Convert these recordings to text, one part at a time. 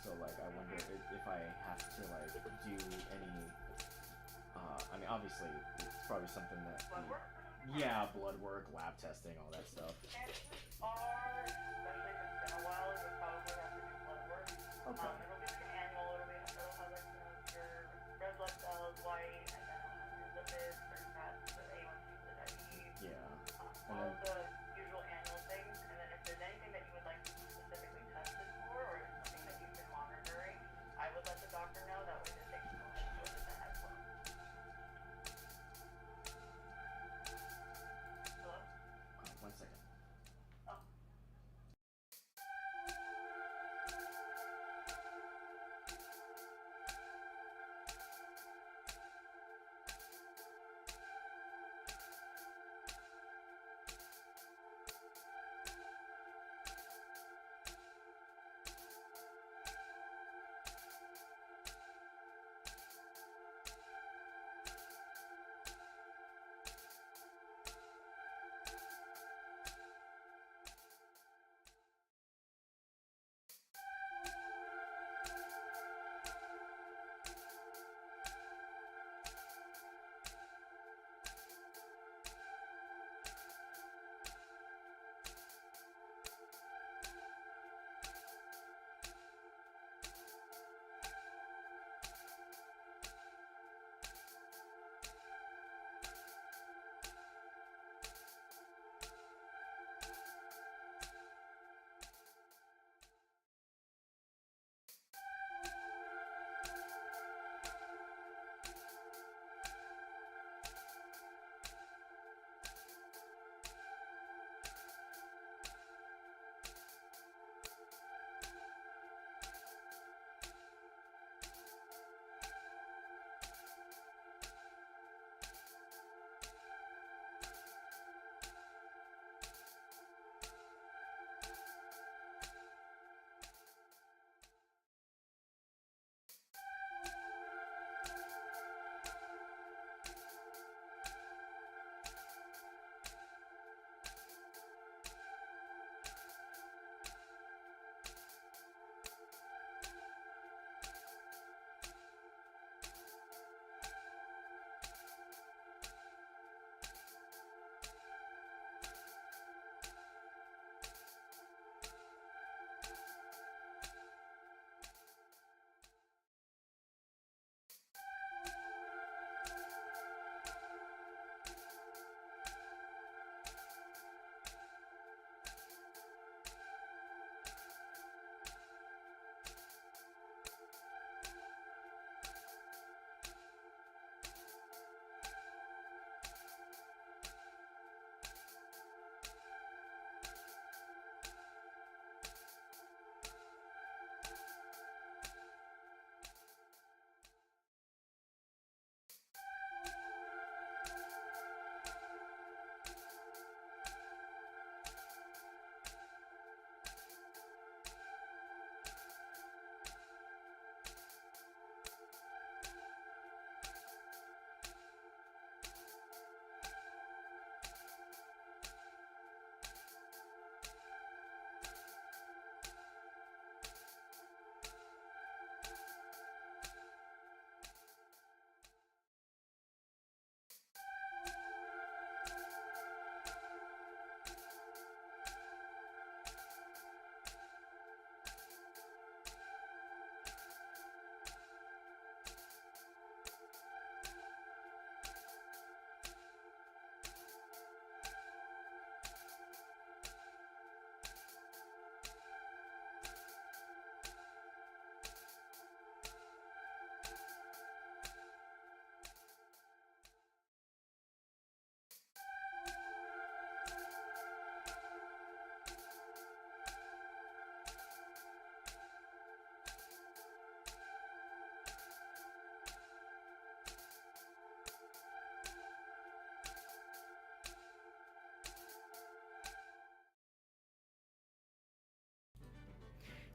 So like, I wonder if I have to like do any. I mean, obviously, it's probably something that. Blood work? Yeah, blood work, lab testing, all that stuff. Chances are, especially if it's been a while, you'll probably have to do blood work. Okay. It'll be like an annual. It'll have like your red blood cells, white, and then it'll have your lipids, certain fats, the A1C, the diabetes. Yeah. All of the usual annual things. And then if there's anything that you would like to be specifically tested for, or something that you've been monitoring, I would let the doctor know. That way that they can go ahead and go to that as well. Hello? 1 second. Oh.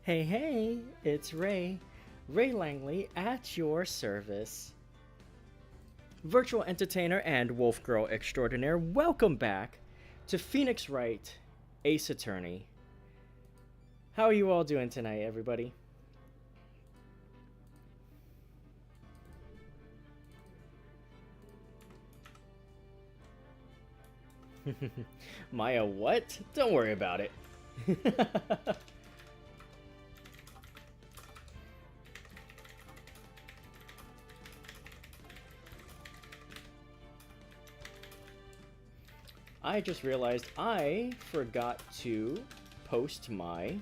Hey, hey, it's Ray Langley at your service. Virtual entertainer and wolf girl extraordinaire, welcome back to Phoenix Wright, Ace Attorney. How are you all doing tonight, everybody? Maya, what? Don't worry about it. I just realized I forgot to post my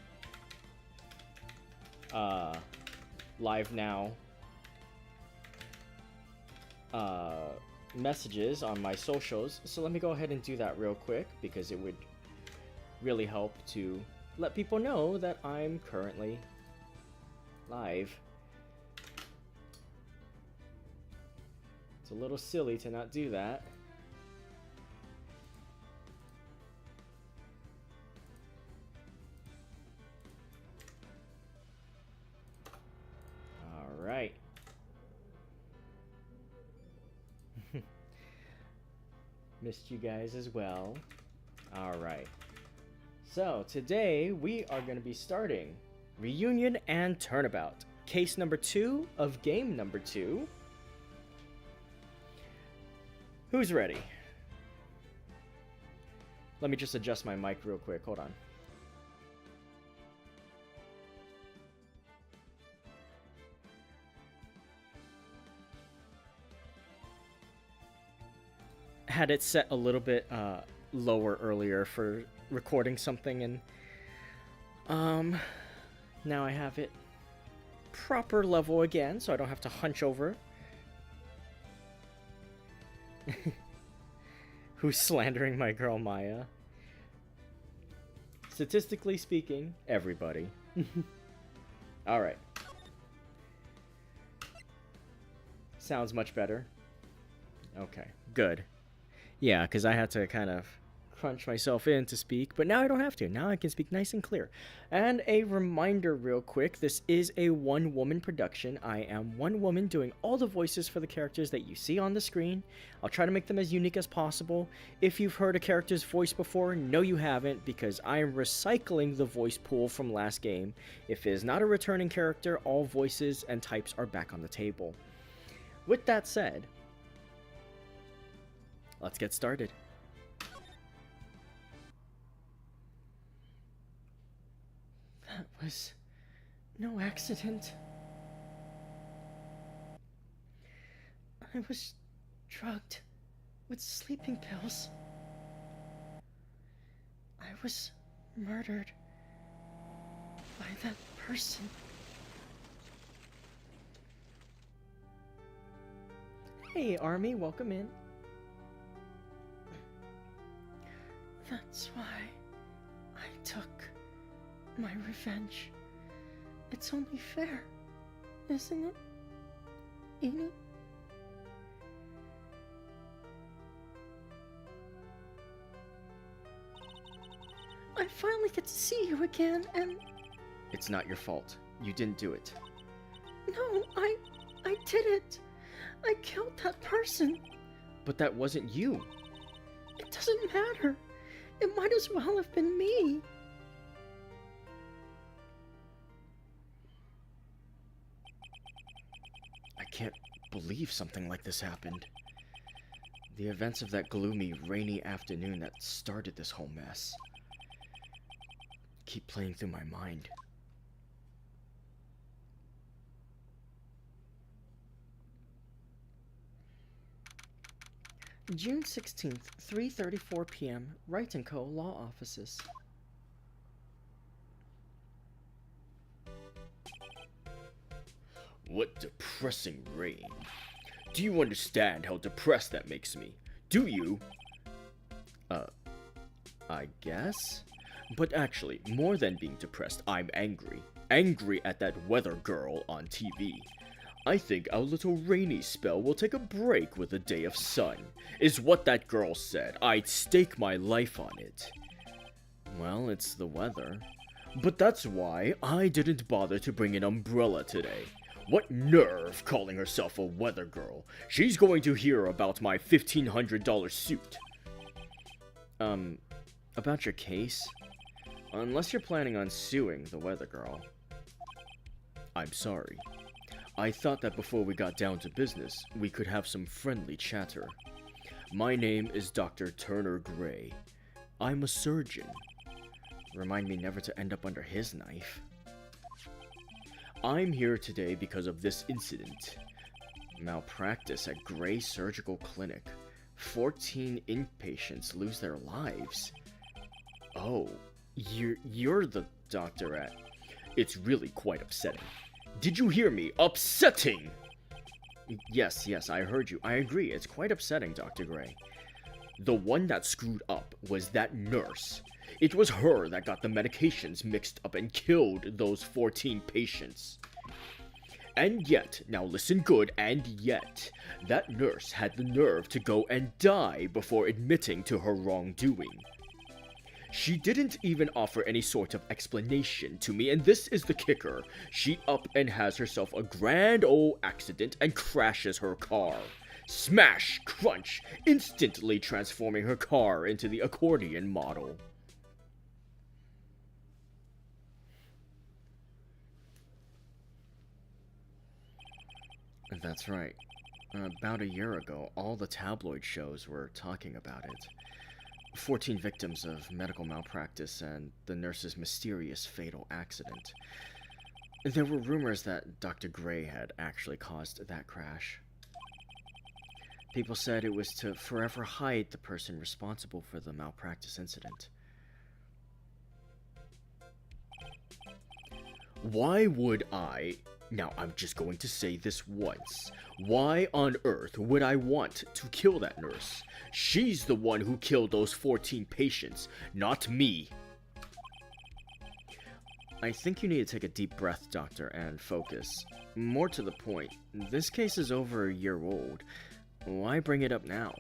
live now messages on my socials, so let me go ahead and do that real quick because it would really help to let people know that I'm currently live. It's a little silly to not do that. All right. Missed you guys as well. All right. So today we are going to be starting Reunion and Turnabout, case number 2 of game number 2. Who's ready? Let me just adjust my mic real quick. Hold on. Had it set a little bit lower earlier for recording something, and now I have it proper level again, so I don't have to hunch over. Who's slandering my girl Maya? Statistically speaking, everybody. Alright. Sounds much better. Okay, good. Yeah, because I had to kind of crunch myself in to speak, but now I don't have to. Now I can speak nice and clear. And a reminder real quick, this is a one-woman production. I am one woman doing all the voices for the characters that you see on the screen. I'll try to make them as unique as possible. If you've heard a character's voice before, no you haven't, because I am recycling the voice pool from last game. If it is not a returning character, all voices and types are back on the table. With that said, let's get started. That was no accident. I was drugged with sleeping pills. I was murdered by that person. Hey, Army, welcome in. That's why I took my revenge. It's only fair, isn't it, Edie? I finally get to see you again, and... It's not your fault. You didn't do it. No, I did it. I killed that person. But that wasn't you. It doesn't matter. It might as well have been me. I can't believe something like this happened. The events of that gloomy, rainy afternoon that started this whole mess keep playing through my mind. June 16th, 3:34 p.m., Wright & Co. Law Offices. What depressing rain. Do you understand how depressed that makes me? Do you? I guess? But actually, more than being depressed, I'm angry. Angry at that weather girl on TV. I think our little rainy spell will take a break with a day of sun, is what that girl said. I'd stake my life on it. Well, it's the weather. But that's why I didn't bother to bring an umbrella today. What nerve calling herself a weather girl. She's going to hear about my $1,500 suit. About your case? Unless you're planning on suing the weather girl. I'm sorry. I thought that before we got down to business, we could have some friendly chatter. My name is Dr. Turner Gray. I'm a surgeon. Remind me never to end up under his knife. I'm here today because of this incident. Malpractice at Gray Surgical Clinic. 14 inpatients lose their lives. Oh, you're the doctor at... It's really quite upsetting. Did you hear me? Upsetting! Yes, I heard you. I agree, it's quite upsetting, Dr. Gray. The one that screwed up was that nurse. It was her that got the medications mixed up and killed those 14 patients. And yet, now listen good, and yet, that nurse had the nerve to go and die before admitting to her wrongdoing. She didn't even offer any sort of explanation to me, and this is the kicker. She up and has herself a grand old accident and crashes her car. Smash! Crunch! Instantly transforming her car into the accordion model. That's right. About a year ago, all the tabloid shows were talking about it. 14 victims of medical malpractice and the nurse's mysterious fatal accident. There were rumors that Dr. Gray had actually caused that crash. People said it was to forever hide the person responsible for the malpractice incident. Why would I... Now, I'm just going to say this once. Why on earth would I want to kill that nurse? She's the one who killed those 14 patients, not me. I think you need to take a deep breath, Doctor, and focus. More to the point, this case is over a year old. Why bring it up now?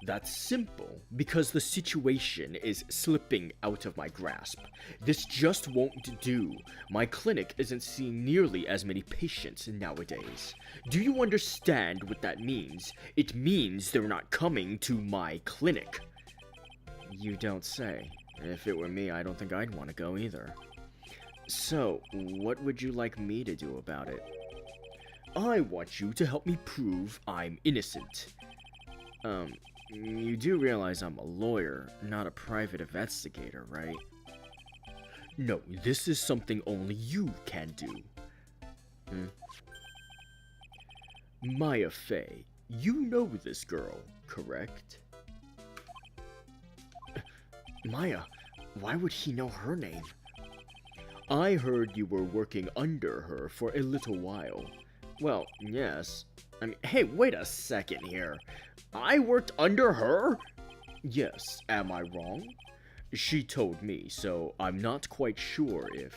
That's simple, because the situation is slipping out of my grasp. This just won't do. My clinic isn't seeing nearly as many patients nowadays. Do you understand what that means? It means they're not coming to my clinic. You don't say. If it were me, I don't think I'd want to go either. So, what would you like me to do about it? I want you to help me prove I'm innocent. You do realize I'm a lawyer, not a private investigator, right? No, this is something only you can do. Maya Fey, you know this girl, correct? Maya, why would he know her name? I heard you were working under her for a little while. Well, yes. I mean, hey, wait a second here. I worked under her? Yes, am I wrong? She told me, so I'm not quite sure if...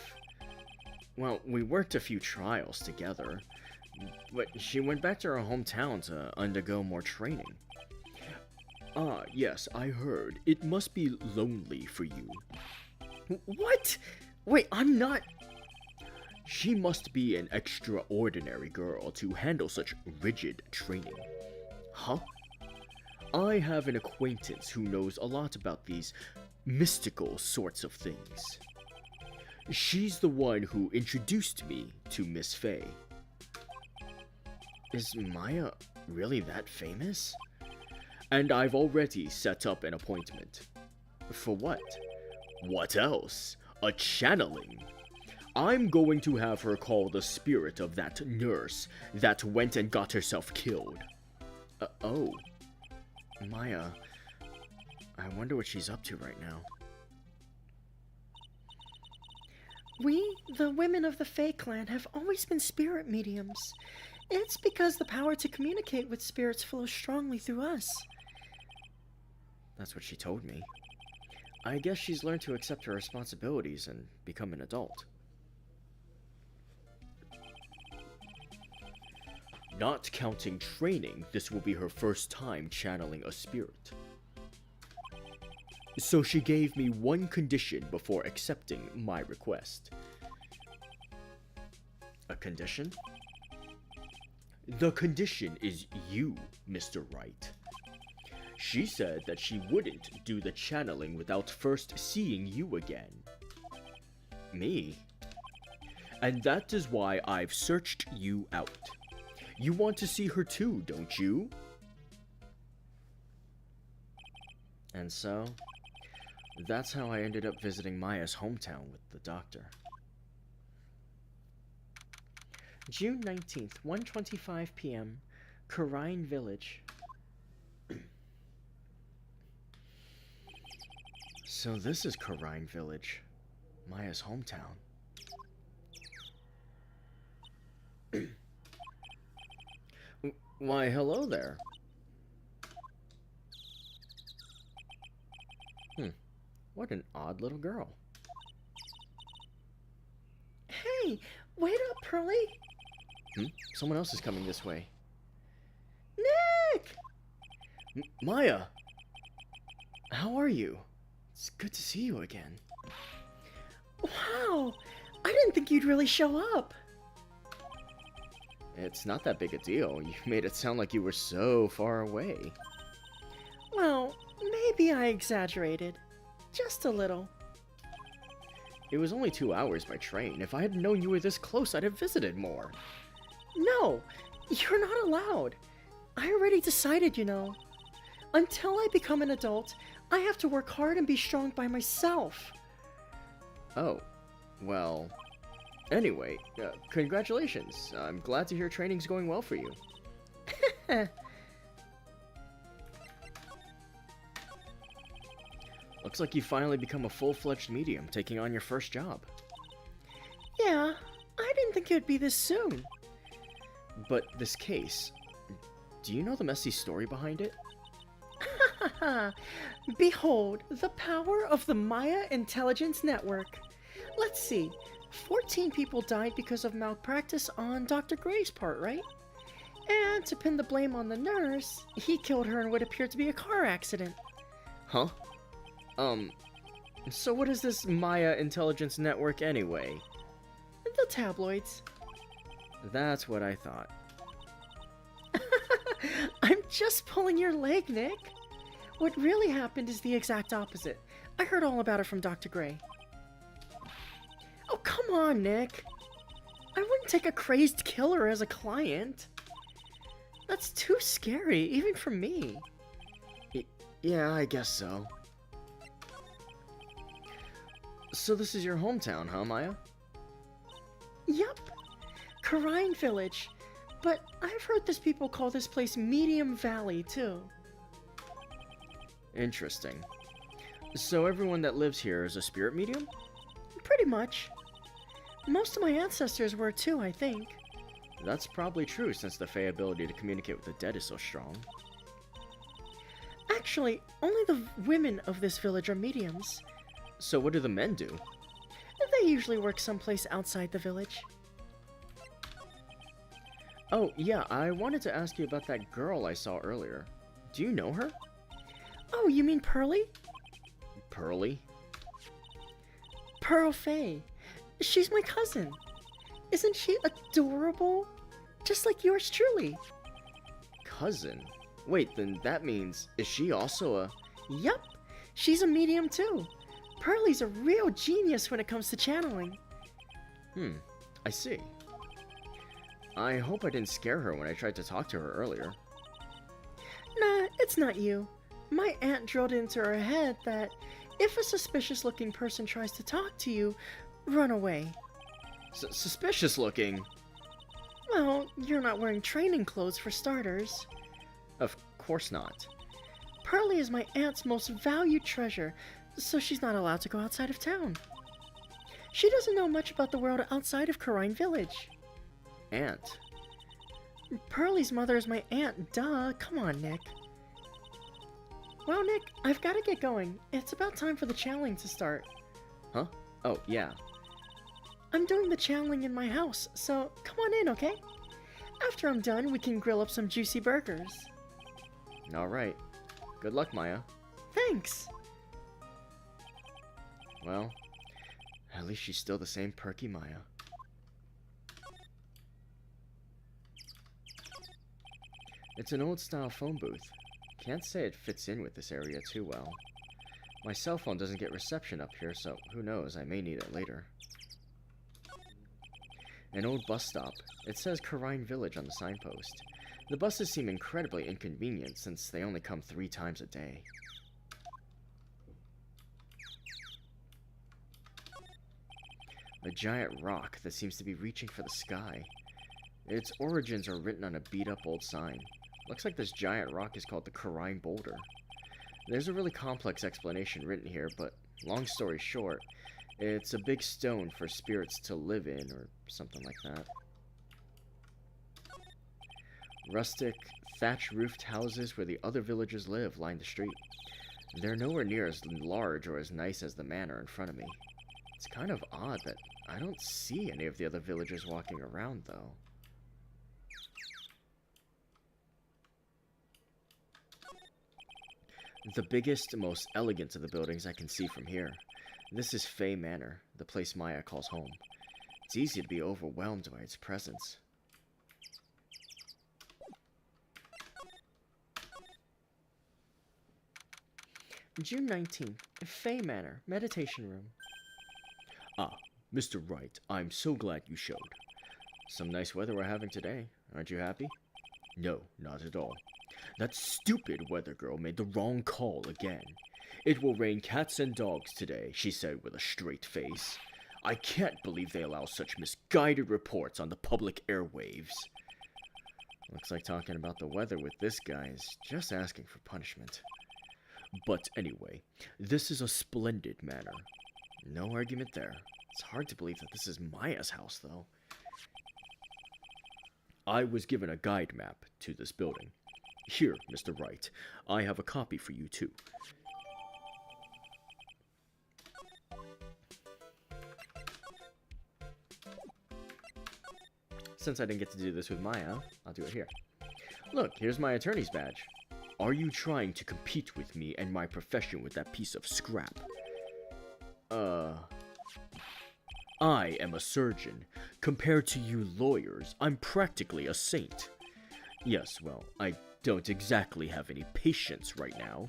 Well, we worked a few trials together, but she went back to her hometown to undergo more training. Ah, yes, I heard. It must be lonely for you. What? Wait, I'm not... She must be an extraordinary girl to handle such rigid training. Huh? I have an acquaintance who knows a lot about these mystical sorts of things. She's the one who introduced me to Miss Fey. Is Maya really that famous? And I've already set up an appointment. For what? What else? A channeling. I'm going to have her call the spirit of that nurse that went and got herself killed. Oh. Maya, I wonder what she's up to right now. We, the women of the Fae clan, have always been spirit mediums. It's because the power to communicate with spirits flows strongly through us. That's what she told me. I guess she's learned to accept her responsibilities and become an adult. Not counting training, this will be her first time channeling a spirit. So she gave me one condition before accepting my request. A condition? The condition is you, Mr. Wright. She said that she wouldn't do the channeling without first seeing you again. Me? And that is why I've searched you out. You want to see her too, don't you? And so, that's how I ended up visiting Maya's hometown with the doctor. June 19th, 1:25 p.m., Karine Village. So this is Karine Village, Maya's hometown. Why, hello there. What an odd little girl. Hey, wait up, Pearly. Someone else is coming this way. Nick! Maya! How are you? It's good to see you again. Wow, I didn't think you'd really show up. It's not that big a deal. You made it sound like you were so far away. Well, maybe I exaggerated. Just a little. It was only 2 hours by train. If I had known you were this close, I'd have visited more. No, you're not allowed. I already decided, you know. Until I become an adult, I have to work hard and be strong by myself. Oh, well... Anyway, congratulations. I'm glad to hear training's going well for you. Looks like you finally become a full-fledged medium, taking on your first job. Yeah, I didn't think it would be this soon. But this case, do you know the messy story behind it? Behold, the power of the Maya Intelligence Network. Let's see, 14 people died because of malpractice on Dr. Gray's part, right? And to pin the blame on the nurse, he killed her in what appeared to be a car accident. Huh? So what is this Maya Intelligence Network anyway? The tabloids. That's what I thought. I'm just pulling your leg, Nick. What really happened is the exact opposite. I heard all about it from Dr. Gray. Oh, come on, Nick. I wouldn't take a crazed killer as a client. That's too scary, even for me. Yeah, I guess so. So this is your hometown, huh, Maya? Yup. Karine Village. But I've heard this people call this place Medium Valley, too. Interesting. So everyone that lives here is a spirit medium? Pretty much. Most of my ancestors were too, I think. That's probably true since the Fae ability to communicate with the dead is so strong. Actually, only the women of this village are mediums. So what do the men do? They usually work someplace outside the village. Oh, yeah, I wanted to ask you about that girl I saw earlier. Do you know her? Oh, you mean Pearly? Pearly? Pearl Faye. She's my cousin. Isn't she adorable? Just like yours truly. Cousin? Wait, then that means, is she also a... Yup, she's a medium too. Pearly's a real genius when it comes to channeling. I see. I hope I didn't scare her when I tried to talk to her earlier. Nah, it's not you. My aunt drilled into her head that if a suspicious looking person tries to talk to you, run away. Suspicious looking? Well, you're not wearing training clothes for starters. Of course not. Pearly is my aunt's most valued treasure, so she's not allowed to go outside of town. She doesn't know much about the world outside of Karine Village. Aunt? Pearly's mother is my aunt, duh. Come on, Nick. Well, Nick, I've got to get going. It's about time for the channeling to start. Huh? Oh, yeah. I'm doing the channeling in my house, so come on in, okay? After I'm done, we can grill up some juicy burgers. Alright. Good luck, Maya. Thanks! Well, at least she's still the same perky Maya. It's an old-style phone booth. Can't say it fits in with this area too well. My cell phone doesn't get reception up here, so who knows, I may need it later. An old bus stop. It says Karine Village on the signpost. The buses seem incredibly inconvenient since they only come 3 times a day. A giant rock that seems to be reaching for the sky. Its origins are written on a beat-up old sign. Looks like this giant rock is called the Karine Boulder. There's a really complex explanation written here, but long story short, it's a big stone for spirits to live in, or something like that. Rustic, thatch-roofed houses where the other villagers live line the street. They're nowhere near as large or as nice as the manor in front of me. It's kind of odd that I don't see any of the other villagers walking around, though. The biggest, most elegant of the buildings I can see from here. This is Fey Manor, the place Maya calls home. It's easy to be overwhelmed by its presence. June 19th, Fey Manor, meditation room. Ah, Mr. Wright, I'm so glad you showed. Some nice weather we're having today. Aren't you happy? No, not at all. That stupid weather girl made the wrong call again. It will rain cats and dogs today, she said with a straight face. I can't believe they allow such misguided reports on the public airwaves. Looks like talking about the weather with this guy is just asking for punishment. But anyway, this is a splendid manor. No argument there. It's hard to believe that this is Maya's house, though. I was given a guide map to this building. Here, Mr. Wright, I have a copy for you, too. Since I didn't get to do this with Maya, I'll do it here. Look, here's my attorney's badge. Are you trying to compete with me and my profession with that piece of scrap? I am a surgeon. Compared to you lawyers, I'm practically a saint. Yes, well, I don't exactly have any patience right now,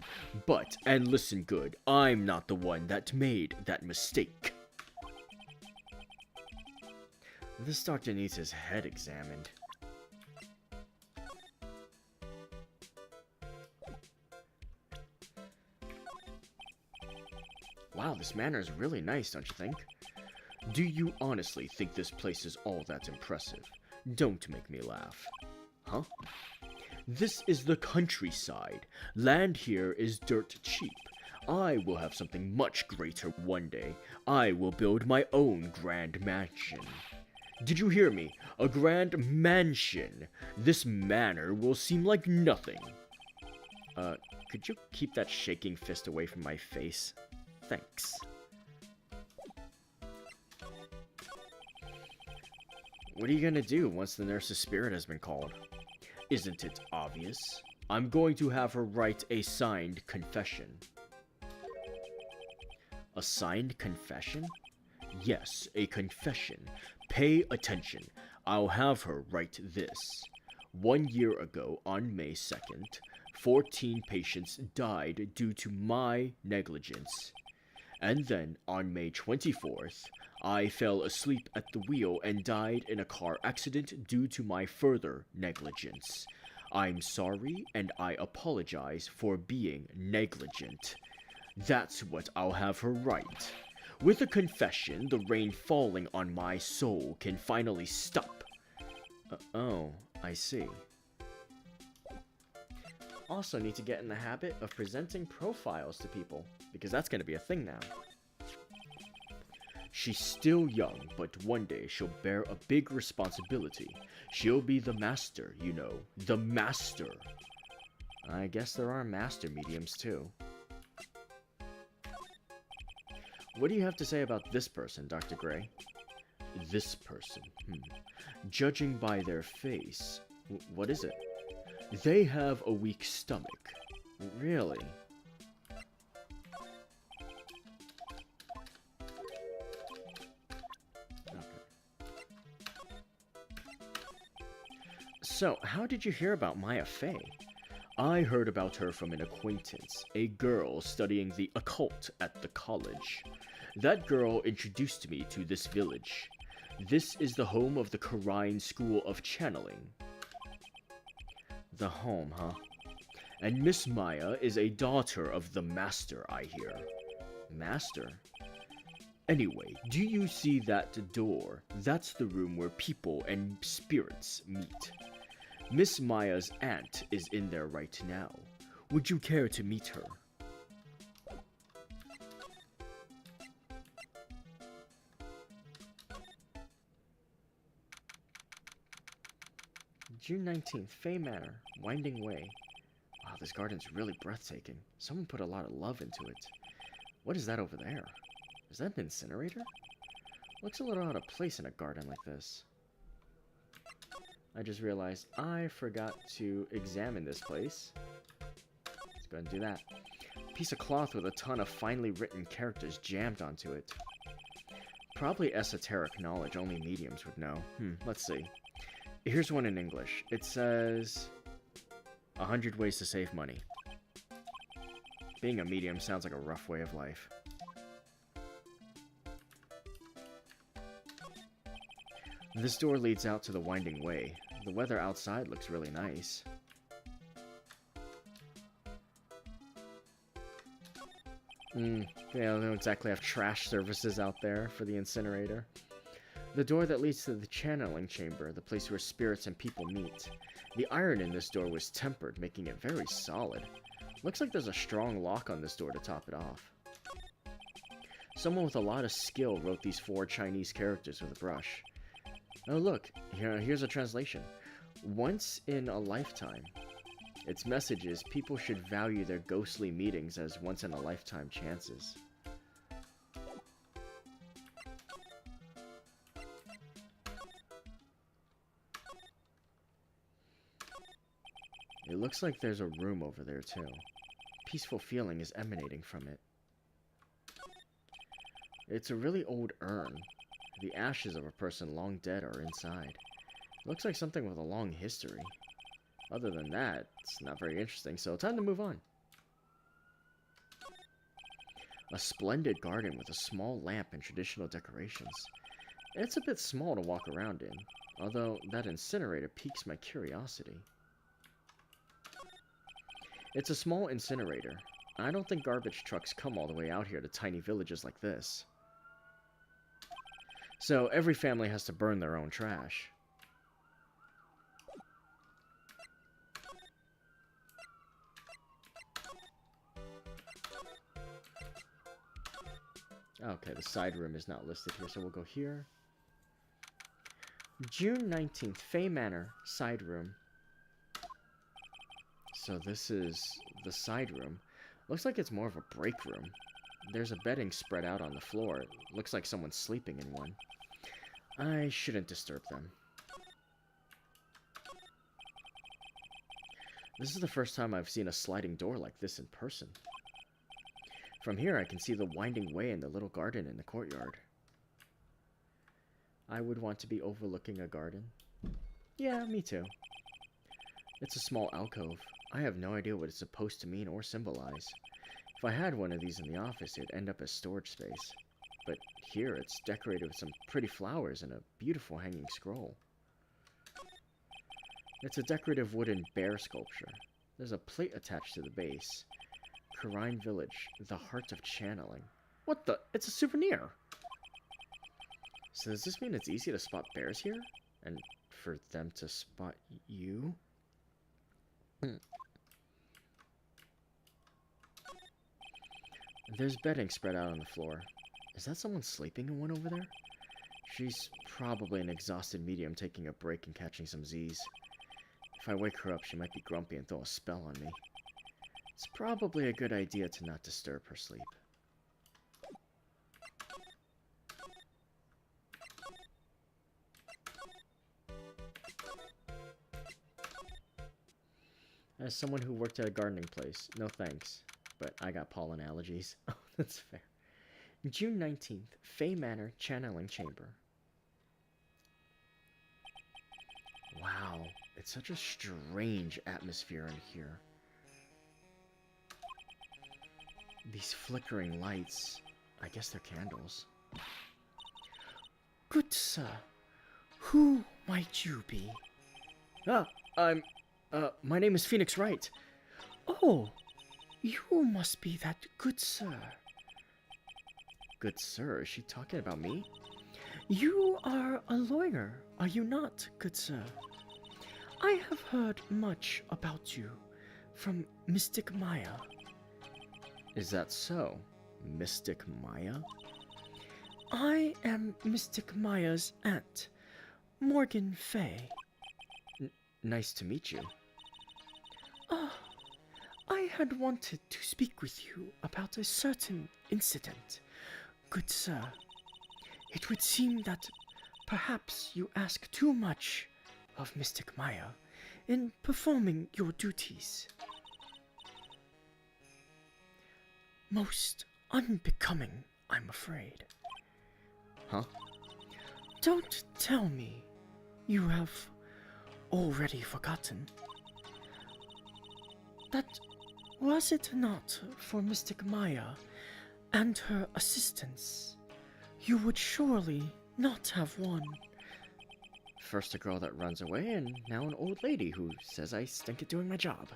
but, and listen good, I'm not the one that made that mistake. This doctor needs his head examined. Wow, this manor is really nice, don't you think? Do you honestly think this place is all that impressive? Don't make me laugh. Huh? This is the countryside. Land here is dirt cheap. I will have something much greater one day. I will build my own grand mansion. Did you hear me? A grand mansion. This manor will seem like nothing. Could you keep that shaking fist away from my face? Thanks. What are you gonna do once the nurse's spirit has been called? Isn't it obvious? I'm going to have her write a signed confession. A signed confession? Yes, a confession. Pay attention. I'll have her write this. 1 year ago, on May 2nd, 14 patients died due to my negligence. And then, on May 24th, I fell asleep at the wheel and died in a car accident due to my further negligence. I'm sorry, and I apologize for being negligent. That's what I'll have her write. With a confession, the rain falling on my soul can finally stop. Oh, I see. Also need to get in the habit of presenting profiles to people, because that's going to be a thing now. She's still young, but one day she'll bear a big responsibility. She'll be the master, you know. The master. I guess there are master mediums, too. What do you have to say about this person, Dr. Gray? This person? Judging by their face, what is it? They have a weak stomach. Really? So, how did you hear about Maya Fey? I heard about her from an acquaintance, a girl studying the occult at the college. That girl introduced me to this village. This is the home of the Karine School of Channeling. The home, huh? And Miss Maya is a daughter of the Master, I hear. Master? Anyway, do you see that door? That's the room where people and spirits meet. Miss Maya's aunt is in there right now. Would you care to meet her? June 19th, Fay Manor, Winding Way. Wow, this garden's really breathtaking. Someone put a lot of love into it. What is that over there? Is that an incinerator? Looks a little out of place in a garden like this. I just realized I forgot to examine this place. Let's go ahead and do that. Piece of cloth with a ton of finely written characters jammed onto it. Probably esoteric knowledge only mediums would know. Let's see. Here's one in English. It says 100 ways to save money. Being a medium sounds like a rough way of life. This door leads out to the Winding Way. The weather outside looks really nice. They don't exactly have trash services out there for the incinerator. The door that leads to the channeling chamber, the place where spirits and people meet. The iron in this door was tempered, making it very solid. Looks like there's a strong lock on this door to top it off. Someone with a lot of skill wrote these 4 Chinese characters with a brush. Oh look, here's a translation. Once in a lifetime. Its message is people should value their ghostly meetings as once-in-a-lifetime chances. It looks like there's a room over there too. Peaceful feeling is emanating from it. It's a really old urn. The ashes of a person long dead are inside. Looks like something with a long history. Other than that, it's not very interesting, so time to move on. A splendid garden with a small lamp and traditional decorations. It's a bit small to walk around in, although that incinerator piques my curiosity. It's a small incinerator. I don't think garbage trucks come all the way out here to tiny villages like this. So every family has to burn their own trash. Okay, the side room is not listed here, so we'll go here. June 19th, Fay Manor, side room. So this is the side room. Looks like it's more of a break room. There's a bedding spread out on the floor. It looks like someone's sleeping in one. I shouldn't disturb them. This is the first time I've seen a sliding door like this in person. From here I can see the Winding Way and the little garden in the courtyard. I would want to be overlooking a garden. Yeah, me too. It's a small alcove. I have no idea what it's supposed to mean or symbolize. If I had one of these in the office, it'd end up as storage space. But here, it's decorated with some pretty flowers and a beautiful hanging scroll. It's a decorative wooden bear sculpture. There's a plate attached to the base. Karine Village, the heart of channeling. What the? It's a souvenir! So does this mean it's easy to spot bears here? And for them to spot you? There's bedding spread out on the floor. Is that someone sleeping in one over there? She's probably an exhausted medium taking a break and catching some Z's. If I wake her up, she might be grumpy and throw a spell on me. It's probably a good idea to not disturb her sleep. As someone who worked at a gardening place, no thanks, but I got pollen allergies. Oh, that's fair. June 19th, Fay Manor Channeling Chamber. Wow, it's such a strange atmosphere in here. These flickering lights, I guess they're candles. Good sir, who might you be? My name is Phoenix Wright. Oh, you must be that good sir. good sir, is she talking about me? You are a lawyer, are you not, good sir? I have heard much about you from Mystic Maya. Is that so? Mystic Maya? I am Mystic Maya's aunt, Morgan Fay. Nice to meet you. Ah, I had wanted to speak with you about a certain incident, good sir. It would seem that perhaps you ask too much of Mystic Maya in performing your duties. Most unbecoming, I'm afraid. Huh? Don't tell me you have already forgotten. That was it not for Mystic Maya and her assistants, you would surely not have won. First a girl that runs away, and now an old lady who says I stink at doing my job.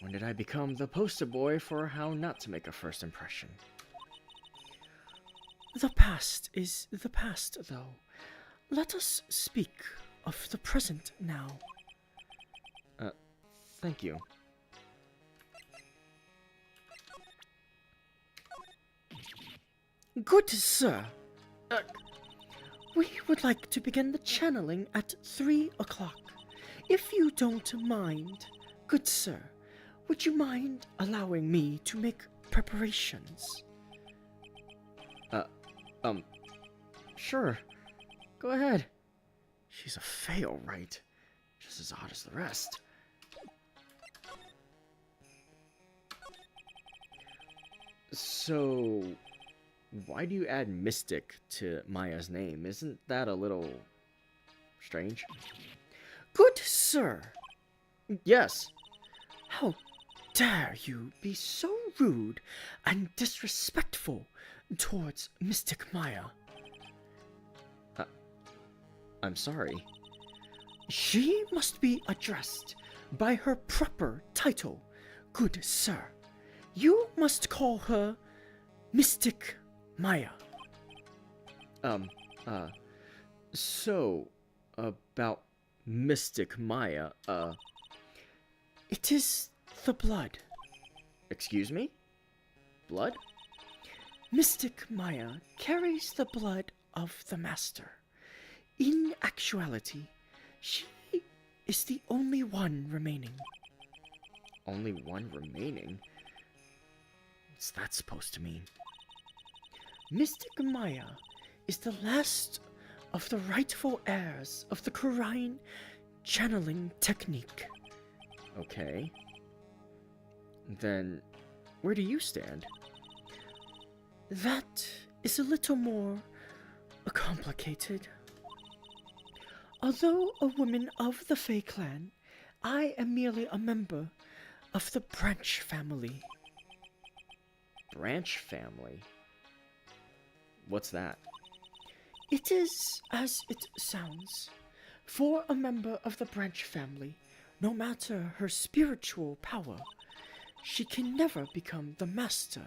When did I become the poster boy for how not to make a first impression? The past is the past, though. Let us speak of the present now. Thank you. Good sir. We would like to begin the channeling at 3 o'clock. If you don't mind, good sir, would you mind allowing me to make preparations? Sure. Go ahead. She's a fail, right? Just as odd as the rest. So, why do you add Mystic to Maya's name? Isn't that a little strange? Good sir. Yes. How dare you be so rude and disrespectful towards Mystic Maya? I'm sorry. She must be addressed by her proper title, good sir. You must call her Mystic Maya. So, about Mystic Maya, It is the blood. excuse me? Blood? Mystic Maya carries the blood of the Master. In actuality, she is the only one remaining. Only one remaining? What's that supposed to mean? Mystic Maya is the last of the rightful heirs of the Kurine channeling technique. Okay. Then, where do you stand? That is a little more complicated. Although a woman of the Fey clan, I am merely a member of the Branch family. Branch family? What's that? It is as it sounds. For a member of the Branch family, no matter her spiritual power, she can never become the master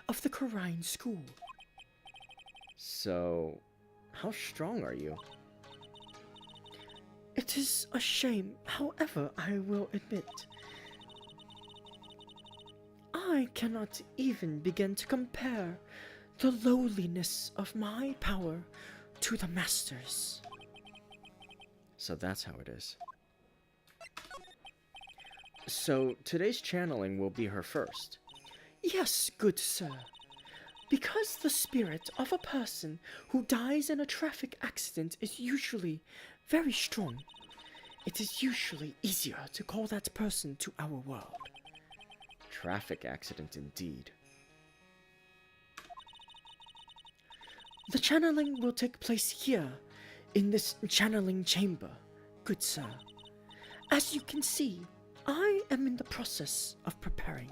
of the Kurine school. So, how strong are you? It is a shame, however, I will admit. I cannot even begin to compare the lowliness of my power to the Master's. So that's how it is. So, today's channeling will be her first. Yes, good sir. Because the spirit of a person who dies in a traffic accident is usually very strong, it is usually easier to call that person to our world. Traffic accident indeed. The channeling will take place here, in this channeling chamber, good sir. As you can see, I am in the process of preparing.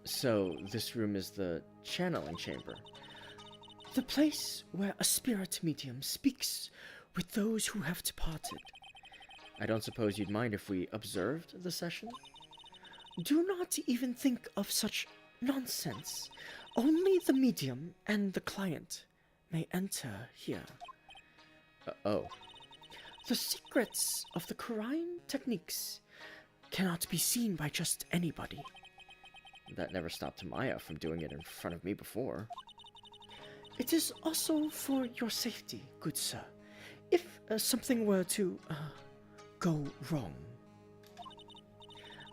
So, this room is the channeling chamber. The place where a spirit medium speaks with those who have departed. I don't suppose you'd mind if we observed the session? Do not even think of such nonsense. Only the medium and the client may enter here. Oh. The secrets of the Quran techniques cannot be seen by just anybody. That never stopped Maya from doing it in front of me before. It is also for your safety, good sir. If something were to go wrong.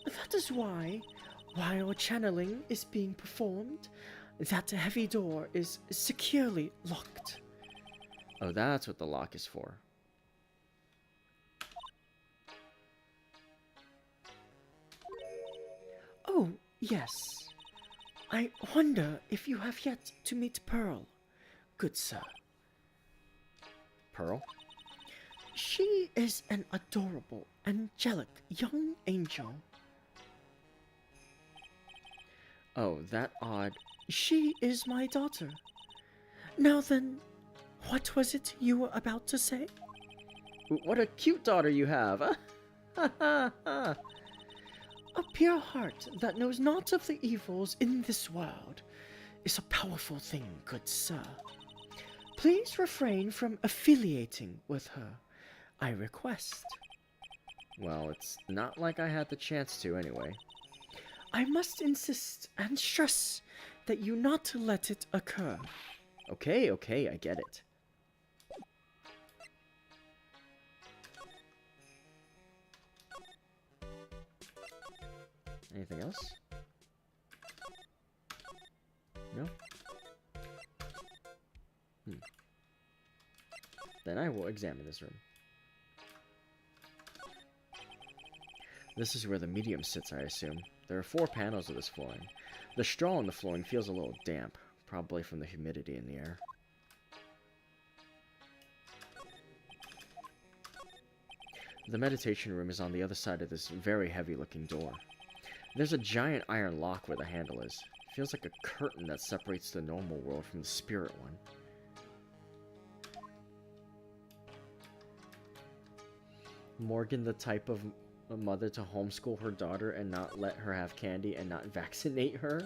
That is why, while channeling is being performed, that heavy door is securely locked. Oh, that's what the lock is for. Oh, yes. I wonder if you have yet to meet Pearl, good sir. Pearl? She is an adorable, angelic young angel. Oh, that odd. She is my daughter. Now then, what was it you were about to say? What a cute daughter you have! Ha ha ha! A pure heart that knows not of the evils in this world is a powerful thing, good sir. Please refrain from affiliating with her, I request. Well, it's not like I had the chance to anyway. I must insist and stress that you not let it occur. Okay, I get it. Anything else? No? Then I will examine this room. This is where the medium sits, I assume. There are 4 panels of this flooring. The straw on the flooring feels a little damp, probably from the humidity in the air. The meditation room is on the other side of this very heavy-looking door. There's a giant iron lock where the handle is. It feels like a curtain that separates the normal world from the spirit one. Morgan, the type of a mother to homeschool her daughter and not let her have candy and not vaccinate her?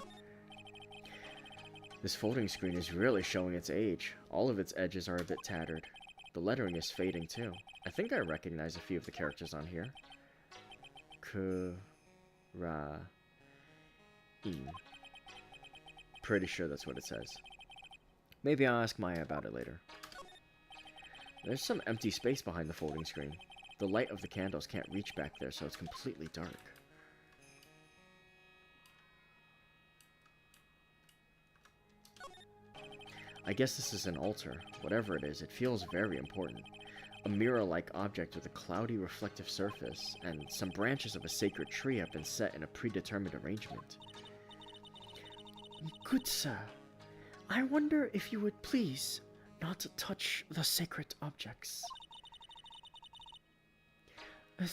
This folding screen is really showing its age. All of its edges are a bit tattered. The lettering is fading too. I think I recognize a few of the characters on here. Pretty sure that's what it says. Maybe I'll ask Maya about it later. There's some empty space behind the folding screen. The light of the candles can't reach back there, so it's completely dark. I guess this is an altar. Whatever it is, it feels very important. A mirror-like object with a cloudy reflective surface, and some branches of a sacred tree have been set in a predetermined arrangement. Good sir, I wonder if you would please not touch the sacred objects.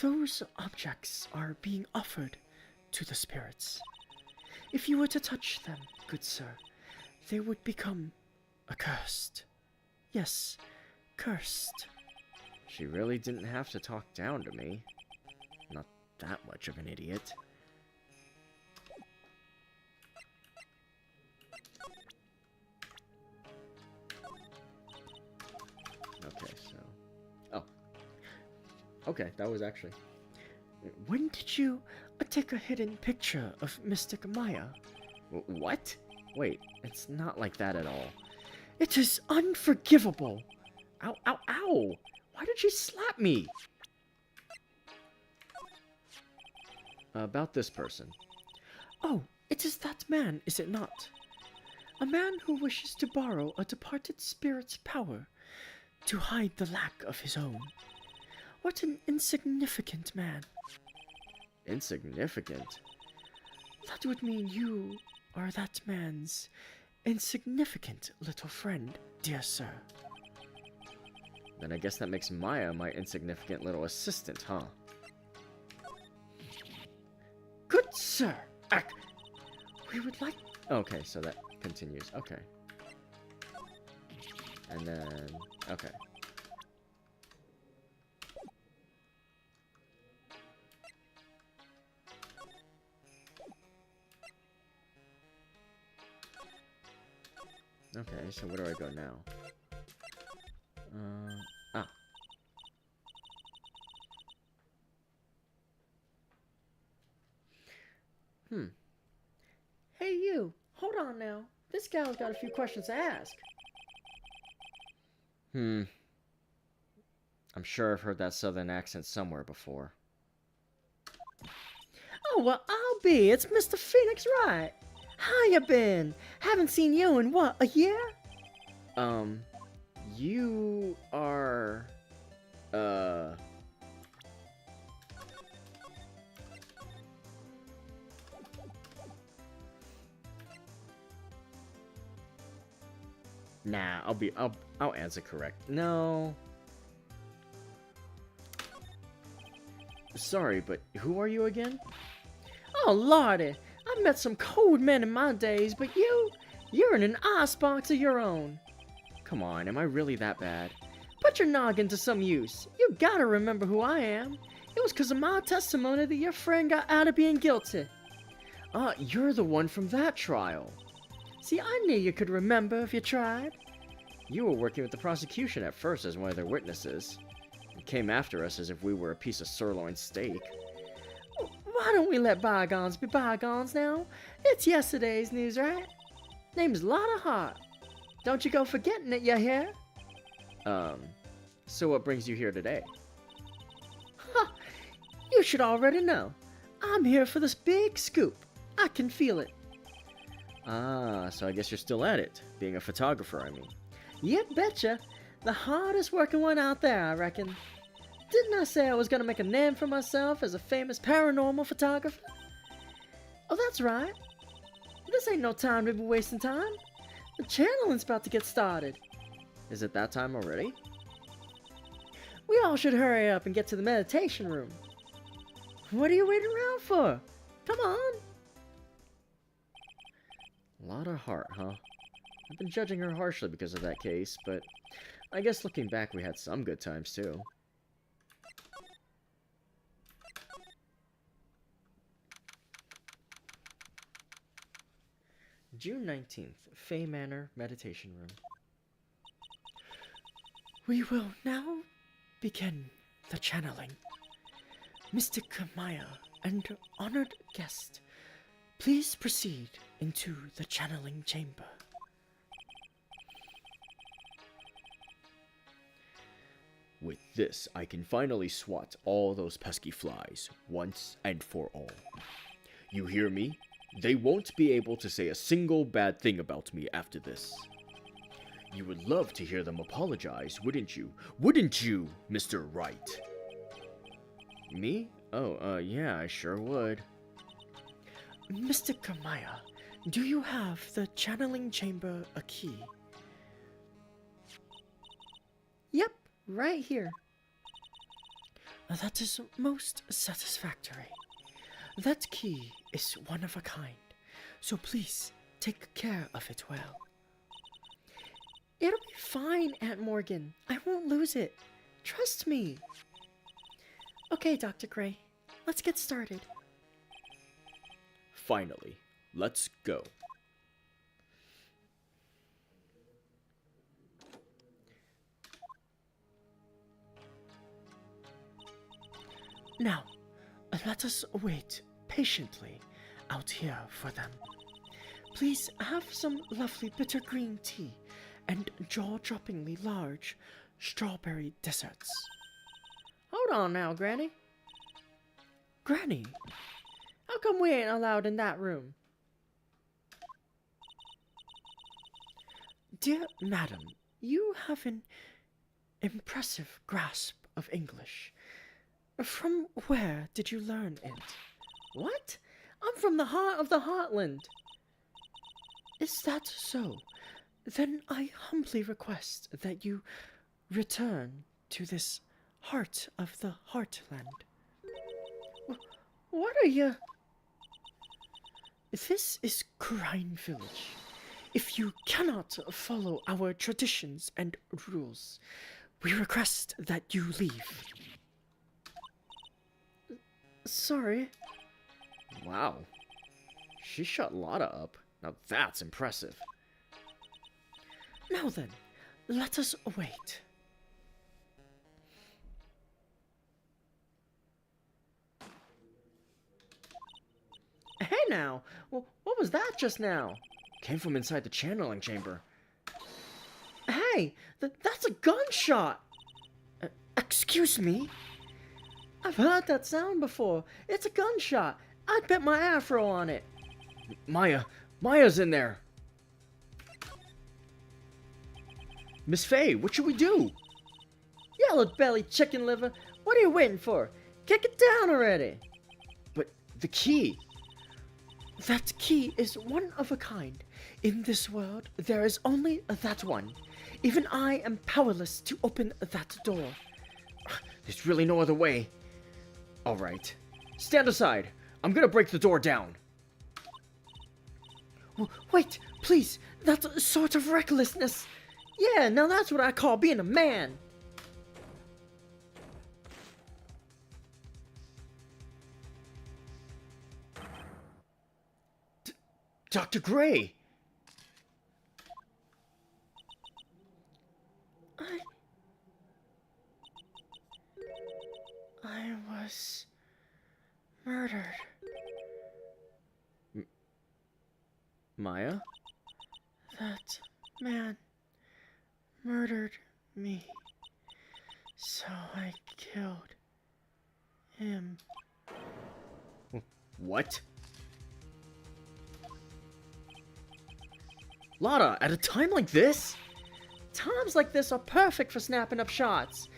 Those objects are being offered to the spirits. If you were to touch them, good sir, they would become accursed. Yes, cursed. She really didn't have to talk down to me. Not that much of an idiot. Okay, so... Oh. Okay, that was actually... When did you take a hidden picture of Mystic Maya? What? Wait, it's not like that at all. It is unforgivable! Ow, ow, ow! Why did she slap me? About this person. Oh, it is that man, is it not? A man who wishes to borrow a departed spirit's power to hide the lack of his own. What an insignificant man. Insignificant? That would mean you are that man's insignificant little friend, dear sir. Then I guess that makes Maya my insignificant little assistant, huh? Good sir! We would like... Okay, so that continues. Okay. And then... Okay. Okay, so where do I go now? Ah. Hey, you. Hold on now. This gal's got a few questions to ask. I'm sure I've heard that southern accent somewhere before. Oh, well, I'll be. It's Mr. Phoenix Wright. How you been? Haven't seen you in what, a year? You are... Nah, I'll answer correct. No. Sorry, but who are you again? Oh, lordy. I've met some cold men in my days, but you're in an icebox of your own. Come on, am I really that bad? Put your noggin to some use. You gotta remember who I am. It was 'cause of my testimony that your friend got out of being guilty. You're the one from that trial. See, I knew you could remember if you tried. You were working with the prosecution at first as one of their witnesses. You came after us as if we were a piece of sirloin steak. Why don't we let bygones be bygones now? It's yesterday's news, right? Name's Lotta Hart. Don't you go forgetting it, you hear? So what brings you here today? Ha! You should already know. I'm here for this big scoop. I can feel it. Ah, so I guess you're still at it, being a photographer, I mean. Yep, betcha. The hardest working one out there, I reckon. Didn't I say I was gonna make a name for myself as a famous paranormal photographer? Oh, that's right. This ain't no time to be wasting time. The channeling's about to get started. Is it that time already? We all should hurry up and get to the meditation room. What are you waiting around for? Come on. Lotta Hart, huh? I've been judging her harshly because of that case, but I guess looking back we had some good times too. June 19th, Fay Manor Meditation Room. We will now begin the channeling. Mystic Maya and honored guest, please proceed into the channeling chamber. With this, I can finally swat all those pesky flies, once and for all. You hear me? They won't be able to say a single bad thing about me after this. You would love to hear them apologize, wouldn't you? Wouldn't you, Mr. Wright? Me? Oh, yeah, I sure would. Mystic Maya, do you have the channeling chamber a key? Yep, right here. That is most satisfactory. That key is one of a kind, so please take care of it well. It'll be fine, Aunt Morgan. I won't lose it. Trust me. Okay, Dr. Gray, let's get started. Finally, let's go. Now, let us wait patiently out here for them. Please have some lovely bitter green tea and jaw-droppingly large strawberry desserts. Hold on now, Granny. Granny, how come we ain't allowed in that room? Dear madam, you have an impressive grasp of English. From where did you learn it? What? I'm from the heart of the heartland. Is that so? Then I humbly request that you return to this heart of the heartland. What are you? This is Crine Village. If you cannot follow our traditions and rules, we request that you leave. Sorry. Wow. She shut Lotta up. Now that's impressive. Now then, let us wait. Hey now, what was that just now? Came from inside the channeling chamber. Hey, that's a gunshot! Excuse me? I've heard that sound before. It's a gunshot. I'd bet my afro on it. Maya's in there. Miss Faye, what should we do? Yellow belly chicken liver, what are you waiting for? Kick it down already. But the key. That key is one of a kind. In this world, there is only that one. Even I am powerless to open that door. There's really no other way. All right. Stand aside. I'm gonna break the door down. Wait, please. That's a sort of recklessness. Yeah, now that's what I call being a man. Dr. Gray! I was murdered. Maya? That man murdered me. So I killed him. What? Lotta, at a time like this? Times like this are perfect for snapping up shots.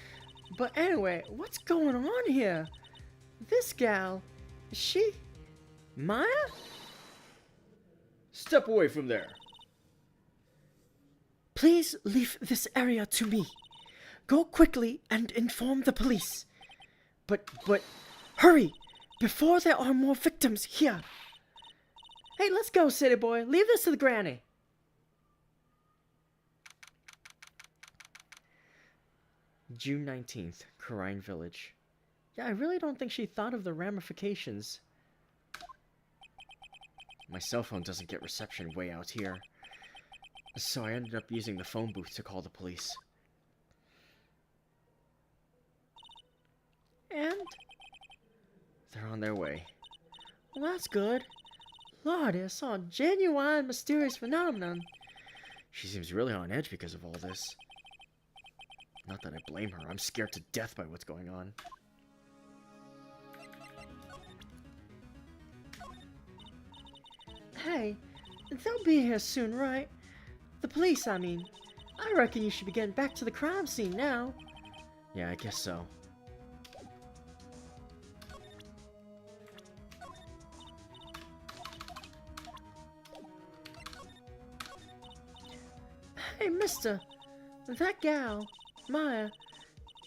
But anyway, what's going on here? This gal, is she Maya? Step away from there. Please leave this area to me. Go quickly and inform the police. But, hurry, before there are more victims here. Hey, let's go, city boy. Leave this to the granny. June 19th, Karine Village. Yeah, I really don't think she thought of the ramifications. My cell phone doesn't get reception way out here, so I ended up using the phone booth to call the police. And? They're on their way. Well, that's good. Lord, I saw a genuine mysterious phenomenon. She seems really on edge because of all this. Not that I blame her, I'm scared to death by what's going on. Hey, they'll be here soon, right? The police, I mean. I reckon you should be getting back to the crime scene now. Yeah, I guess so. Hey, mister, that gal, Maya,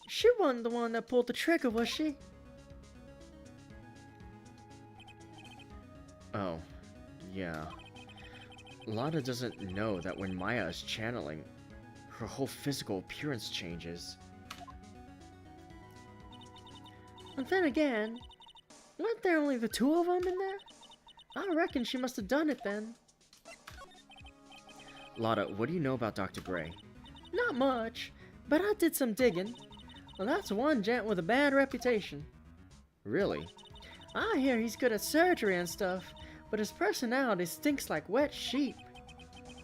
she wasn't the one that pulled the trigger, was she? Oh, yeah. Lotta doesn't know that when Maya is channeling, her whole physical appearance changes. And then again, weren't there only the two of them in there? I reckon she must have done it then. Lotta, what do you know about Dr. Gray? Not much, but I did some digging. Well, that's one gent with a bad reputation. Really? I hear he's good at surgery and stuff, but his personality stinks like wet sheep.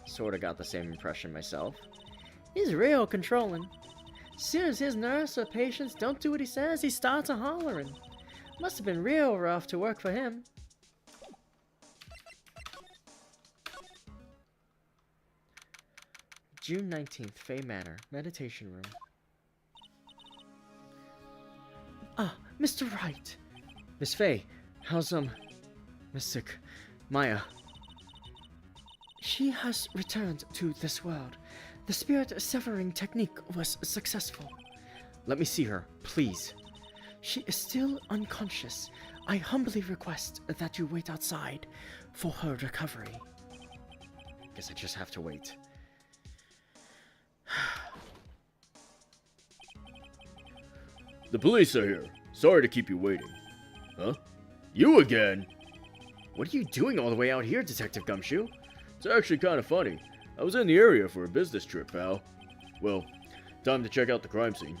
Sorta got the same impression myself. He's real controlling. Soon as his nurse or patients don't do what he says, he starts a-hollering. Must have been real rough to work for him. June 19th, Faye Manor, meditation room. Ah, Mr. Wright. Miss Faye, how's, Mystic Maya? She has returned to this world. The spirit severing technique was successful. Let me see her, please. She is still unconscious. I humbly request that you wait outside for her recovery. Guess I just have to wait. The police are here. Sorry to keep you waiting. Huh? You again? What are you doing all the way out here, Detective Gumshoe? It's actually kind of funny. I was in the area for a business trip, pal. Well, time to check out the crime scene.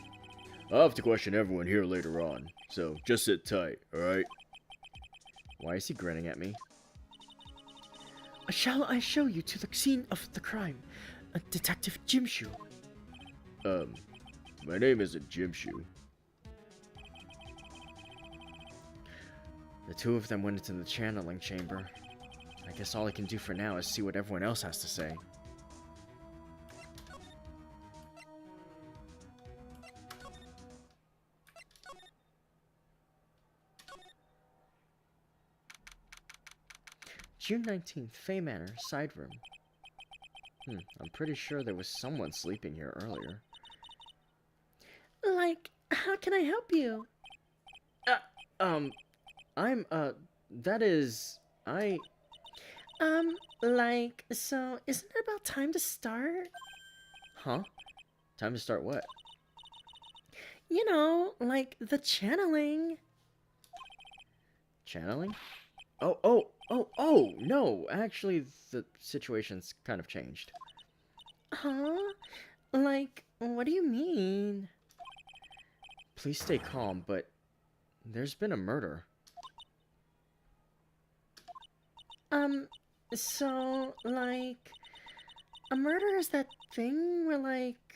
I'll have to question everyone here later on, so just sit tight, alright? Why is he grinning at me? Shall I show you to the scene of the crime, Detective Jimshoe? My name isn't Jim Shoe. The two of them went into the channeling chamber. I guess all I can do for now is see what everyone else has to say. June 19th, Fay Manor, side room. I'm pretty sure there was someone sleeping here earlier. Like, how can I help you? That is, Like, so isn't it about time to start? Huh? Time to start what? You know, like the channeling. Channeling? No, actually, the situation's kind of changed. Huh? Like, what do you mean? Please stay calm, but there's been a murder. So, like, a murder is that thing where, like,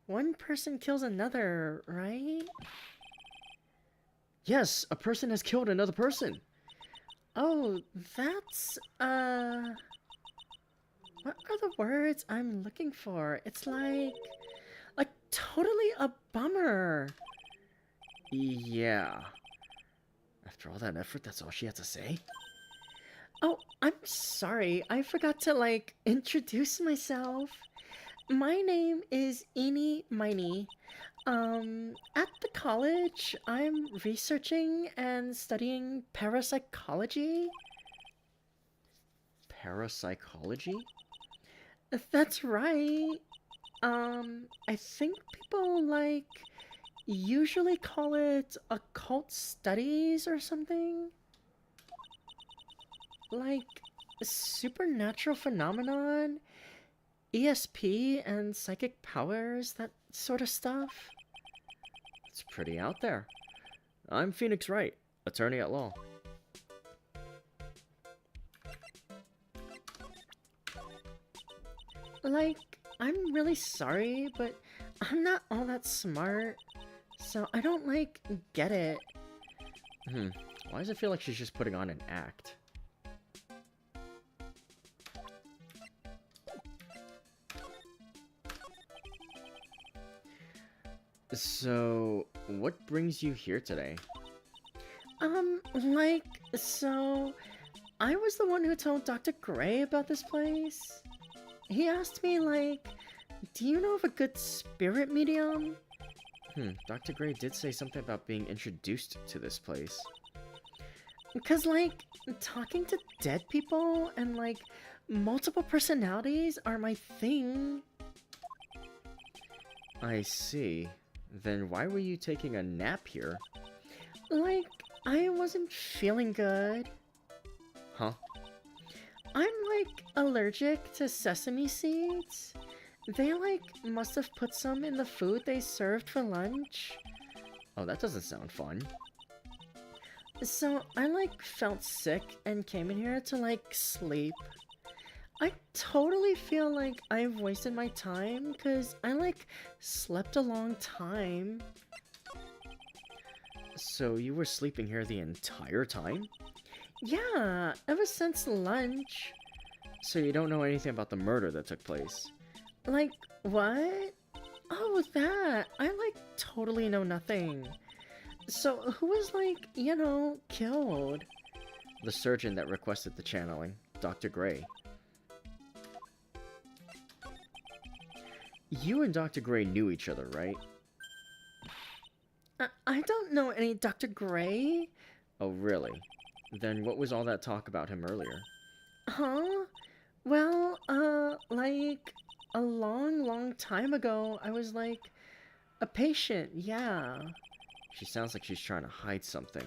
one person kills another, right? Yes, a person has killed another person. Oh, that's, what are the words I'm looking for? It's like totally a bummer. Yeah. After all that effort, that's all she had to say? Oh, I'm sorry. I forgot to, like, introduce myself. My name is Eenie Miney. At the college, I'm researching and studying parapsychology. Parapsychology? That's right. I think people, like, usually call it occult studies or something. Like, supernatural phenomenon, ESP and psychic powers, that sort of stuff. It's pretty out there. I'm Phoenix Wright, attorney at law. Like, I'm really sorry, but I'm not all that smart, so I don't, like, get it. Why does it feel like she's just putting on an act? So, what brings you here today? Like, so, I was the one who told Dr. Gray about this place. He asked me, like, do you know of a good spirit medium? Dr. Gray did say something about being introduced to this place. Because, like, talking to dead people and, like, multiple personalities are my thing. I see. Then why were you taking a nap here? Like, I wasn't feeling good. Huh? I'm, like, allergic to sesame seeds. They, like, must have put some in the food they served for lunch. Oh, that doesn't sound fun. So, I, like, felt sick and came in here to, like, sleep. I totally feel like I've wasted my time, because I, like, slept a long time. So you were sleeping here the entire time? Yeah, ever since lunch. So you don't know anything about the murder that took place? Like, what? Oh, that. I, like, totally know nothing. So, who was, like, you know, killed? The surgeon that requested the channeling, Dr. Gray. You and Dr. Gray knew each other, right? I don't know any Dr. Gray. Oh, really? Then what was all that talk about him earlier? Huh? Well, like, a long time ago, I was, like, a patient, yeah. She sounds like she's trying to hide something.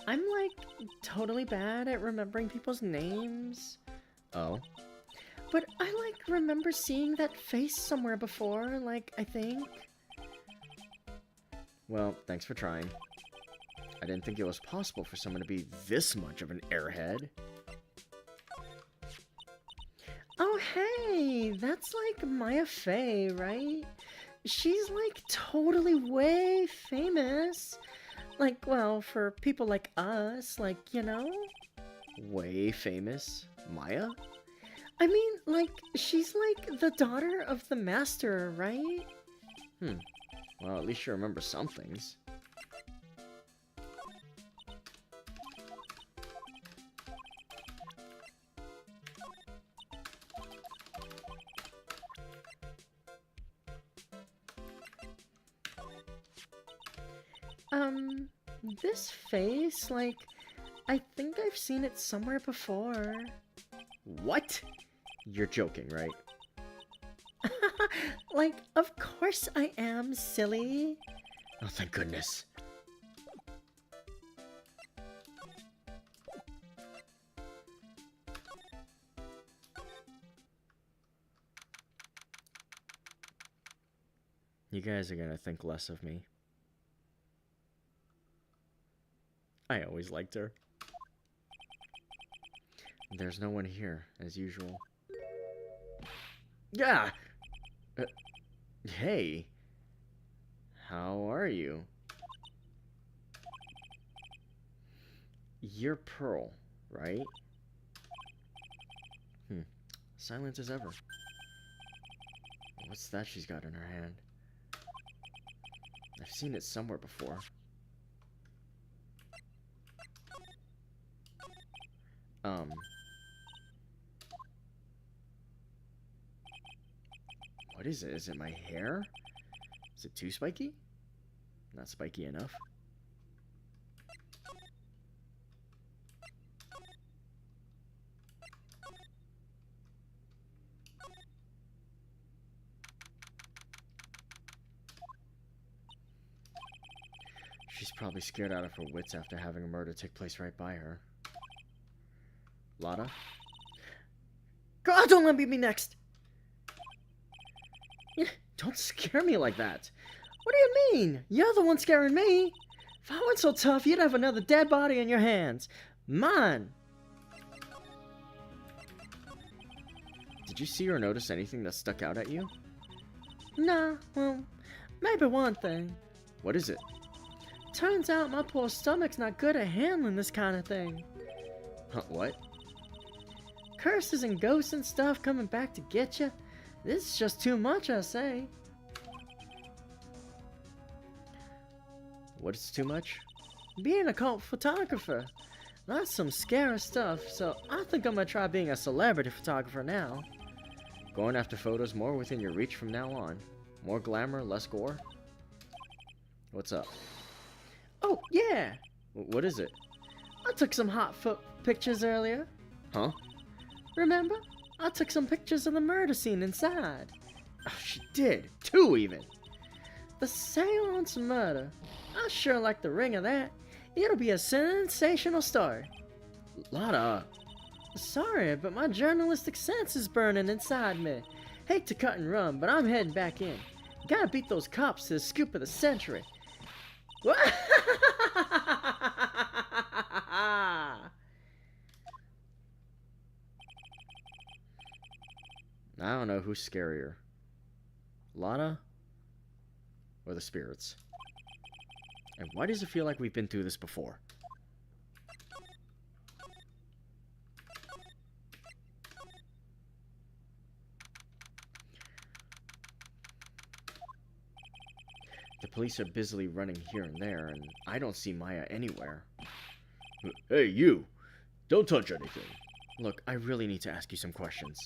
I'm like totally bad at remembering people's names. Oh? But I like remember seeing that face somewhere before, like, I think. Well, thanks for trying. I didn't think it was possible for someone to be this much of an airhead. Oh, hey, that's like Maya Fey, right? She's like totally way famous. Like, well, for people like us, like, you know? Way famous? Maya? I mean, like, she's like the daughter of the master, right? Well, at least you remember some things. This face, like, I think I've seen it somewhere before. What? You're joking, right? Like, of course I am, silly. Oh, thank goodness. You guys are gonna think less of me. I always liked her. There's no one here, as usual. Yeah! Hey! How are you? You're Pearl, right? Silent as ever. What's that she's got in her hand? I've seen it somewhere before. What is it? Is it my hair? Is it too spiky? Not spiky enough. She's probably scared out of her wits after having a murder take place right by her. Lotta? God, don't let me be next! Don't scare me like that! What do you mean? You're the one scaring me! If I weren't so tough, you'd have another dead body in your hands. Mine! Did you see or notice anything that stuck out at you? Nah, well, maybe one thing. What is it? Turns out my poor stomach's not good at handling this kind of thing. Huh, what? Curses and ghosts and stuff coming back to get you. This is just too much, I say. What is too much? Being a cult photographer. That's some scary stuff, so I think I'm gonna try being a celebrity photographer now. Going after photos more within your reach from now on. More glamour, less gore? What's up? Oh, yeah! What is it? I took some hot foot pictures earlier. Huh? Remember? I took some pictures of the murder scene inside. Oh, she did. 2 even. The seance murder. I sure like the ring of that. It'll be a sensational story. Lotta. Sorry, but my journalistic sense is burning inside me. Hate to cut and run, but I'm heading back in. Gotta beat those cops to the scoop of the century. I don't know who's scarier. Lotta? Or the spirits? And why does it feel like we've been through this before? The police are busily running here and there, and I don't see Maya anywhere. Hey, you! Don't touch anything. Look, I really need to ask you some questions.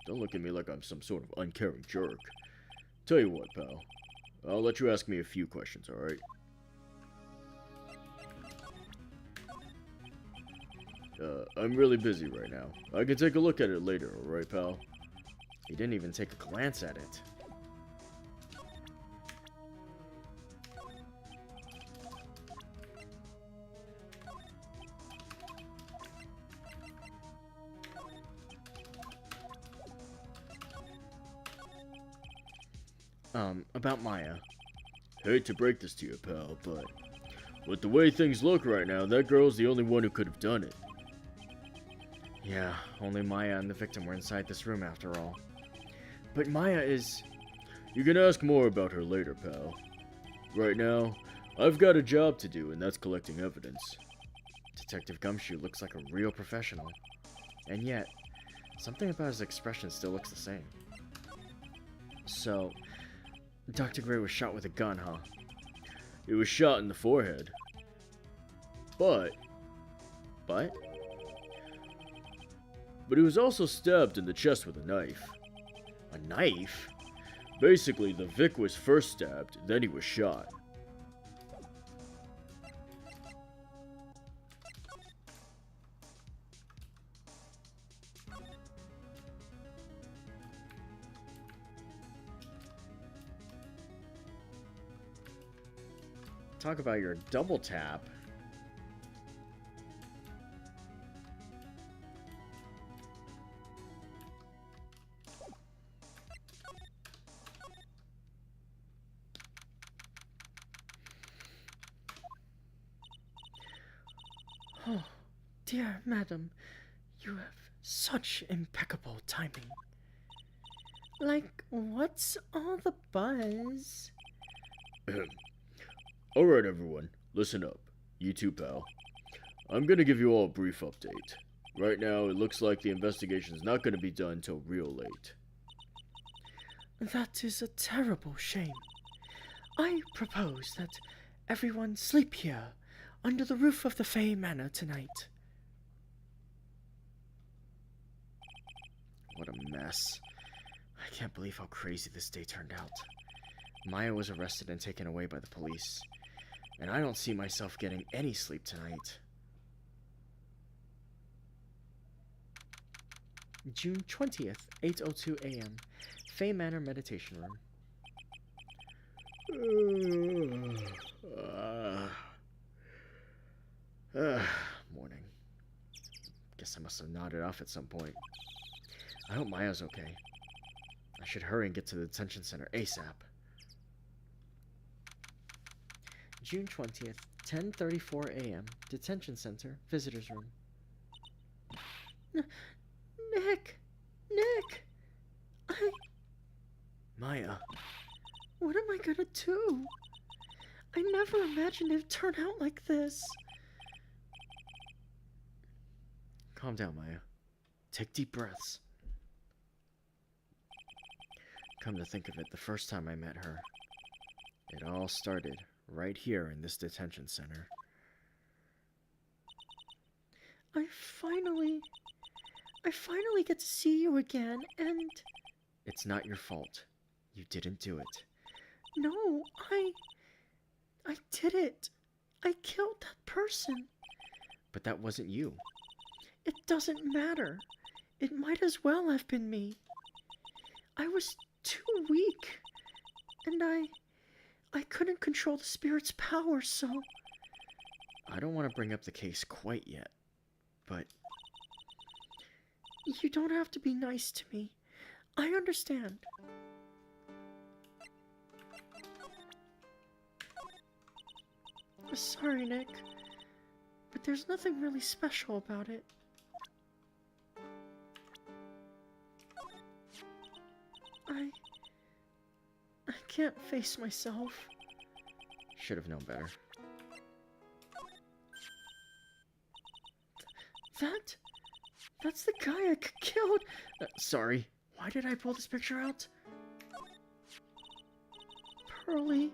Don't look at me like I'm some sort of uncaring jerk. Tell you what, pal. I'll let you ask me a few questions, alright? I'm really busy right now. I can take a look at it later, alright, pal? He didn't even take a glance at it. About Maya. Hate to break this to you, pal, but with the way things look right now, that girl's the only one who could have done it. Yeah, only Maya and the victim were inside this room after all. But Maya is... You can ask more about her later, pal. Right now, I've got a job to do, and that's collecting evidence. Detective Gumshoe looks like a real professional. And yet, something about his expression still looks the same. So, Dr. Gray was shot with a gun, huh? He was shot in the forehead. But he was also stabbed in the chest with a knife. A knife? Basically, the Vic was first stabbed, then he was shot. Talk about your double tap. Oh, dear madam, you have such impeccable timing. Like, what's all the buzz? Alright, everyone, listen up. You too, pal. I'm gonna give you all a brief update. Right now, it looks like the investigation's not gonna be done till real late. That is a terrible shame. I propose that everyone sleep here, under the roof of the Fey Manor tonight. What a mess. I can't believe how crazy this day turned out. Maya was arrested and taken away by the police. And I don't see myself getting any sleep tonight. June 20th, 8:02 a.m. Fey Manor Meditation Room. Morning. Guess I must have nodded off at some point. I hope Maya's okay. I should hurry and get to the detention center ASAP. June 20th, 10:34 a.m. Detention Center, Visitors Room. Nick! Maya. What am I gonna do? I never imagined it'd turn out like this. Calm down, Maya. Take deep breaths. Come to think of it, the first time I met her, it all started right here in this detention center. I finally get to see you again, and... It's not your fault. You didn't do it. No, I did it. I killed that person. But that wasn't you. It doesn't matter. It might as well have been me. I was too weak, and I couldn't control the spirit's power, so... I don't want to bring up the case quite yet, but... You don't have to be nice to me. I understand. Sorry, Nick, but there's nothing really special about it. I can't face myself. Should have known better. That's the guy I killed. Sorry. Why did I pull this picture out? Pearly.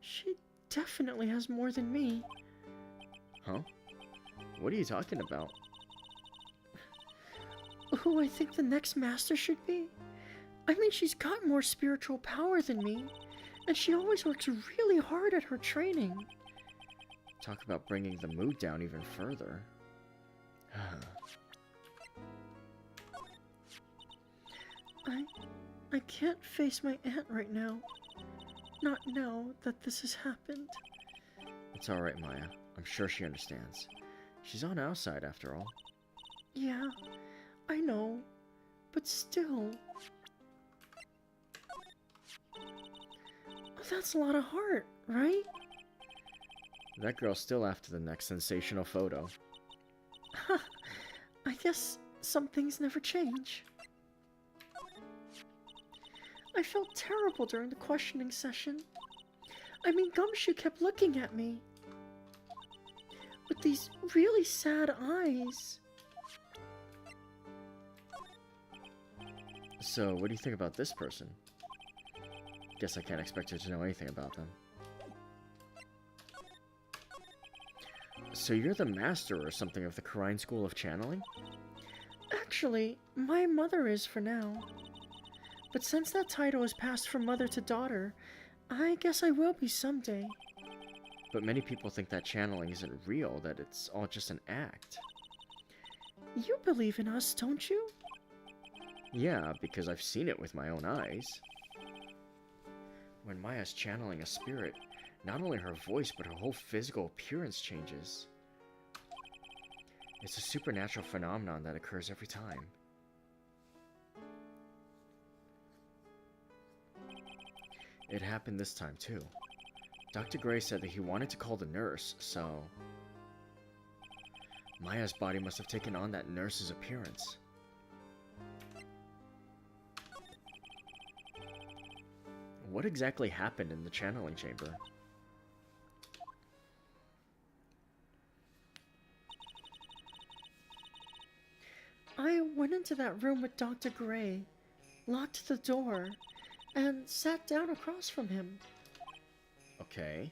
She definitely has more than me. Huh? What are you talking about? Who I think the next master should be? I mean, she's got more spiritual power than me, and she always works really hard at her training. Talk about bringing the mood down even further. I can't face my aunt right now. Not now that this has happened. It's alright, Maya. I'm sure she understands. She's on our side, after all. Yeah, I know. But still... That's a lot of heart, right? That girl's still after the next sensational photo. I guess some things never change. I felt terrible during the questioning session. I mean, Gumshoe kept looking at me with these really sad eyes. So, what do you think about this person? Guess I can't expect her to know anything about them. So you're the master or something of the Karine School of Channeling? Actually, my mother is for now. But since that title is passed from mother to daughter, I guess I will be someday. But many people think that channeling isn't real, that it's all just an act. You believe in us, don't you? Yeah, because I've seen it with my own eyes. When Maya's channeling a spirit, not only her voice, but her whole physical appearance changes. It's a supernatural phenomenon that occurs every time. It happened this time, too. Dr. Gray said that he wanted to call the nurse, so... Maya's body must have taken on that nurse's appearance. What exactly happened in the channeling chamber? I went into that room with Dr. Gray, locked the door, and sat down across from him. Okay.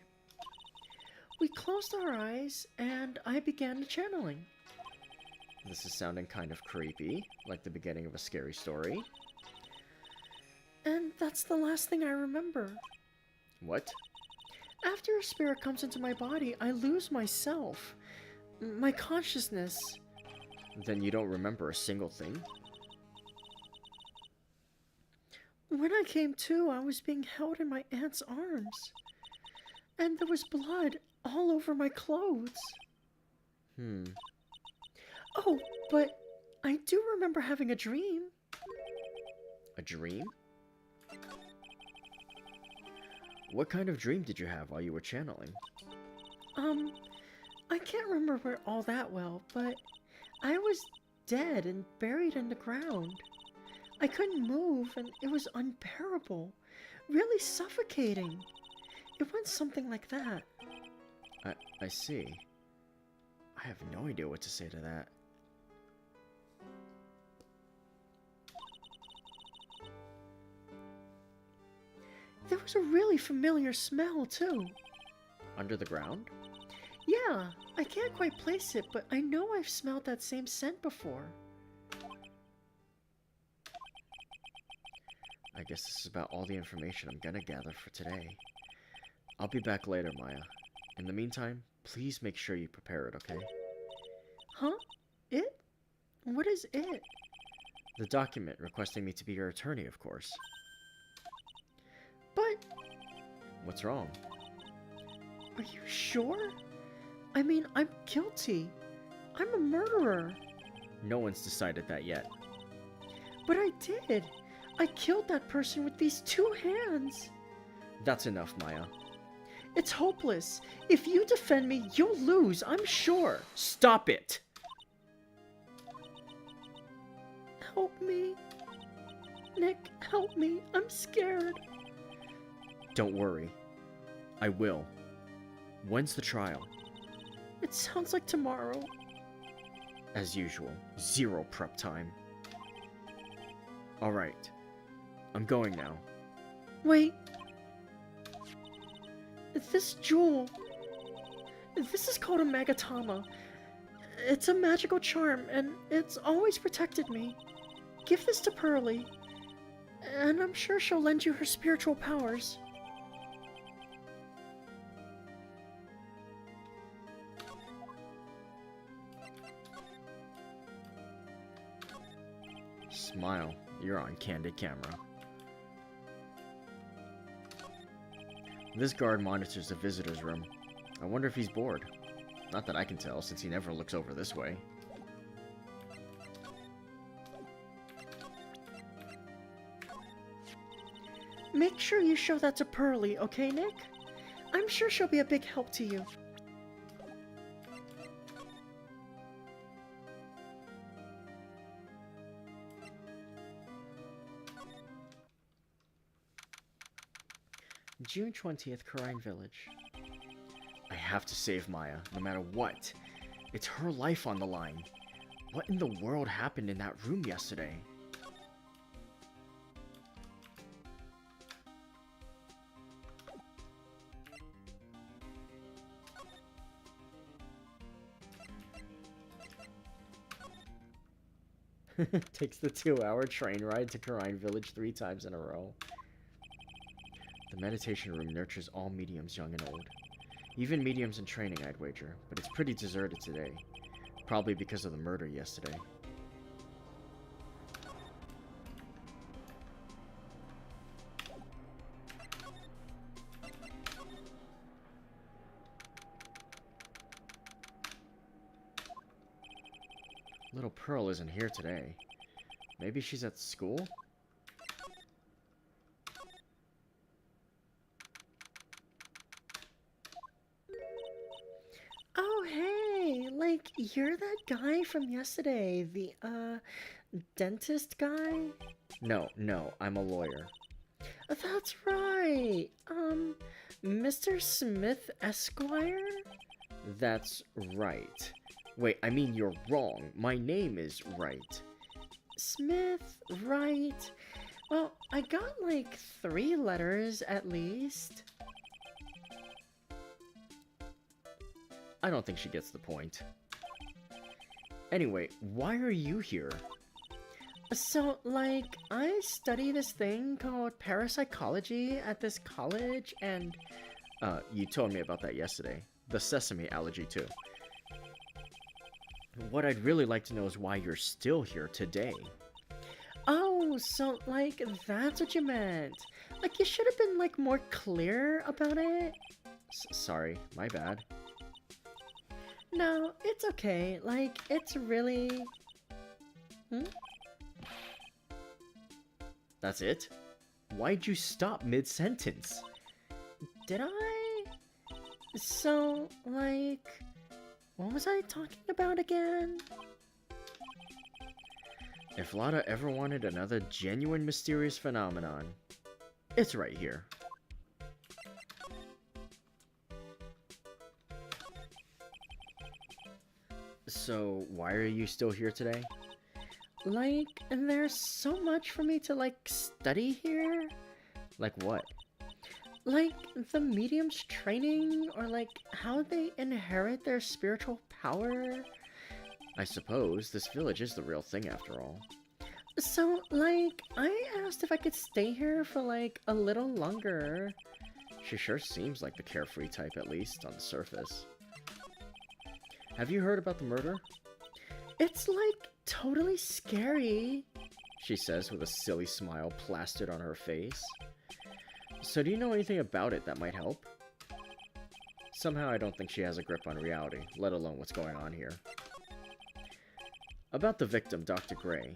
We closed our eyes, and I began the channeling. This is sounding kind of creepy, like the beginning of a scary story. And that's the last thing I remember. What? After a spirit comes into my body, I lose myself, my consciousness. Then you don't remember a single thing? When I came to, I was being held in my aunt's arms. And there was blood all over my clothes. Oh, but I do remember having a dream. A dream? What kind of dream did you have while you were channeling? I can't remember all that well, but I was dead and buried in the ground. I couldn't move, and it was unbearable, really suffocating. It went something like that. I see. I have no idea what to say to that. There was a really familiar smell, too. Under the ground? Yeah, I can't quite place it, but I know I've smelled that same scent before. I guess this is about all the information I'm gonna gather for today. I'll be back later, Maya. In the meantime, please make sure you prepare it, okay? Huh? It? What is it? The document requesting me to be your attorney, of course. But... What's wrong? Are you sure? I mean, I'm guilty. I'm a murderer. No one's decided that yet. But I did. I killed that person with these 2 hands. That's enough, Maya. It's hopeless. If you defend me, you'll lose, I'm sure. Stop it! Help me. Nick, help me. I'm scared. Don't worry. I will. When's the trial? It sounds like tomorrow. As usual, 0 prep time. Alright. I'm going now. Wait. This jewel. This is called a Magatama. It's a magical charm, and it's always protected me. Give this to Pearlie, and I'm sure she'll lend you her spiritual powers. Smile. You're on candid camera. This guard monitors the visitor's room. I wonder if he's bored. Not that I can tell, since he never looks over this way. Make sure you show that to Pearly, okay, Nick? I'm sure she'll be a big help to you. June 20th, Karine Village. I have to save Maya, no matter what. It's her life on the line. What in the world happened in that room yesterday? Takes the 2-hour train ride to Karine Village 3 times in a row. The meditation room nurtures all mediums, young and old. Even mediums in training, I'd wager, but it's pretty deserted today. Probably because of the murder yesterday. Little Pearl isn't here today. Maybe she's at school? Oh, hey, like, you're that guy from yesterday, the, dentist guy? No, I'm a lawyer. That's right, Mr. Smith Esquire? That's right. Wait, I mean you're wrong. My name is Wright. Smith, right. Well, I got like 3 letters at least. I don't think she gets the point. Anyway, why are you here? So, like, I study this thing called parapsychology at this college, and... You told me about that yesterday. The sesame allergy, too. What I'd really like to know is why you're still here today. Oh, so, like, that's what you meant. Like, you should have been, like, more clear about it. Sorry, my bad. No, it's okay. Like, it's really... That's it? Why'd you stop mid-sentence? Did I? So, like... What was I talking about again? If Lotta ever wanted another genuine mysterious phenomenon, it's right here. So, why are you still here today? Like, there's so much for me to, like, study here. Like what? Like, the medium's training, or, like, how they inherit their spiritual power. I suppose this village is the real thing after all. So, like, I asked if I could stay here for, like, a little longer. She sure seems like the carefree type, at least, on the surface. Have you heard about the murder? It's, like, totally scary, she says with a silly smile plastered on her face. So do you know anything about it that might help? Somehow I don't think she has a grip on reality, let alone what's going on here. About the victim, Dr. Gray.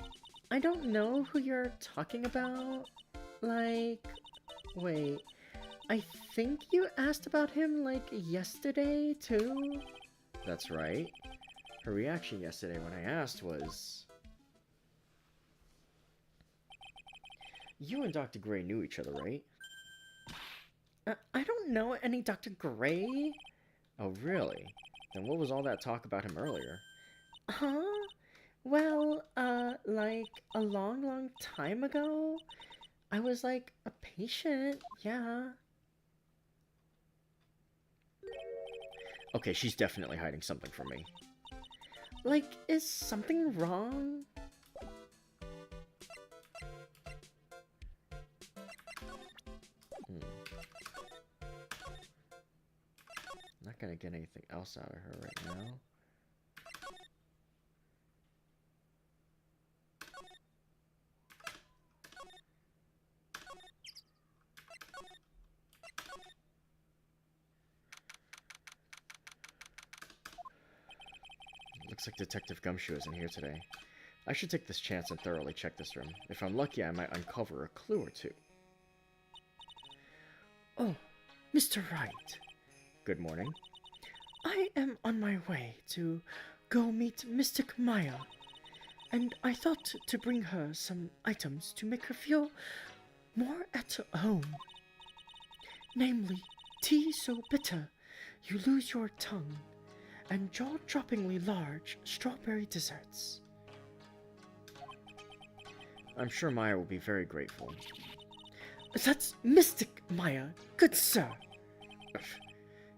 I don't know who you're talking about. Like, wait, I think you asked about him, like, yesterday, too? That's right. Her reaction yesterday when I asked was... You and Dr. Gray knew each other, right? I don't know any Dr. Gray. Oh, really? Then what was all that talk about him earlier? Huh? Well, like, a long time ago, I was, like, a patient, yeah. Okay, she's definitely hiding something from me. Like, is something wrong? Not gonna get anything else out of her right now. Looks like Detective Gumshoe isn't here today. I should take this chance and thoroughly check this room. If I'm lucky, I might uncover a clue or two. Oh, Mr. Wright. Good morning. I am on my way to go meet Mystic Maya, and I thought to bring her some items to make her feel more at home. Namely, tea so bitter you lose your tongue, and jaw-droppingly large strawberry desserts. I'm sure Maya will be very grateful. That's Mystic Maya, good sir. Ugh,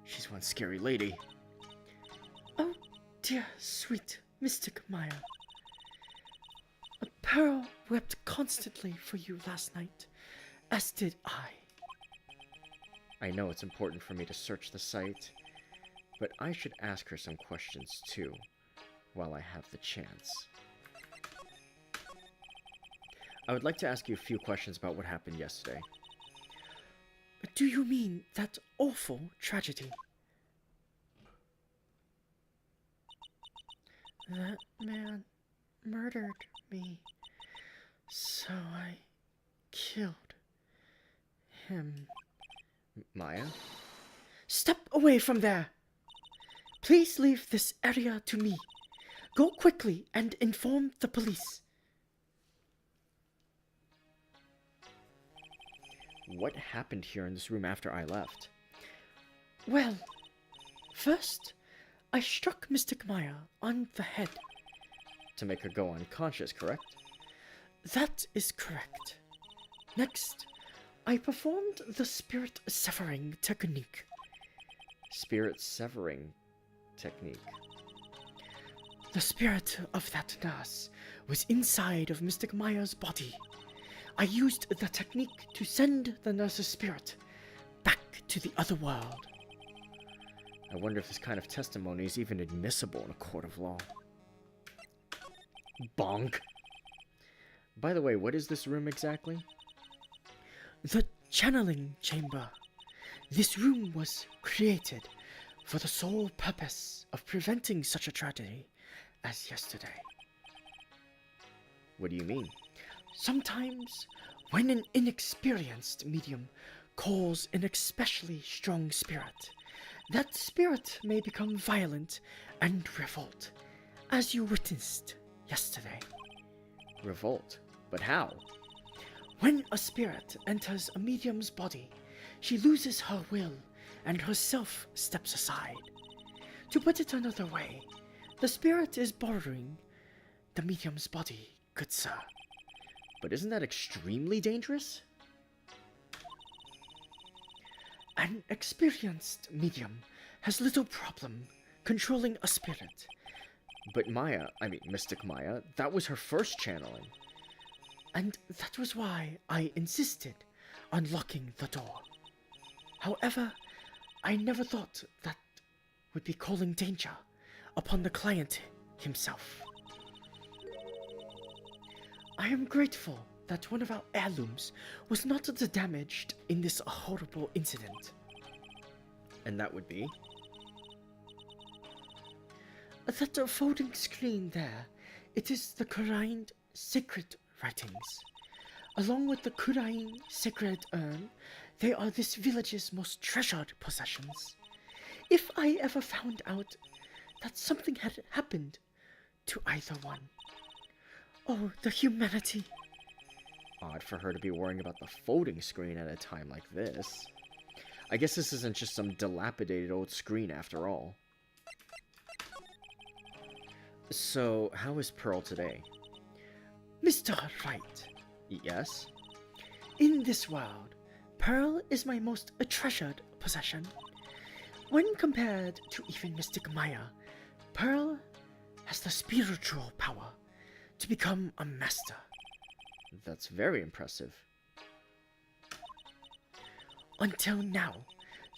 she's one scary lady. Oh, dear sweet Mystic Maya. A Pearl wept constantly for you last night, as did I. I know it's important for me to search the site, but I should ask her some questions too, while I have the chance. I would like to ask you a few questions about what happened yesterday. Do you mean that awful tragedy? That man murdered me, so I killed him. Maya? Step away from there! Please leave this area to me. Go quickly and inform the police. What happened here in this room after I left? Well, first, I struck Mystic Maya on the head. To make her go unconscious, correct? That is correct. Next, I performed the spirit severing technique. Spirit severing technique. The spirit of that nurse was inside of Mystic Maya's body. I used the technique to send the nurse's spirit back to the other world. I wonder if this kind of testimony is even admissible in a court of law. Bonk. By the way, what is this room exactly? The channeling chamber. This room was created for the sole purpose of preventing such a tragedy as yesterday. What do you mean? Sometimes, when an inexperienced medium calls an especially strong spirit, that spirit may become violent and revolt, as you witnessed yesterday. Revolt? But how? When a spirit enters a medium's body, she loses her will and herself steps aside. To put it another way, the spirit is borrowing the medium's body, good sir. But isn't that extremely dangerous? An experienced medium has little problem controlling a spirit. But Mystic Maya, that was her first channeling. And that was why I insisted on locking the door. However, I never thought that would be calling danger upon the client himself. I am grateful that one of our heirlooms was not damaged in this horrible incident. And that would be? That folding screen there, it is the Kurain sacred writings. Along with the Kurain sacred urn, they are this village's most treasured possessions. If I ever found out that something had happened to either one. Oh, the humanity. Odd for her to be worrying about the folding screen at a time like this. I guess this isn't just some dilapidated old screen after all. So, how is Pearl today? Mr. Wright, Yes? in this world, Pearl is my most treasured possession. When compared to even Mystic Maya, Pearl has the spiritual power to become a master. That's very impressive. Until now,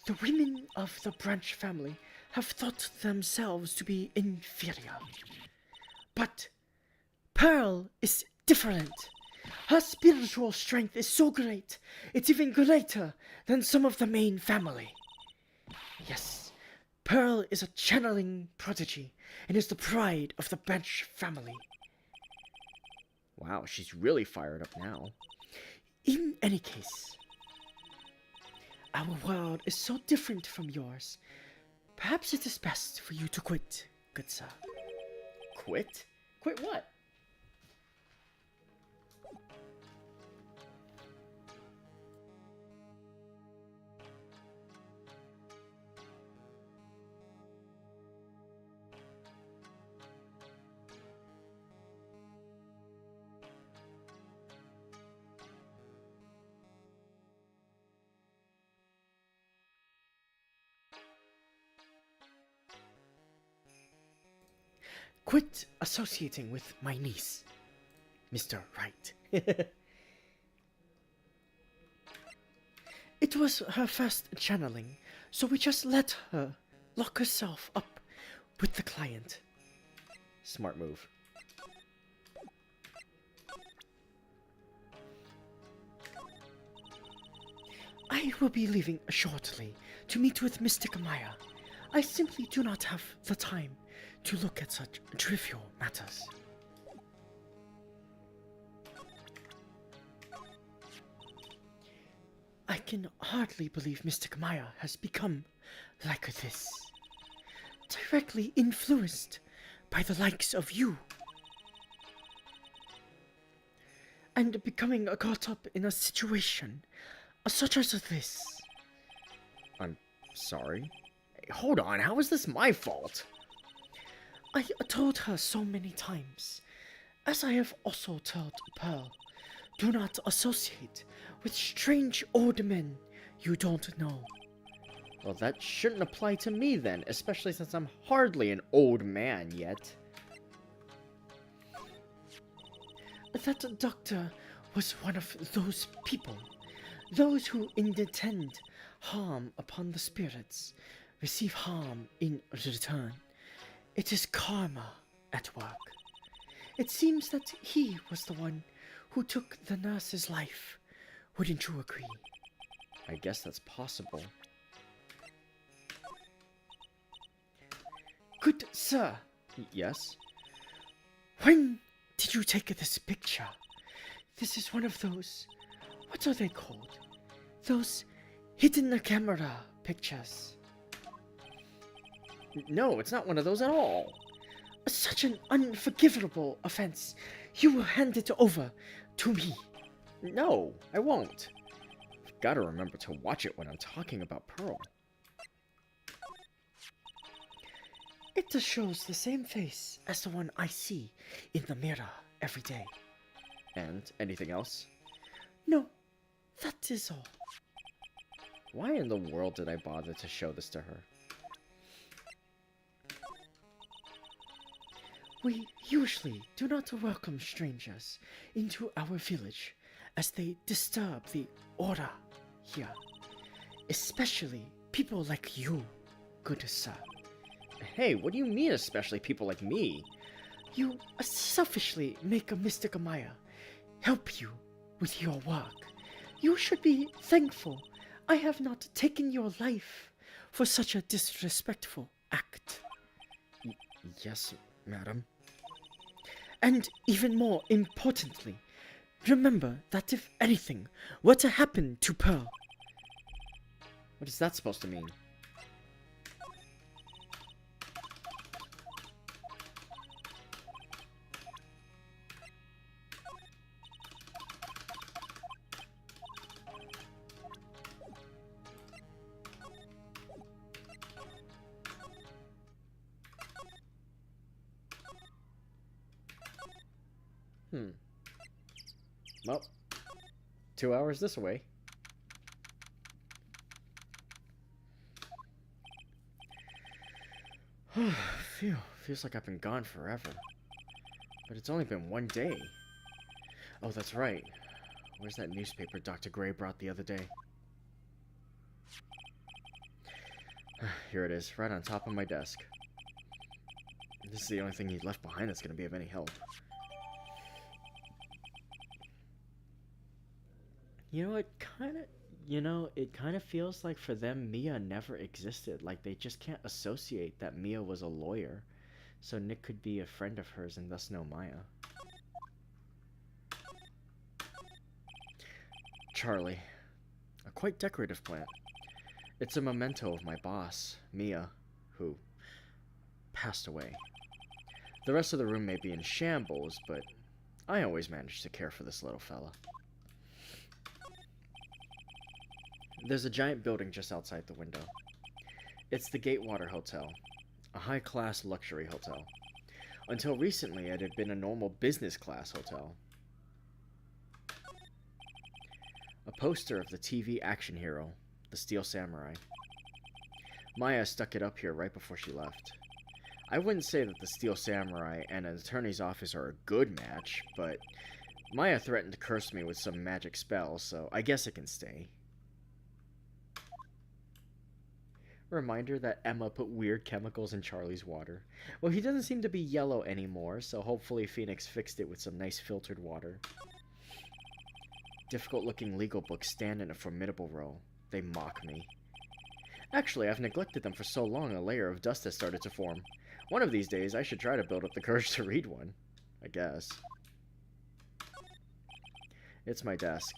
the women of the Branch family have thought themselves to be inferior. But Pearl is different. Her spiritual strength is so great, it's even greater than some of the main family. Yes, Pearl is a channeling prodigy and is the pride of the Branch family. Wow, she's really fired up now. In any case, Our world is so different from yours. Perhaps it is best for you to quit, good sir. Quit? Quit what? Quit associating with my niece, Mr. Wright. It was her first channeling, so we just let her lock herself up with the client. Smart move. I will be leaving shortly to meet with Mystic Maya. I simply do not have the time to look at such trivial matters. I can hardly believe Mystic Maya has become like this. Directly influenced by the likes of you. And becoming caught up in a situation such as this. I'm sorry. Hey, hold on, how is this my fault? I told her so many times, as I have also told Pearl, do not associate with strange old men you don't know. Well, that shouldn't apply to me then, especially since I'm hardly an old man yet. That doctor was one of those people. Those who intend harm upon the spirits receive harm in return. It is karma at work. It seems that he was the one who took the nurse's life. Wouldn't you agree? I guess that's possible. Good sir, Yes? when did you take this picture? This is one of those... what are they called? Those hidden camera pictures. No, it's not one of those at all. Such an unforgivable offense. You will hand it over to me. No, I won't. I've got to remember to watch it when I'm talking about Pearl. It just shows the same face as the one I see in the mirror every day. And anything else? No, that is all. Why in the world did I bother to show this to her? We usually do not welcome strangers into our village as they disturb the order here. Especially people like you, good sir. Hey, what do you mean especially people like me? You selfishly make a Mystic Maya help you with your work. You should be thankful I have not taken your life for such a disrespectful act. Yes, madam. And even more importantly, remember that if anything were to happen to Pearl... What is that supposed to mean? Well, 2 hours this way. Phew, feels like I've been gone forever. But it's only been 1 day. Oh, that's right. Where's that newspaper Dr. Gray brought the other day? Here it is, right on top of my desk. This is the only thing he left behind that's going to be of any help. You know, it kind of feels like for them, Mia never existed. Like, they just can't associate that Mia was a lawyer. So Nick could be a friend of hers and thus know Maya. Charlie. A quite decorative plant. It's a memento of my boss, Mia, who passed away. The rest of the room may be in shambles, but I always manage to care for this little fella. There's a giant building just outside the window. It's the Gatewater Hotel, a high-class luxury hotel. Until recently, it had been a normal business-class hotel. A poster of the TV action hero, the Steel Samurai. Maya stuck it up here right before she left. I wouldn't say that the Steel Samurai and an attorney's office are a good match, but Maya threatened to curse me with some magic spell, so I guess it can stay. Reminder that Emma put weird chemicals in Charlie's water. Well, he doesn't seem to be yellow anymore, so hopefully Phoenix fixed it with some nice filtered water. Difficult-looking legal books stand in a formidable row. They mock me. Actually, I've neglected them for so long a layer of dust has started to form. One of these days, I should try to build up the courage to read one. I guess. It's my desk.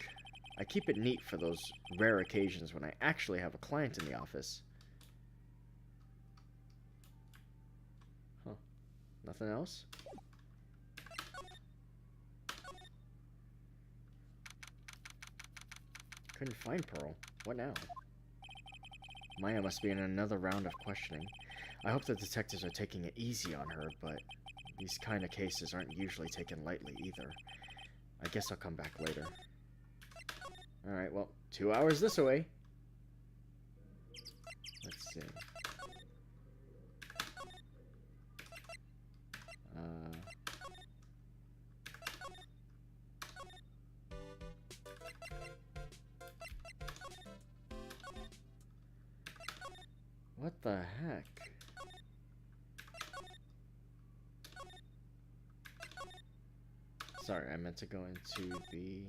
I keep it neat for those rare occasions when I actually have a client in the office. Huh. Nothing else? Couldn't find Pearl. What now? Maya must be in another round of questioning. I hope the detectives are taking it easy on her, but these kind of cases aren't usually taken lightly either. I guess I'll come back later. Alright, well, 2 hours this way. Let's see. What the heck? Sorry, I meant to go into the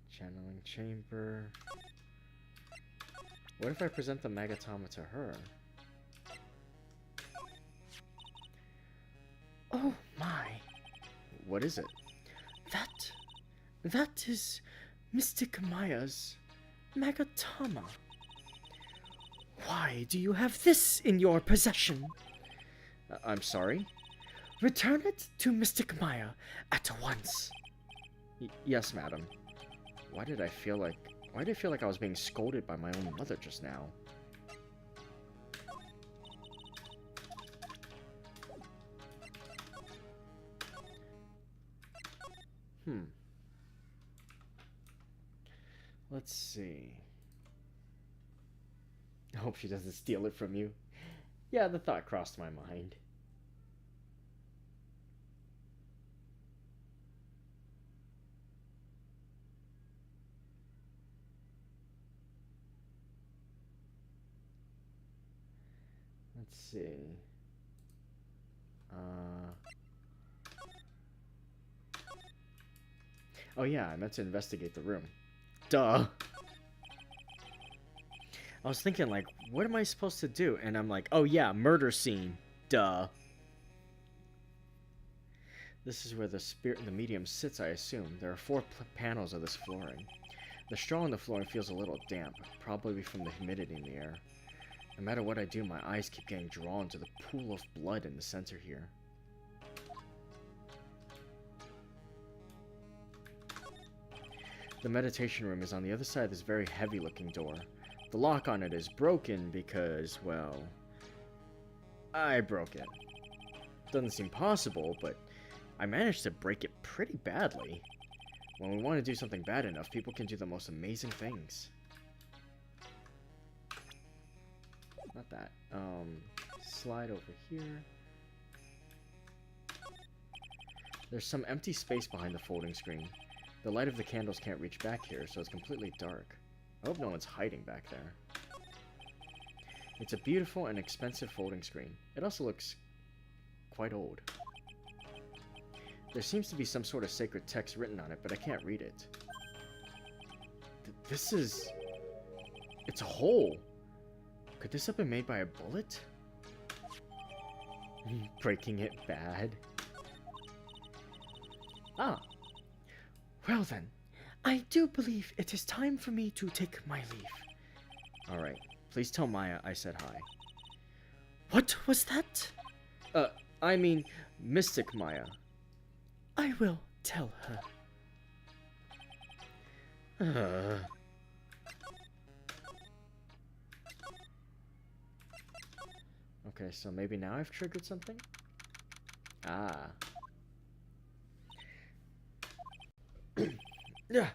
channeling chamber. What if I present the Magatama to her? Oh my. What is it? That is Mystic Maya's Magatama. Why do you have this in your possession? I'm sorry? Return it to Mystic Maya at once. Yes, madam. Why did I feel like I was being scolded by my own mother just now? Let's see. I hope she doesn't steal it from you. Yeah, the thought crossed my mind. Let's see. Oh yeah, I meant to investigate the room. Duh! I was thinking, like, what am I supposed to do? And I'm like, oh yeah, murder scene. Duh. This is where the spirit and the medium sits, I assume. There are 4 panels of this flooring. The straw on the flooring feels a little damp, probably from the humidity in the air. No matter what I do, my eyes keep getting drawn to the pool of blood in the center here. The meditation room is on the other side of this very heavy-looking door. The lock on it is broken because, well, I broke it. Doesn't seem possible, but I managed to break it pretty badly. When we want to do something bad enough, people can do the most amazing things. Not that. Slide over here. There's some empty space behind the folding screen. The light of the candles can't reach back here, so it's completely dark. I hope no one's hiding back there. It's a beautiful and expensive folding screen. It also looks quite old. There seems to be some sort of sacred text written on it, but I can't read it. This is... It's a hole! Could this have been made by a bullet? Breaking it bad. Ah. Well then, I do believe it is time for me to take my leave. Alright, please tell Maya I said hi. What was that? I mean, Mystic Maya. I will tell her. Okay, so maybe now I've triggered something? Ah. Yeah,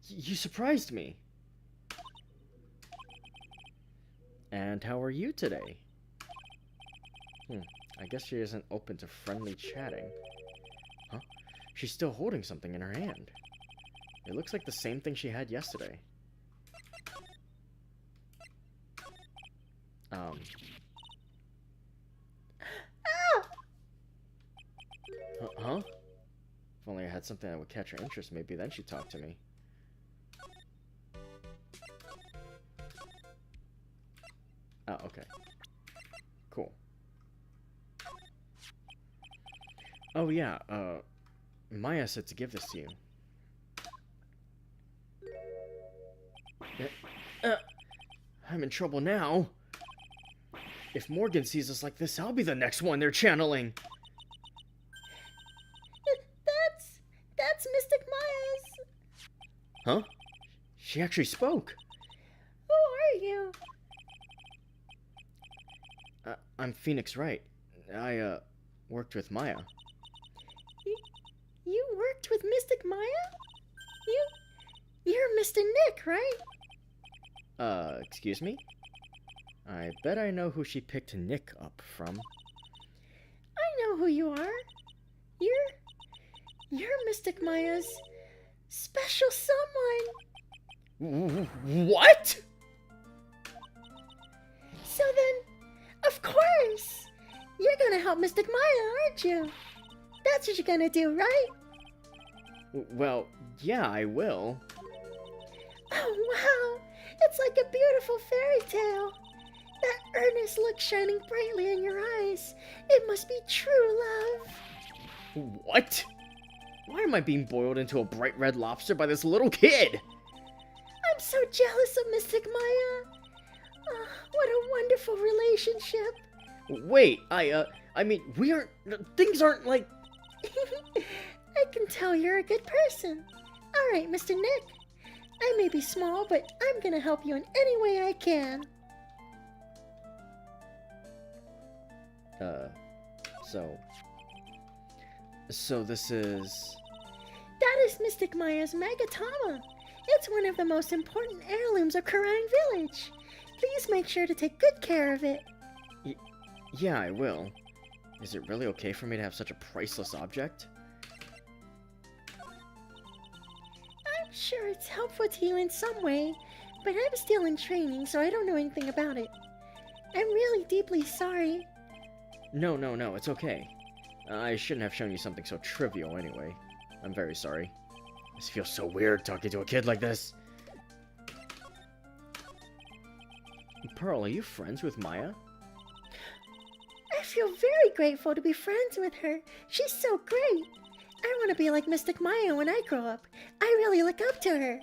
you surprised me. And how are you today? I guess she isn't open to friendly chatting. Huh? She's still holding something in her hand. It looks like the same thing she had yesterday. Huh? If only I had something that would catch her interest, maybe then she'd talk to me. Oh, okay. Cool. Oh yeah, Maya said to give this to you. I'm in trouble now. If Morgan sees us like this, I'll be the next one they're channeling. That's Mystic Maya's. Huh? She actually spoke. Who are you? I'm Phoenix Wright. I, worked with Maya. You worked with Mystic Maya? You're Mr. Nick, right? Excuse me? I bet I know who she picked Nick up from. I know who you are. You're Mystic Maya's special someone. What? So then, of course, you're gonna help Mystic Maya, aren't you? That's what you're gonna do, right? Well, yeah, I will. Oh, wow. It's like a beautiful fairy tale. That earnest look shining brightly in your eyes. It must be true love. What? Why am I being boiled into a bright red lobster by this little kid? I'm so jealous of Mystic Maya. Oh, what a wonderful relationship. Wait, I mean, things aren't like... I can tell you're a good person. All right, Mr. Nick. I may be small, but I'm gonna help you in any way I can. So this is... That is Mystic Maya's Magatama. It's one of the most important heirlooms of Karang Village. Please make sure to take good care of it. Yeah, I will. Is it really okay for me to have such a priceless object? I'm sure it's helpful to you in some way, but I'm still in training, so I don't know anything about it. I'm really deeply sorry. No, it's okay. I shouldn't have shown you something so trivial anyway. I'm very sorry. This feels so weird talking to a kid like this. Pearl, are you friends with Maya? I feel very grateful to be friends with her. She's so great. I want to be like Mystic Maya when I grow up. I really look up to her.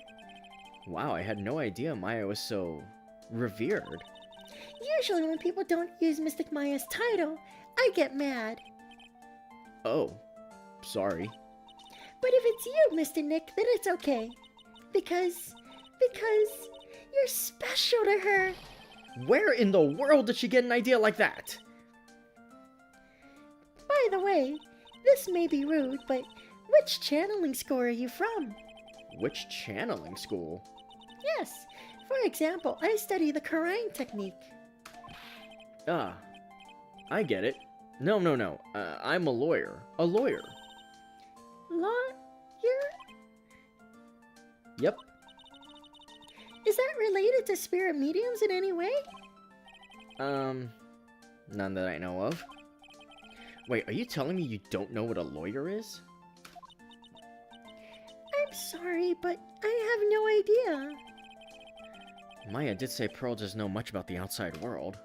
Wow, I had no idea Maya was so revered. Usually when people don't use Mystic Maya's title, I get mad. Oh, sorry. But if it's you, Mr. Nick, then it's okay. Because you're special to her. Where in the world did she get an idea like that? By the way, this may be rude, but which channeling school are you from? Which channeling school? Yes, for example, I study the Karang technique. Ah, I get it. No. I'm a lawyer. A lawyer. Lawyer? Yep. Is that related to spirit mediums in any way? None that I know of. Wait, are you telling me you don't know what a lawyer is? I'm sorry, but I have no idea. Maya did say Pearl doesn't know much about the outside world.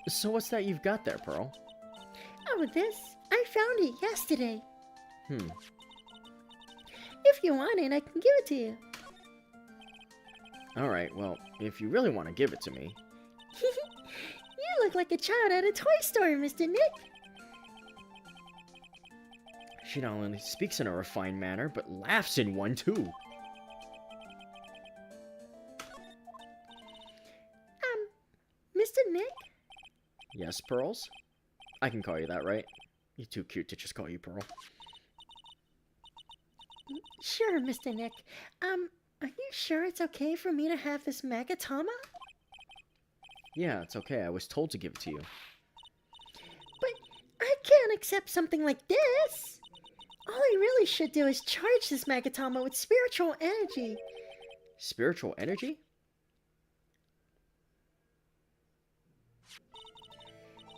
So what's that you've got there, Pearl? Oh, this? I found it yesterday. Hmm. If you want it, I can give it to you. Alright, well, if you really want to give it to me. You look like a child at a toy store, Mr. Nick. She not only speaks in a refined manner, but laughs in one too. Mr. Nick? Yes, Pearls? I can call you that, right? You're too cute to just call you Pearl. Sure, Mr. Nick. Are you sure it's okay for me to have this Magatama? Yeah, it's okay. I was told to give it to you. But I can't accept something like this. All I really should do is charge this Magatama with spiritual energy. Spiritual energy?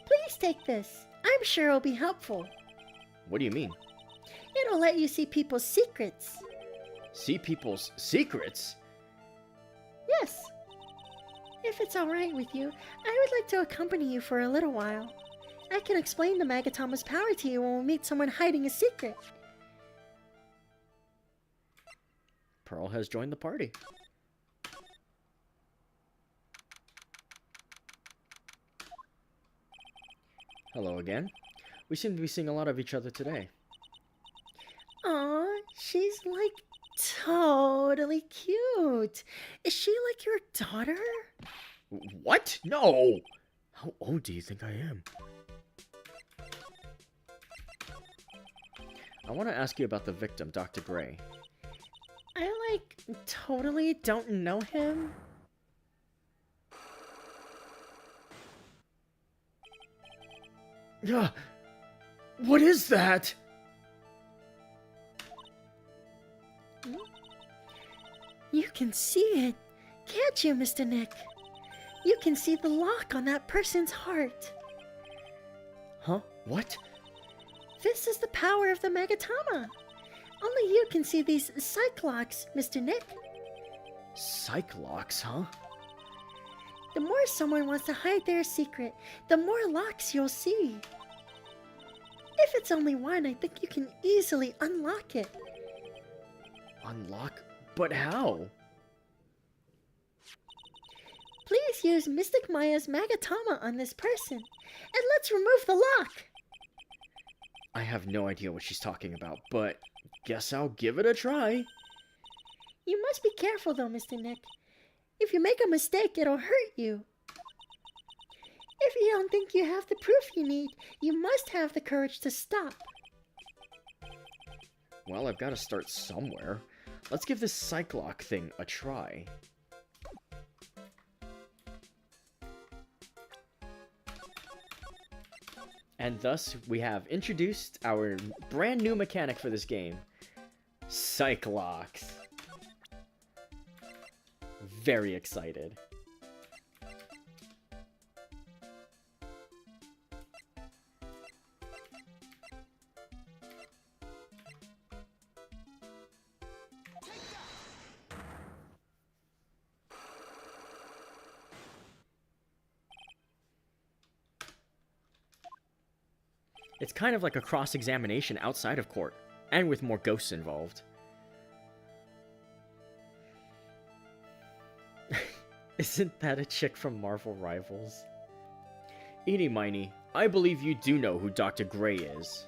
Please take this. I'm sure it'll be helpful. What do you mean? It'll let you see people's secrets. See people's secrets? Yes. If it's alright with you, I would like to accompany you for a little while. I can explain the Magatama's power to you when we meet someone hiding a secret. Pearl has joined the party. Hello again. We seem to be seeing a lot of each other today. Aw, she's like totally cute. Is she like your daughter? What? No! How old do you think I am? I want to ask you about the victim, Dr. Gray. I like totally don't know him. Yeah. What is that? You can see it, can't you, Mr. Nick? You can see the lock on that person's heart. Huh? What? This is the power of the Magatama. Only you can see these Cyclocks, Mr. Nick. Cyclocks, huh? The more someone wants to hide their secret, the more locks you'll see. If it's only one, I think you can easily unlock it. Unlock? But how? Please use Mystic Maya's Magatama on this person, and let's remove the lock. I have no idea what she's talking about, but guess I'll give it a try. You must be careful though, Mr. Nick. If you make a mistake, it'll hurt you. If you don't think you have the proof you need, you must have the courage to stop. Well, I've got to start somewhere. Let's give this Cyclock thing a try. And thus, we have introduced our brand new mechanic for this game. Cyclocks. Very excited. It's kind of like a cross-examination outside of court, and with more ghosts involved. Isn't that a chick from Marvel Rivals? Eeny Miny, I believe you do know who Dr. Gray is.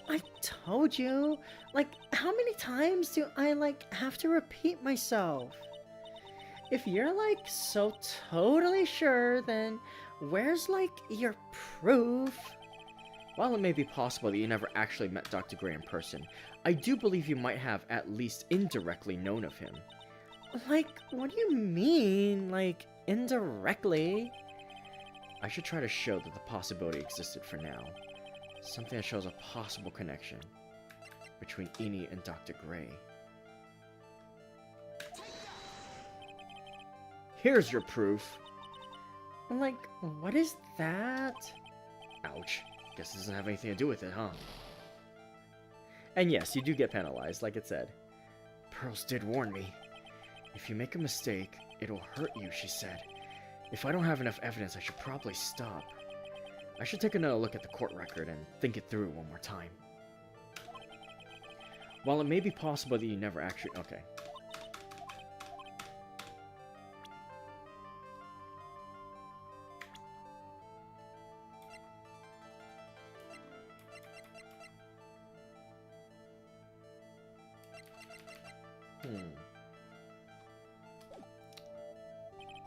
I told you. Like, how many times do I, have to repeat myself? If you're, so totally sure, then where's, your proof? While it may be possible that you never actually met Dr. Gray in person, I do believe you might have at least indirectly known of him. What do you mean? Indirectly? I should try to show that the possibility existed for now. Something that shows a possible connection between Eni and Dr. Gray. Here's your proof. What is that? Ouch. Guess this doesn't have anything to do with it, huh? And yes, you do get penalized, like it said. Pearls did warn me. If you make a mistake, it'll hurt you, she said. If I don't have enough evidence, I should probably stop. I should take another look at the court record and think it through one more time. While it may be possible that you never actually... Okay.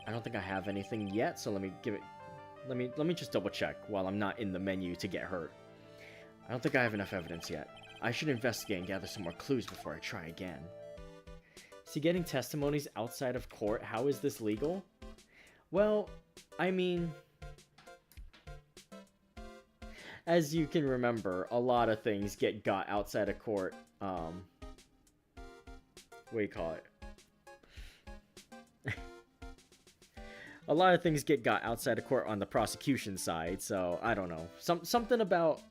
I don't think I have anything yet, so let me give it... Let me just double check while I'm not in the menu to get hurt. I don't think I have enough evidence yet. I should investigate and gather some more clues before I try again. See, getting testimonies outside of court, how is this legal? Well, I mean... As you can remember, a lot of things get got outside of court. What do you call it? A lot of things get got outside of court on the prosecution side, so I don't know. Something about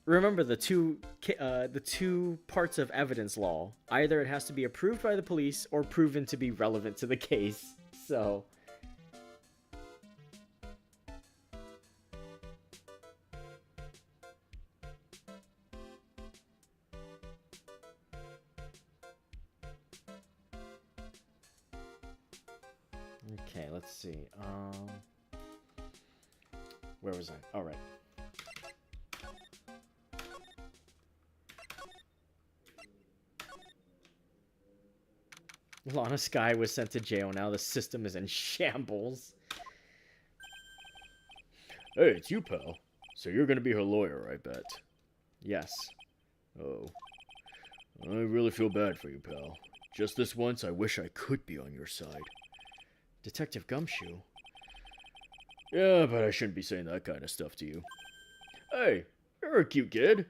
remember the two parts of evidence law. Either it has to be approved by the police or proven to be relevant to the case. So okay, let's see. Where was I? All right. Lana Sky was sent to jail. Now the system is in shambles. Hey, it's you, pal. So you're gonna be her lawyer, I bet. Yes. Oh. I really feel bad for you, pal. Just this once, I wish I could be on your side. Detective Gumshoe. Yeah, but I shouldn't be saying that kind of stuff to you. Hey, you're a cute kid.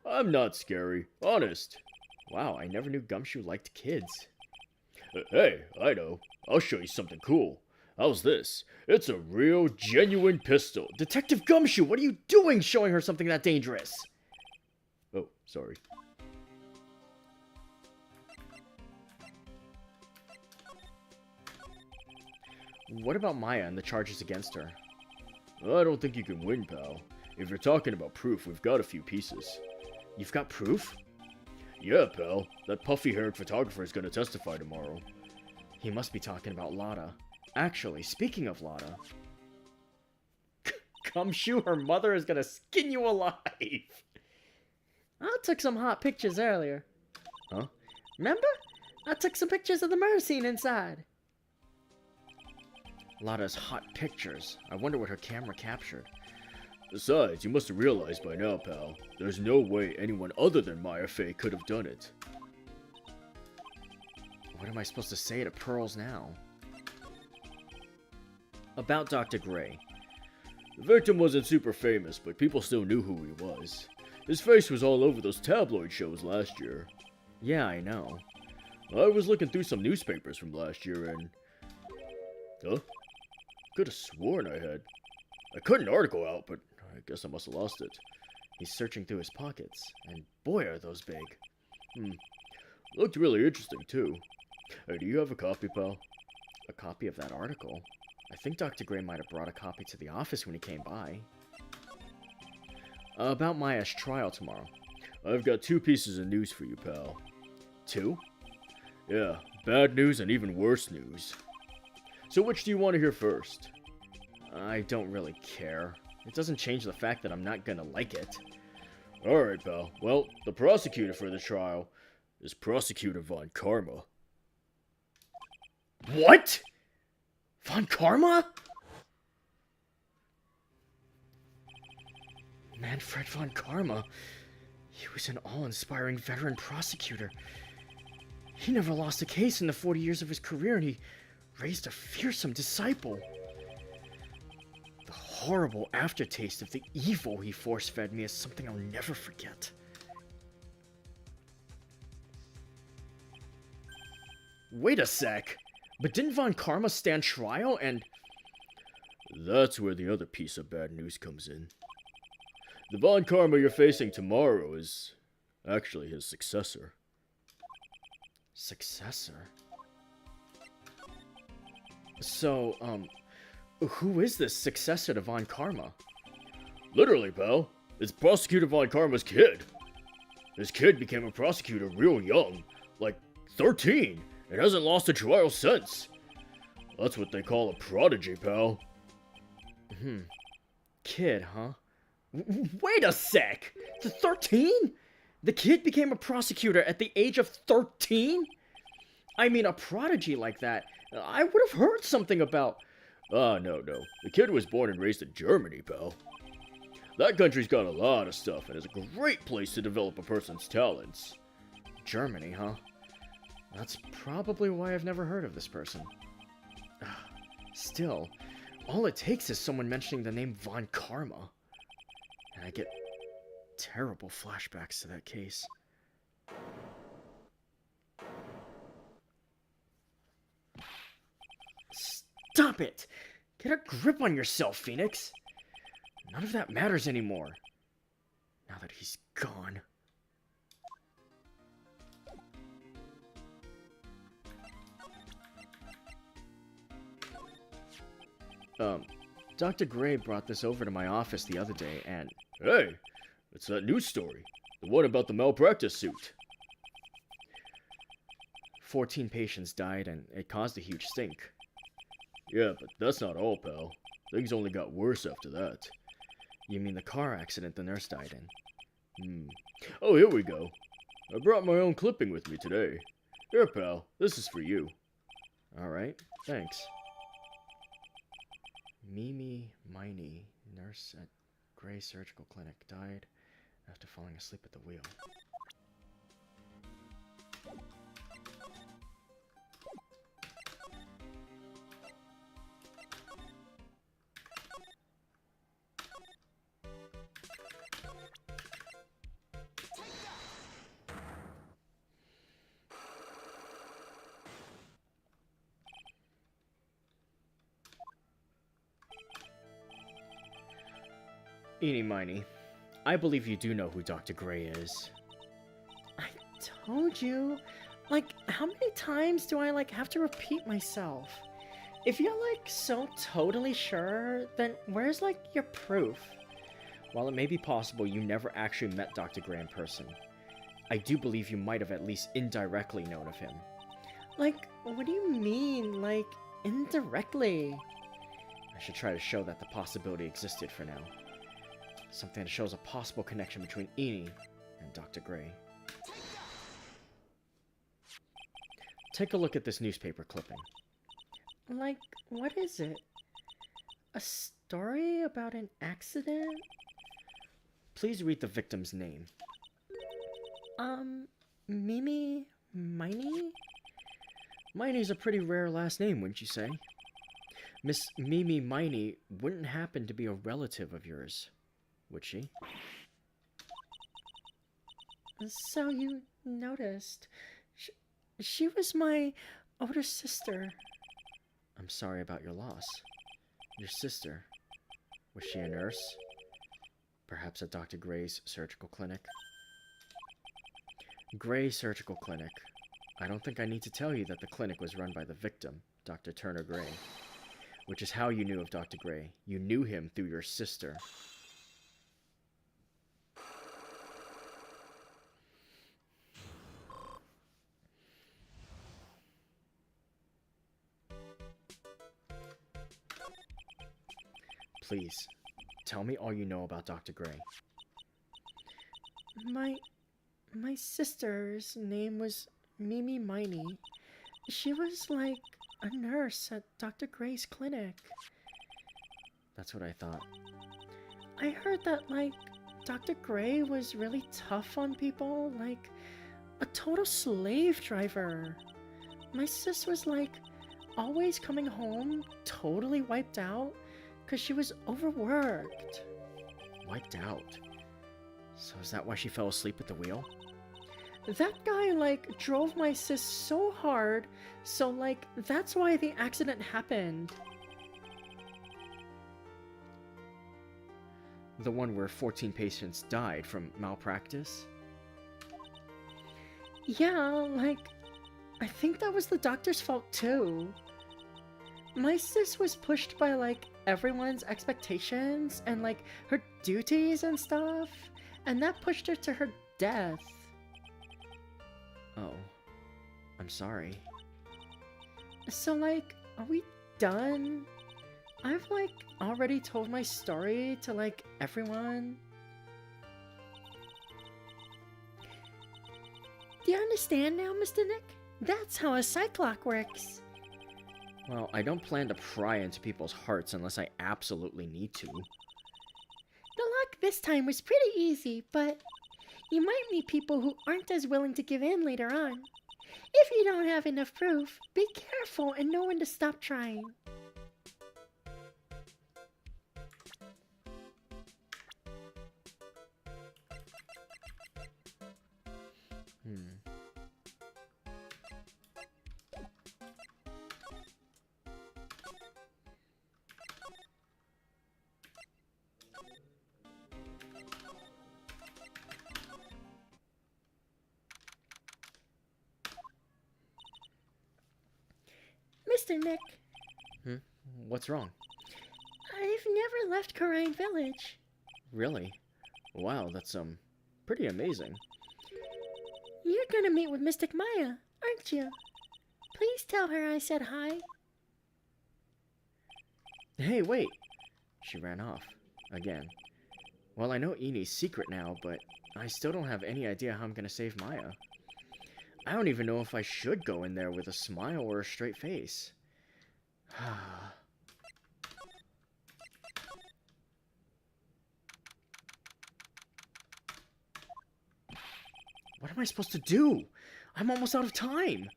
I'm not scary, honest. Wow, I never knew Gumshoe liked kids. Hey, I know. I'll show you something cool. How's this? It's a real, genuine pistol. Detective Gumshoe, what are you doing showing her something that dangerous? Oh, sorry. What about Maya and the charges against her? I don't think you can win, pal. If you're talking about proof, we've got a few pieces. You've got proof? Yeah, pal. That puffy-haired photographer is gonna testify tomorrow. He must be talking about Lotta. Actually, speaking of Lotta... Gumshoe, her mother is gonna skin you alive! I took some hot pictures earlier. Huh? Remember? I took some pictures of the murder scene inside. Lotta's hot pictures. I wonder what her camera captured. Besides, you must have realized by now, pal, there's no way anyone other than Maya Fey could have done it. What am I supposed to say to Pearls now? About Dr. Gray. The victim wasn't super famous, but people still knew who he was. His face was all over those tabloid shows last year. Yeah, I know. I was looking through some newspapers from last year and... Huh? Could have sworn I cut an article out, but I guess I must have lost it. He's searching through his pockets, and boy are those big. Looked really interesting, too. Hey, do you have a copy, pal? A copy of that article? I think Dr. Gray might have brought a copy to the office when he came by. About Maya's trial tomorrow. I've got 2 pieces of news for you, pal. 2? Yeah, bad news and even worse news. So which do you want to hear first? I don't really care. It doesn't change the fact that I'm not gonna like it. Alright, pal. Well, the prosecutor for the trial is Prosecutor Von Karma. What? Von Karma? Manfred Von Karma. He was an awe-inspiring veteran prosecutor. He never lost a case in the 40 years of his career, and he raised a fearsome disciple. The horrible aftertaste of the evil he force-fed me is something I'll never forget. Wait a sec. But didn't Von Karma stand trial and... That's where the other piece of bad news comes in. The Von Karma you're facing tomorrow is actually his successor. Successor? So, who is this successor to Von Karma? Literally, pal. It's Prosecutor Von Karma's kid. His kid became a prosecutor real young, like 13, and hasn't lost a trial since. That's what they call a prodigy, pal. Kid, huh? Wait a sec! The 13? The kid became a prosecutor at the age of 13? I mean, a prodigy like that, I would have heard something about. Ah, no. The kid was born and raised in Germany, pal. That country's got a lot of stuff and is a great place to develop a person's talents. Germany, huh? That's probably why I've never heard of this person. Still, all it takes is someone mentioning the name Von Karma, and I get terrible flashbacks to that case. Stop it! Get a grip on yourself, Phoenix! None of that matters anymore, now that he's gone. Dr. Gray brought this over to my office the other day, and... Hey, it's that news story. The one about the malpractice suit. 14 patients died, and it caused a huge stink. Yeah, but that's not all, pal. Things only got worse after that. You mean the car accident the nurse died in? Oh, here we go. I brought my own clipping with me today. Here, pal. This is for you. Alright, thanks. Mimi Miney, nurse at Gray Surgical Clinic, died after falling asleep at the wheel. Eeny Miny, I believe you do know who Dr. Gray is. I told you. Like, how many times do I, have to repeat myself? If you're, so totally sure, then where's, your proof? While it may be possible you never actually met Dr. Gray in person, I do believe you might have at least indirectly known of him. What do you mean, indirectly? I should try to show that the possibility existed for now. Something that shows a possible connection between Eenie and Dr. Gray. Take a look at this newspaper clipping. What is it? A story about an accident? Please read the victim's name. Mimi Miney? Miney's a pretty rare last name, wouldn't you say? Miss Mimi Miney wouldn't happen to be a relative of yours, would she? So you noticed. She was my older sister. I'm sorry about your loss. Your sister. Was she a nurse? Perhaps at Dr. Gray's surgical clinic? Gray Surgical Clinic. I don't think I need to tell you that the clinic was run by the victim, Dr. Turner Gray. Which is how you knew of Dr. Gray. You knew him through your sister. Please, tell me all you know about Dr. Gray. My sister's name was Mimi Miney. She was a nurse at Dr. Gray's clinic. That's what I thought. I heard that, Dr. Gray was really tough on people, a total slave driver. My sis was, always coming home totally wiped out because she was overworked. Wiped out? So is that why she fell asleep at the wheel? That guy, drove my sis so hard, so, that's why the accident happened. The one where 14 patients died from malpractice? Yeah, I think that was the doctor's fault too. My sis was pushed by, everyone's expectations and, her duties and stuff, and that pushed her to her death. Oh. I'm sorry. So, are we done? I've, already told my story to, everyone. Do you understand now, Mr. Nick? That's how a cyclock works. Well, I don't plan to pry into people's hearts unless I absolutely need to. The lock this time was pretty easy, but you might meet people who aren't as willing to give in later on. If you don't have enough proof, be careful and know when to stop trying. Mr. Nick, What's wrong? I've never left Korine Village. Really? Wow, that's, pretty amazing. You're gonna meet with Mystic Maya, aren't you? Please tell her I said hi. Hey, wait! She ran off. Again. Well, I know Eni's secret now, but I still don't have any idea how I'm gonna save Maya. I don't even know if I should go in there with a smile or a straight face. What am I supposed to do? I'm almost out of time.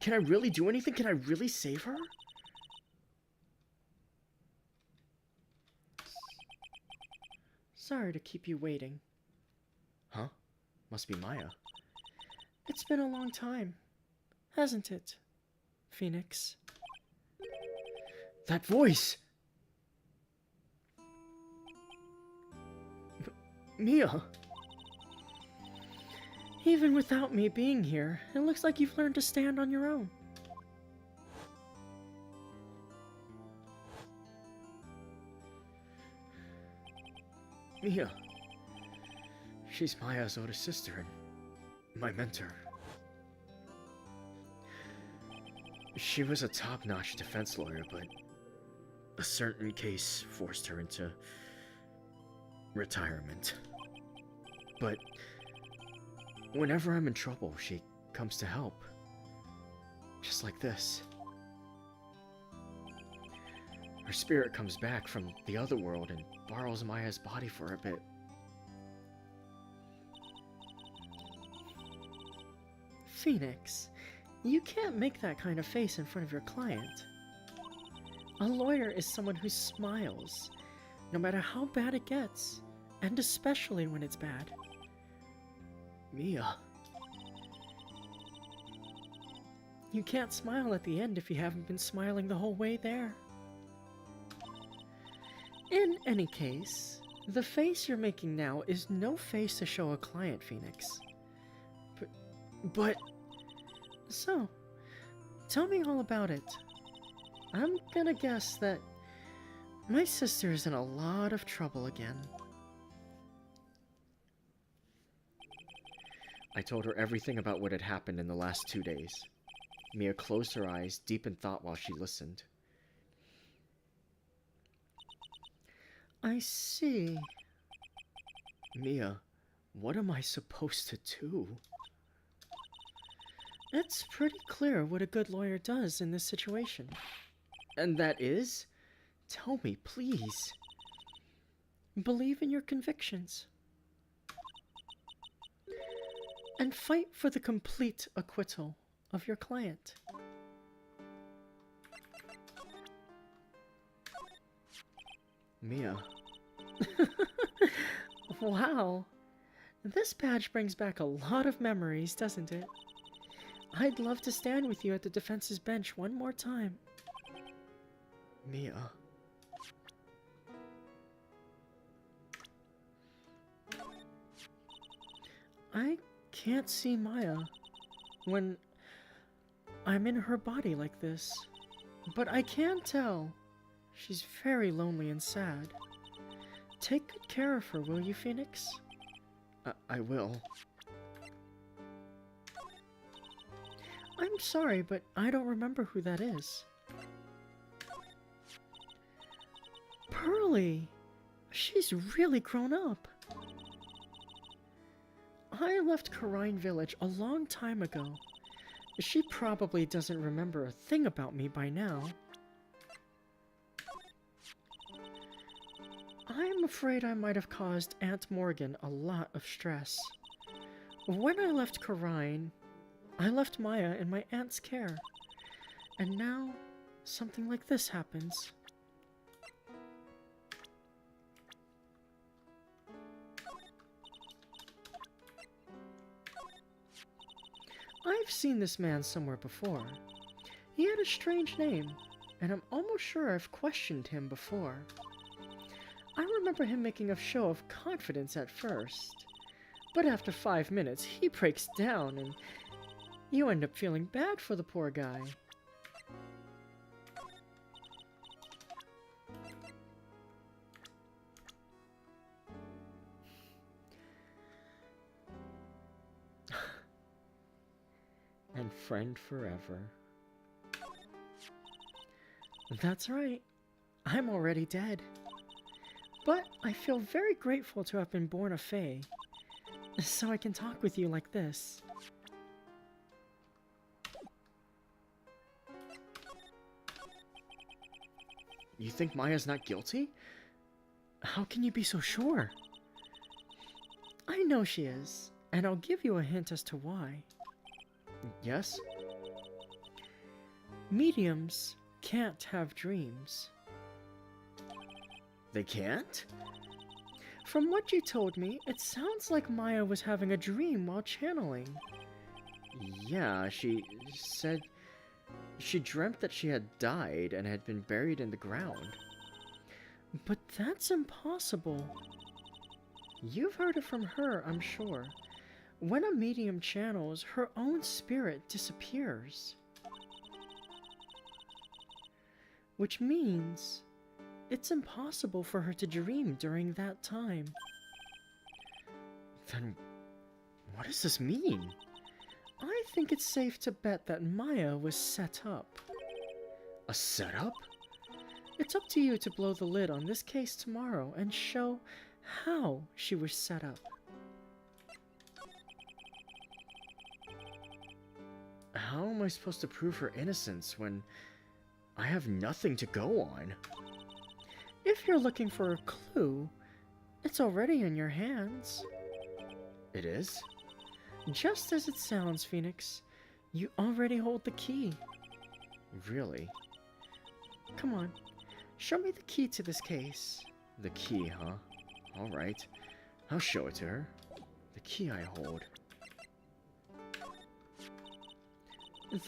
Can I really do anything? Can I really save her? Sorry to keep you waiting. Huh? Must be Maya. It's been a long time, hasn't it, Phoenix? That voice! Mia! Even without me being here, it looks like you've learned to stand on your own. Mia. She's Maya's older sister and my mentor. She was a top-notch defense lawyer, but a certain case forced her into retirement. But whenever I'm in trouble, she comes to help. Just like this. Her spirit comes back from the other world and borrows Maya's body for a bit. Phoenix, you can't make that kind of face in front of your client. A lawyer is someone who smiles, no matter how bad it gets, and especially when it's bad. Mia. You can't smile at the end if you haven't been smiling the whole way there. In any case, the face you're making now is no face to show a client, Phoenix. But... So, tell me all about it. I'm gonna guess that my sister's in a lot of trouble again. I told her everything about what had happened in the last 2 days. Mia closed her eyes, deep in thought while she listened. I see. Mia, what am I supposed to do? It's pretty clear what a good lawyer does in this situation. And that is? Tell me, please. Believe in your convictions. And fight for the complete acquittal of your client. Mia. Wow. This badge brings back a lot of memories, doesn't it? I'd love to stand with you at the defense's bench one more time. Mia. I can't see Maya when I'm in her body like this, but I can tell she's very lonely and sad. Take good care of her, will you, Phoenix? I will. I'm sorry, but I don't remember who that is. Pearly! She's really grown up. I left Karine Village a long time ago. She probably doesn't remember a thing about me by now. I'm afraid I might have caused Aunt Morgan a lot of stress. When I left Karine, I left Maya in my aunt's care. And now, something like this happens. I've seen this man somewhere before. He had a strange name, and I'm almost sure I've questioned him before. I remember him making a show of confidence at first, but after 5 minutes he breaks down and you end up feeling bad for the poor guy. And friend forever. That's right. I'm already dead. But I feel very grateful to have been born a Fae, so I can talk with you like this. You think Maya's not guilty? How can you be so sure? I know she is, and I'll give you a hint as to why. Yes? Mediums can't have dreams. They can't? From what you told me, it sounds like Maya was having a dream while channeling. Yeah, she said she dreamt that she had died and had been buried in the ground. But that's impossible. You've heard it from her, I'm sure. When a medium channels, her own spirit disappears. Which means it's impossible for her to dream during that time. Then what does this mean? I think it's safe to bet that Maya was set up. A setup? It's up to you to blow the lid on this case tomorrow and show how she was set up. How am I supposed to prove her innocence when I have nothing to go on? If you're looking for a clue, it's already in your hands. It is? Just as it sounds, Phoenix. You already hold the key. Really? Come on, show me the key to this case. The key, huh? Alright. I'll show it to her. The key I hold.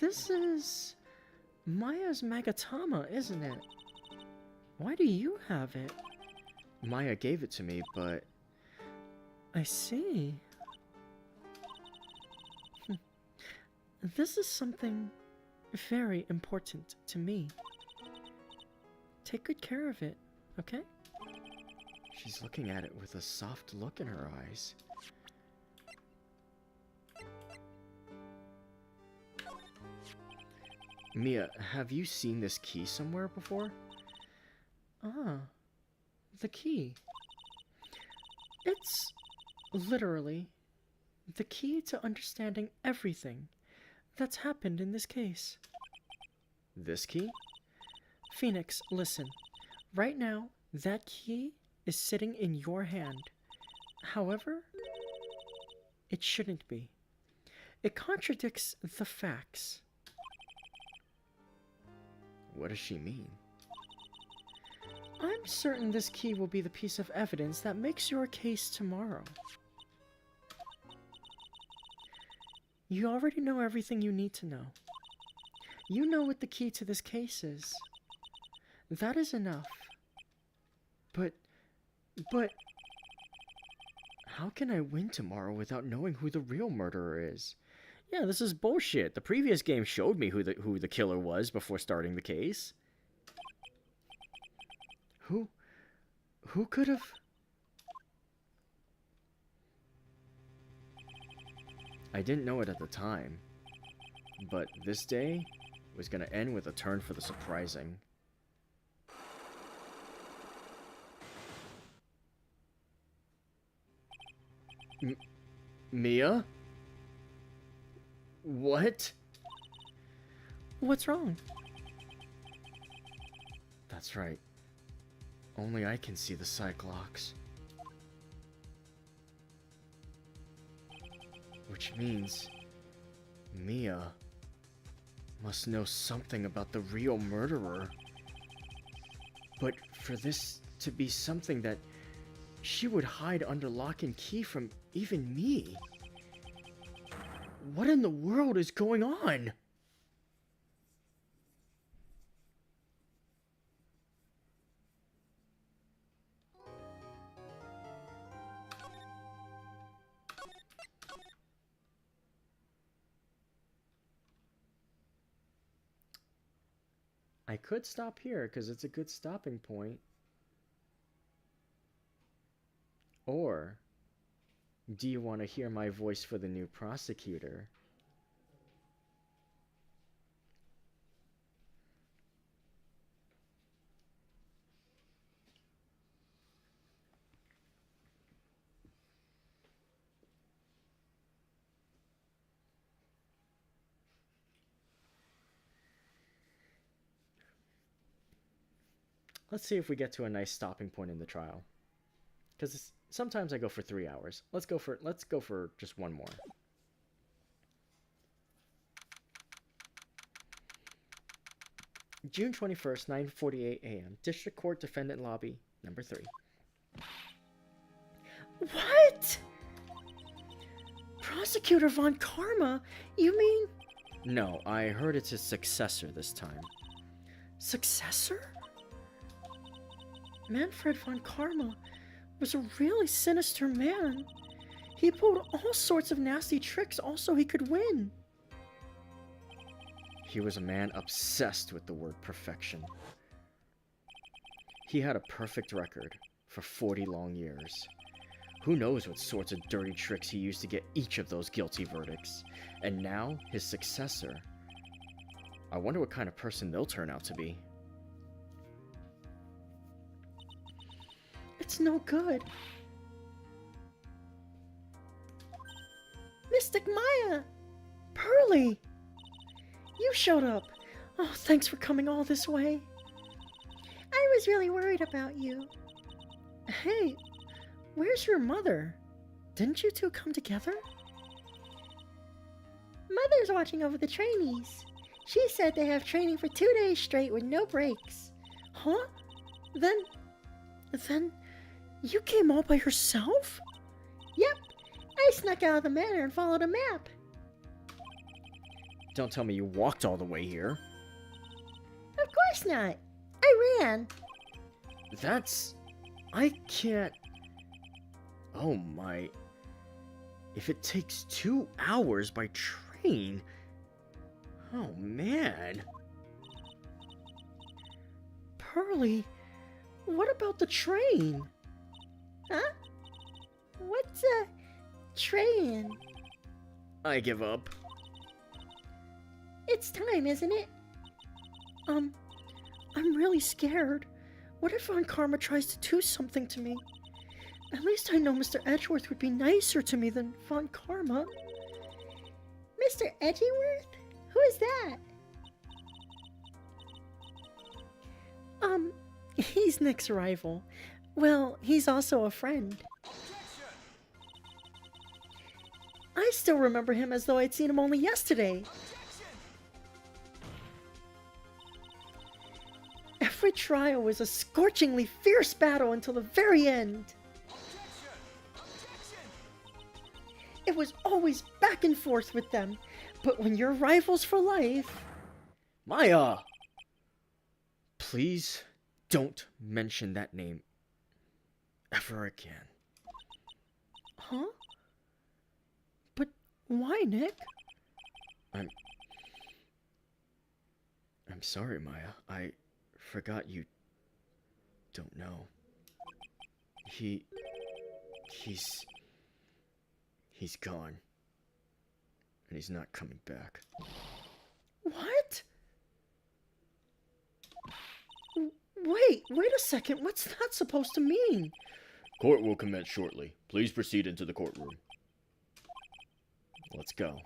This is Maya's Magatama, isn't it? Why do you have it? Maya gave it to me, but I see. This is something very important to me. Take good care of it, okay? she's looking at it with a soft look in her eyes. Mia, have you seen this key somewhere before? Ah, the key. It's literally the key to understanding everything that's happened in this case. This key? Phoenix, listen. Right now, that key is sitting in your hand. However, it shouldn't be. It contradicts the facts. What does she mean? I'm certain this key will be the piece of evidence that makes your case tomorrow. You already know everything you need to know. You know what the key to this case is. That is enough. But... How can I win tomorrow without knowing who the real murderer is? Yeah, this is bullshit. The previous game showed me who the killer was before starting the case. Who could have... I didn't know it at the time, but this day was gonna end with a turn for the surprising. Mia? What? What's wrong? That's right. Only I can see the Cyclops. Which means Mia must know something about the real murderer. But for this to be something that she would hide under lock and key from even me, what in the world is going on? I could stop here because it's a good stopping point. Or do you want to hear my voice for the new prosecutor? Let's see if we get to a nice stopping point in the trial. Because sometimes I go for 3 hours. Let's go for just one more. June 21st, 9:48 a.m. District Court Defendant Lobby, number 3. What? Prosecutor Von Karma? You mean... No, I heard it's his successor this time. Successor? Manfred Von Karma was a really sinister man. He pulled all sorts of nasty tricks all so he could win. He was a man obsessed with the word perfection. He had a perfect record for 40 long years. Who knows what sorts of dirty tricks he used to get each of those guilty verdicts. And now, his successor. I wonder what kind of person they'll turn out to be. It's no good. Mystic Maya! Pearly! You showed up. Oh, thanks for coming all this way. I was really worried about you. Hey, where's your mother? Didn't you two come together? Mother's watching over the trainees. She said they have training for 2 days straight with no breaks. Huh? Then you came all by yourself? Yep, I snuck out of the manor and followed a map. Don't tell me you walked all the way here. Of course not. I ran. I can't... Oh my... If it takes 2 hours by train... Oh man... Pearly, what about the train? Huh? What's a train? I give up. It's time, isn't it? I'm really scared. What if Von Karma tries to do something to me? At least I know Mr. Edgeworth would be nicer to me than Von Karma. Mr. Edgeworth? Who is that? He's Nick's rival. Well, he's also a friend. I still remember him as though I'd seen him only yesterday. Every trial was a scorchingly fierce battle until the very end. It was always back and forth with them, but when you're rivals for life... Maya! Please don't mention that name ever again. Huh? But why, Nick? I'm sorry, Maya. I forgot you don't know. He's gone. And he's not coming back. What? Wait a second. What's that supposed to mean? Court will commence shortly. Please proceed into the courtroom. Let's go.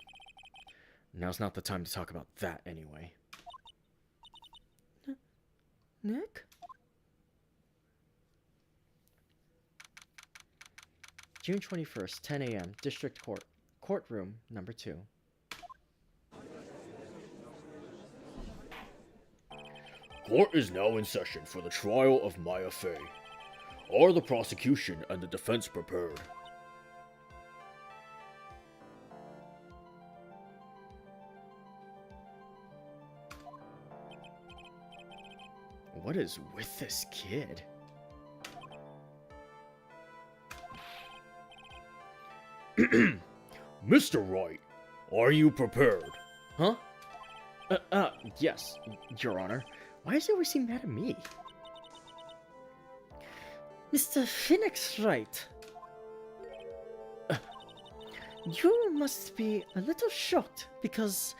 Now's not the time to talk about that anyway. Nick? June 21st, 10 a.m., District Court. Courtroom number 2. Court is now in session for the trial of Maya Fey. Are the prosecution and the defense prepared? What is with this kid? Mr. Wright, are you prepared? Huh? Yes, Your Honor. Why does he always seem mad at me? Mr. Phoenix Wright. You must be a little shocked because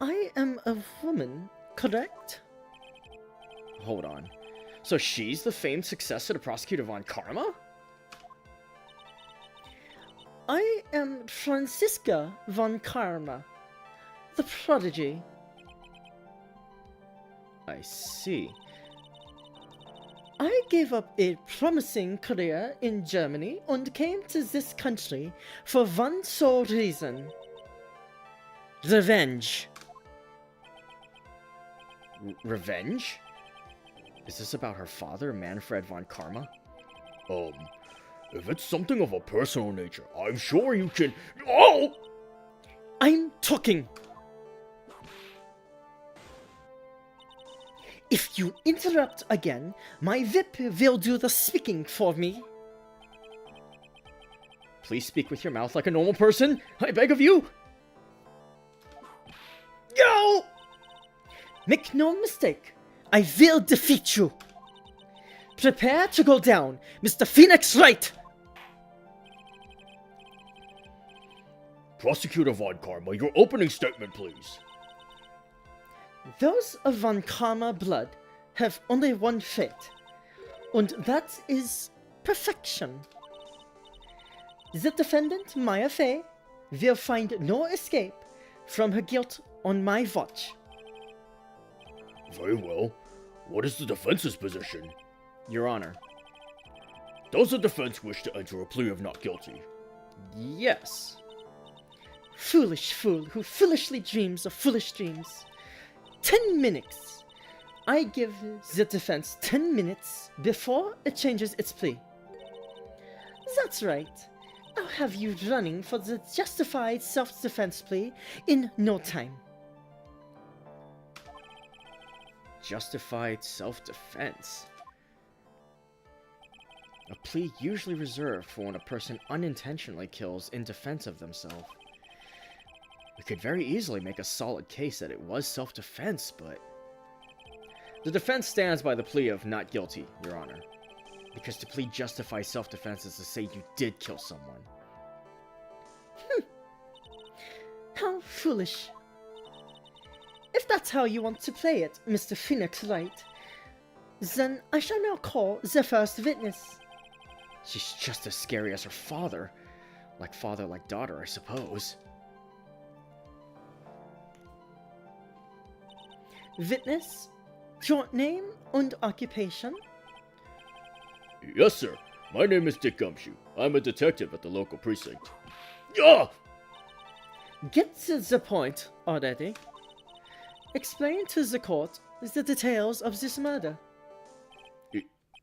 I am a woman, correct? Hold on. So she's the famed successor to Prosecutor Von Karma? I am Franziska Von Karma, the prodigy. I see. I gave up a promising career in Germany and came to this country for one sole reason. Revenge. Revenge? Is this about her father, Manfred von Karma? If it's something of a personal nature, I'm sure you can— Oh! I'm talking. If you interrupt again, my whip will do the speaking for me. Please speak with your mouth like a normal person, I beg of you! Go! Make no mistake, I will defeat you. Prepare to go down, Mr. Phoenix Wright! Prosecutor Von Karma, your opening statement, please. Those of Von Karma blood have only one fate, and that is perfection. The defendant, Maya Fey, will find no escape from her guilt on my watch. Very well. What is the defense's position? Your Honor. Does the defense wish to enter a plea of not guilty? Yes. Foolish fool who foolishly dreams of foolish dreams. 10 minutes. I give the defense 10 minutes before it changes its plea. That's right. I'll have you running for the justified self-defense plea in no time. Justified self-defense. A plea usually reserved for when a person unintentionally kills in defense of themselves. We could very easily make a solid case that it was self-defense, but... The defense stands by the plea of not guilty, Your Honor. Because to plead justified self-defense is to say you did kill someone. How foolish. If that's how you want to play it, Mr. Phoenix Wright, then I shall now call the first witness. She's just as scary as her father. Like father, like daughter, I suppose. Witness, your name and occupation? Yes, sir. My name is Dick Gumshoe. I'm a detective at the local precinct. Ah! Get to the point already. Explain to the court the details of this murder.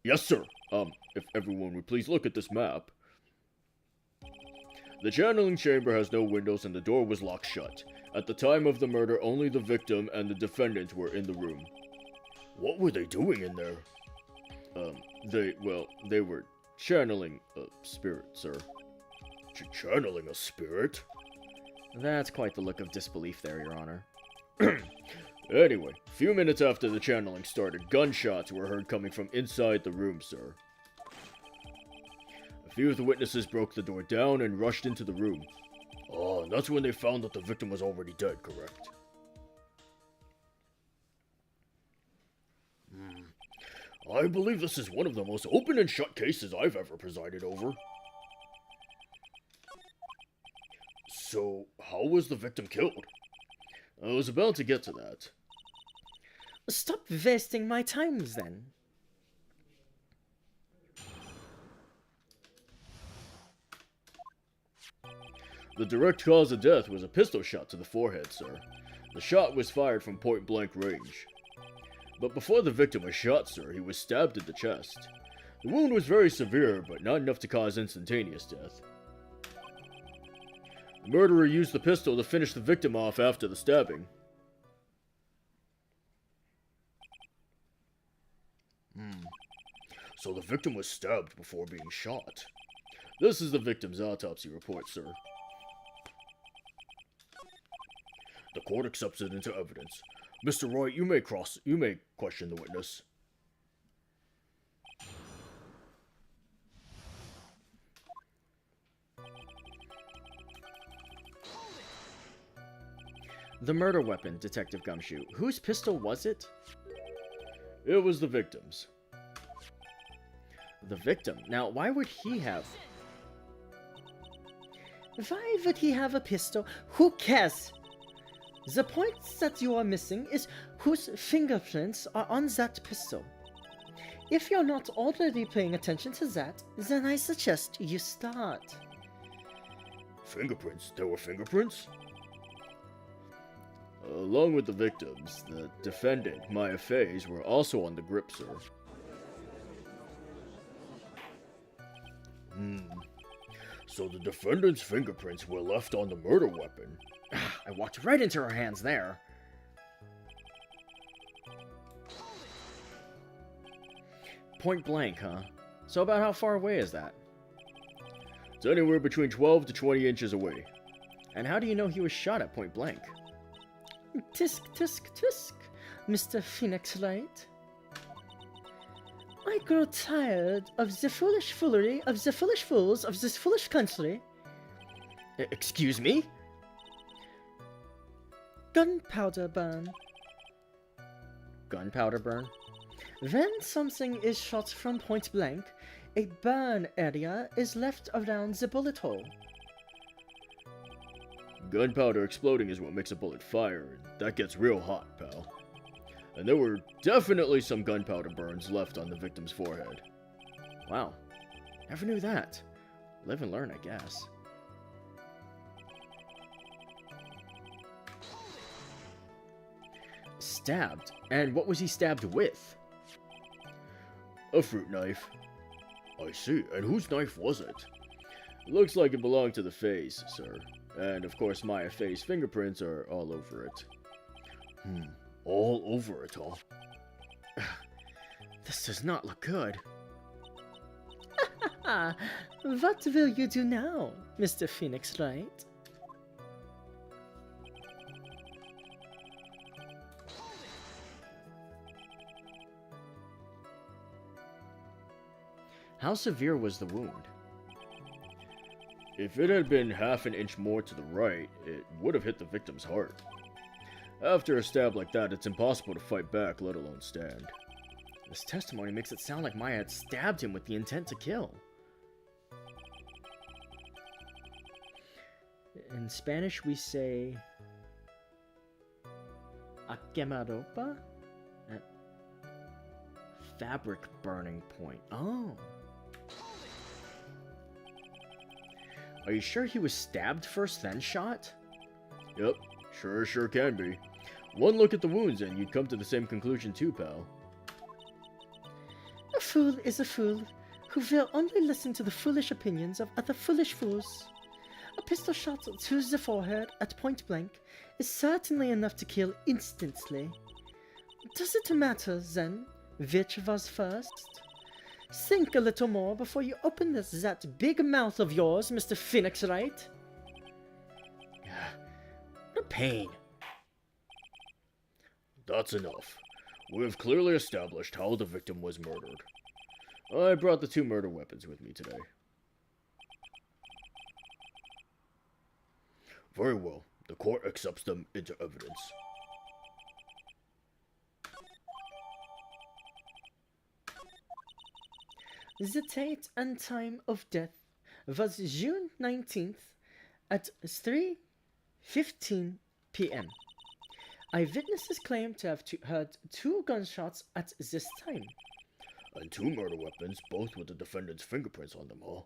Yes, sir. If everyone would please look at this map. The channeling chamber has no windows and the door was locked shut. At the time of the murder, only the victim and the defendant were in the room. What were they doing in there? They were channeling a spirit, sir. Channeling a spirit? That's quite the look of disbelief there, Your Honor. Anyway, a few minutes after the channeling started, gunshots were heard coming from inside the room, sir. A few of the witnesses broke the door down and rushed into the room. Oh, and that's when they found that the victim was already dead, correct? I believe this is one of the most open and shut cases I've ever presided over. So, how was the victim killed? I was about to get to that. Stop wasting my times then. The direct cause of death was a pistol shot to the forehead, sir. The shot was fired from point-blank range. But before the victim was shot, sir, he was stabbed in the chest. The wound was very severe, but not enough to cause instantaneous death. The murderer used the pistol to finish the victim off after the stabbing. So the victim was stabbed before being shot. This is the victim's autopsy report, sir. The court accepts it into evidence. Mr. Wright, you may question the witness. The murder weapon, Detective Gumshoe. Whose pistol was it? It was the victim's. The victim. Now, why would he have... Why would he have a pistol? Who cares? The point that you are missing is whose fingerprints are on that pistol. If you're not already paying attention to that, then I suggest you start. Fingerprints? There were fingerprints? Along with the victims, the defendant, Maya Fays, were also on the grip, sir. So the defendant's fingerprints were left on the murder weapon. I walked right into her hands there. Point blank, huh? So about how far away is that? It's anywhere between 12 to 20 inches away. And how do you know he was shot at point blank? Tisk, tisk, tisk, Mr. Phoenix Wright. I grow tired of the foolish foolery of the foolish fools of this foolish country. Excuse me? Gunpowder burn. Gunpowder burn? When something is shot from point blank, a burn area is left around the bullet hole. Gunpowder exploding is what makes a bullet fire, and that gets real hot, pal. And there were definitely some gunpowder burns left on the victim's forehead. Wow. Never knew that. Live and learn, I guess. Stabbed? And what was he stabbed with? A fruit knife. I see, and whose knife was it? Looks like it belonged to the Fays, sir. And of course Maya Faye's fingerprints are all over it. All over it, huh? This does not look good. What will you do now, Mr. Phoenix Wright? How severe was the wound? If it had been half an inch more to the right, it would have hit the victim's heart. After a stab like that, it's impossible to fight back, let alone stand. This testimony makes it sound like Maya had stabbed him with the intent to kill. In Spanish, we say... a quemaropa? Fabric burning point. Oh. Are you sure he was stabbed first, then shot? Yep, sure can be. One look at the wounds and you'd come to the same conclusion too, pal. A fool is a fool who will only listen to the foolish opinions of other foolish fools. A pistol shot to the forehead at point blank is certainly enough to kill instantly. Does it matter, then, which was first? Think a little more before you open that big mouth of yours, Mr. Phoenix Wright. What a pain. That's enough. We have clearly established how the victim was murdered. I brought the two murder weapons with me today. Very well. The court accepts them into evidence. The date and time of death was June 19th at 3:15 p.m. Eyewitnesses claim to have heard 2 gunshots at this time. And 2 murder weapons, both with the defendant's fingerprints on them, huh?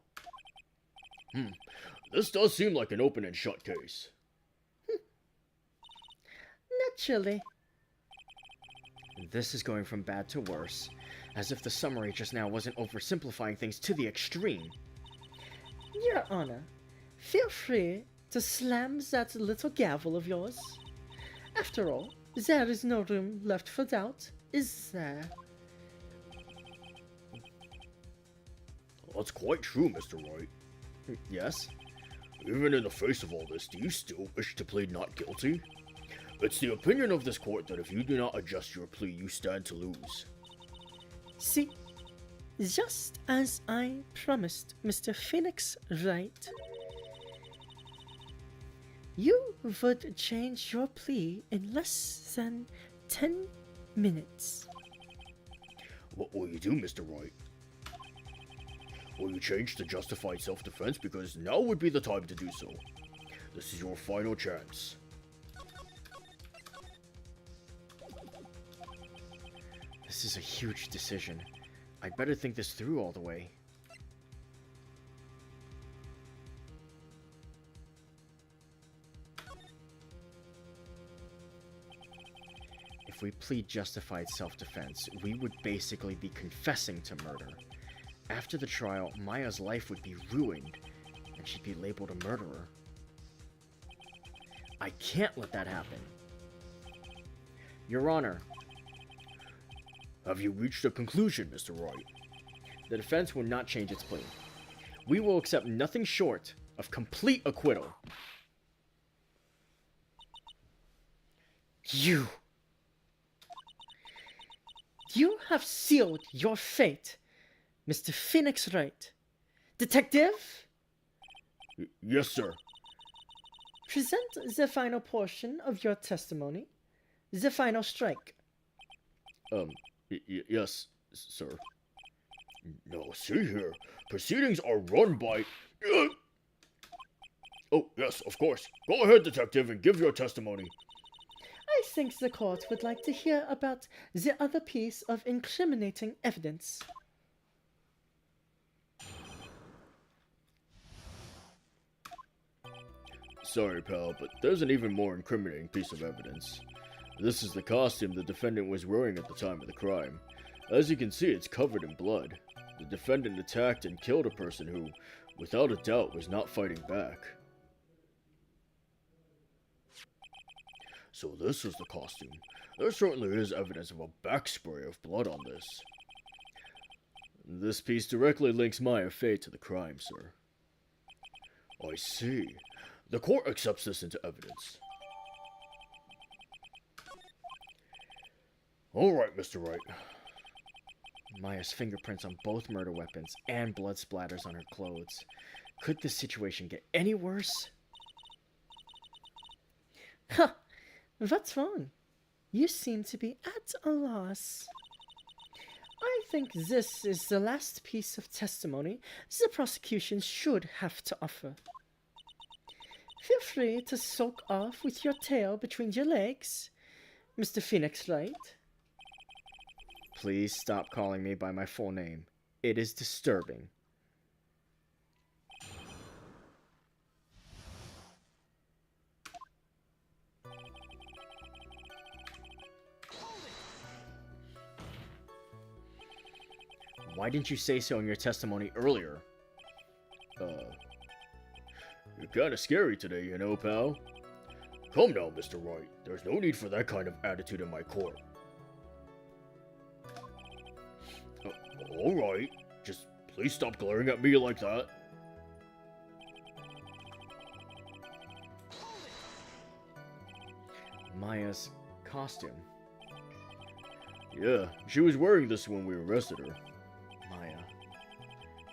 This does seem like an open and shut case. Naturally. This is going from bad to worse, as if the summary just now wasn't oversimplifying things to the extreme. Your Honor, feel free to slam that little gavel of yours. After all, there is no room left for doubt, is there? That's quite true, Mr. Wright. Yes? Even in the face of all this, do you still wish to plead not guilty? It's the opinion of this court that if you do not adjust your plea, you stand to lose. See, just as I promised Mr. Phoenix Wright, you would change your plea in less than 10 minutes. What will you do, Mr. Wright? Will you change to justified self-defense? Because now would be the time to do so. This is your final chance. This is a huge decision. I'd better think this through all the way. If we plead justified self-defense, we would basically be confessing to murder. After the trial, Maya's life would be ruined, and she'd be labeled a murderer. I can't let that happen. Your Honor, Have you reached a conclusion, Mr. Wright? the defense will not change its plea. We will accept nothing short of complete acquittal. You have sealed your fate, Mr. Phoenix Wright. Detective, Yes, sir. present the final portion of your testimony, the final strike. Yes, sir. No, see here. Proceedings are run by... Oh, yes, of course. Go ahead, detective, and give your testimony. I think the court would like to hear about the other piece of incriminating evidence. Sorry, pal, but there's an even more incriminating piece of evidence. This is the costume the defendant was wearing at the time of the crime. As you can see, it's covered in blood. The defendant attacked and killed a person who, without a doubt, was not fighting back. So this is the costume. There certainly is evidence of a backspray of blood on this. This piece directly links Maya Fey to the crime, sir. I see. The court accepts this into evidence. Alright, Mr. Wright. Maya's fingerprints on both murder weapons and blood splatters on her clothes. Could this situation get any worse? Ha! What's wrong? You seem to be at a loss. I think this is the last piece of testimony the prosecution should have to offer. Feel free to soak off with your tail between your legs, Mr. Phoenix Wright. Please stop calling me by my full name. It is disturbing. Why didn't you say so in your testimony earlier? You're kinda scary today, you know, pal. Come now, Mr. Wright. There's no need for that kind of attitude in my court. Alright. Just please stop glaring at me like that. Maya's costume. Yeah, she was wearing this when we arrested her. Maya.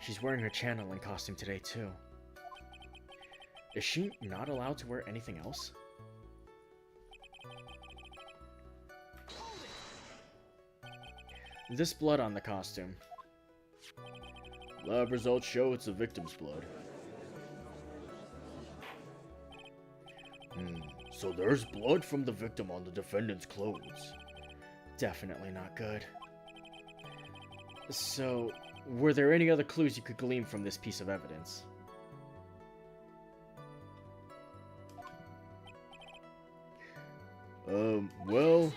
She's wearing her channeling costume today, too. Is she not allowed to wear anything else? This blood on the costume. Lab results show it's the victim's blood. So there's blood from the victim on the defendant's clothes. Definitely not good. So, were there any other clues you could glean from this piece of evidence? Well...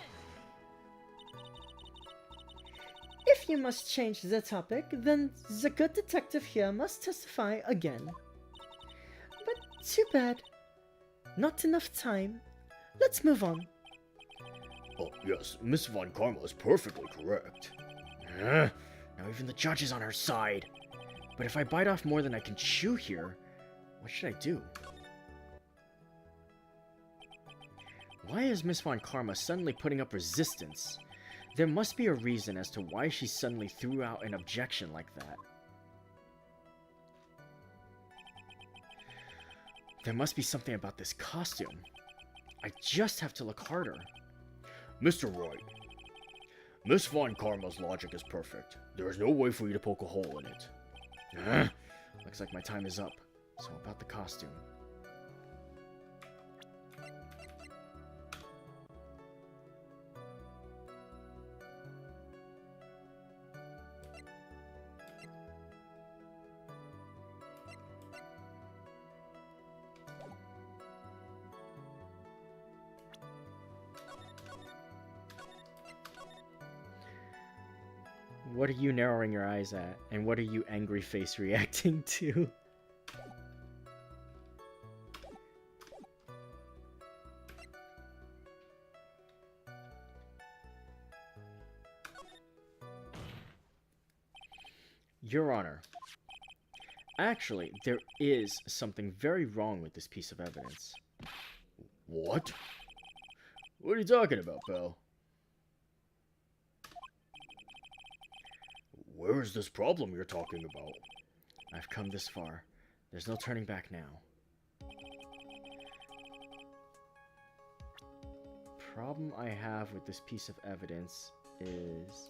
If you must change the topic, then the good detective here must testify again. But too bad. Not enough time. Let's move on. Oh, yes, Miss Von Karma is perfectly correct. Now even the judge is on her side. But if I bite off more than I can chew here, what should I do? Why is Miss Von Karma suddenly putting up resistance? There must be a reason as to why she suddenly threw out an objection like that. There must be something about this costume. I just have to look harder. Mr. Wright, Miss Von Karma's logic is perfect. There is no way for you to poke a hole in it. Looks like my time is up. So about the costume. What are you narrowing your eyes at? And what are you angry face reacting to? Your Honor, actually, there is something very wrong with this piece of evidence. What? What are you talking about, pal? Where is this problem you're talking about? I've come this far. There's no turning back now. Problem I have with this piece of evidence is...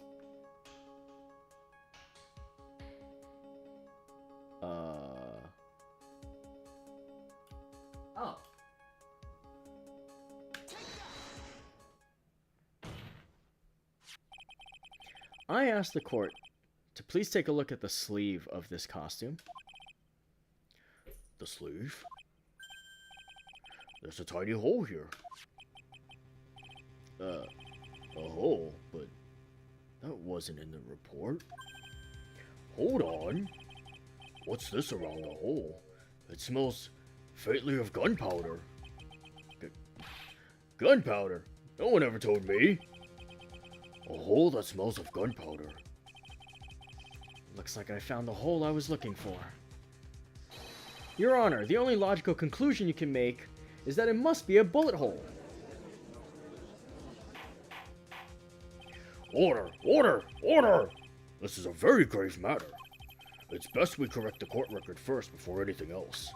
Oh. I asked the court to please take a look at the sleeve of this costume. The sleeve? There's a tiny hole here. A hole, but that wasn't in the report. Hold on. What's this around the hole? It smells faintly of gunpowder. Gunpowder? No one ever told me. A hole that smells of gunpowder. Looks like I found the hole I was looking for. Your Honor, the only logical conclusion you can make is that it must be a bullet hole. Order! Order! Order! This is a very grave matter. It's best we correct the court record first before anything else.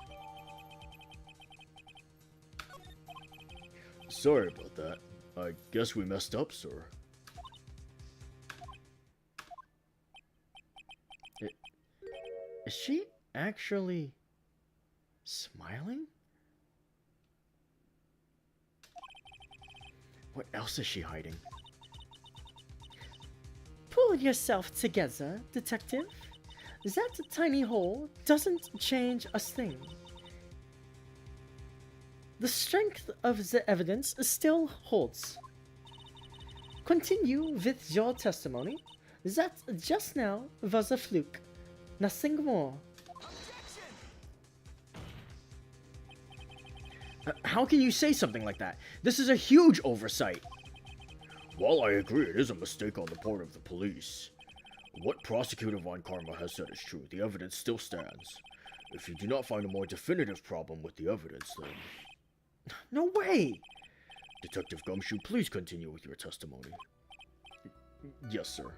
Sorry about that. I guess we messed up, sir. Is she actually smiling? What else is she hiding? Pull yourself together, detective. That tiny hole doesn't change a thing. The strength of the evidence still holds. Continue with your testimony. That just now was a fluke. Nothing more. How can you say something like that? This is a huge oversight. While I agree it is a mistake on the part of the police, what Prosecutor Von Karma has said is true. The evidence still stands. If you do not find a more definitive problem with the evidence, then... No way! Detective Gumshoe, please continue with your testimony. Yes, sir.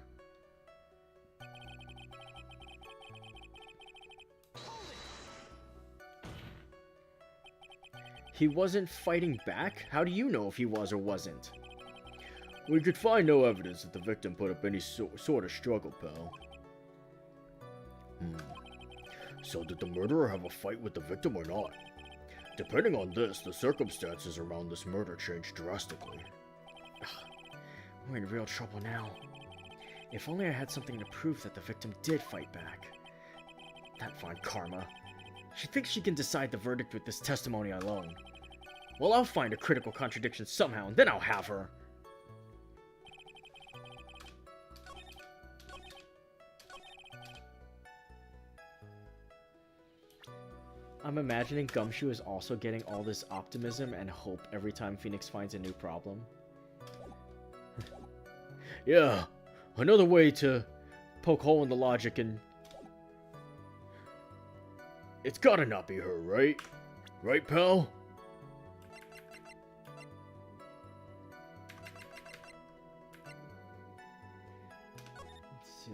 He wasn't fighting back? How do you know if he was or wasn't? We could find no evidence that the victim put up any sort of struggle, pal. So did the murderer have a fight with the victim or not? Depending on this, the circumstances around this murder changed drastically. We're in real trouble now. If only I had something to prove that the victim did fight back. That fine Karma. She thinks she can decide the verdict with this testimony alone. Well, I'll find a critical contradiction somehow, and then I'll have her. I'm imagining Gumshoe is also getting all this optimism and hope every time Phoenix finds a new problem. Yeah, another way to poke hole in the logic and... It's gotta not be her, right? Right, pal? Let's see.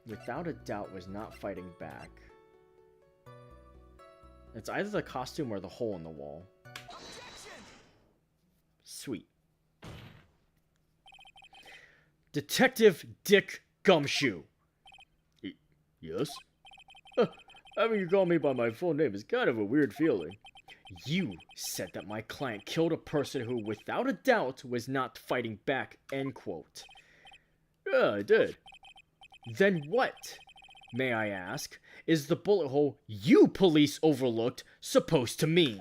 Without a doubt was not fighting back. It's either the costume or the hole in the wall. Sweet. Detective Dick Gumshoe. Yes? Having you call me by my full name is kind of a weird feeling. You said that my client killed a person who, without a doubt, was not fighting back, end quote. Yeah, I did. Then what, may I ask, is the bullet hole you police overlooked supposed to mean?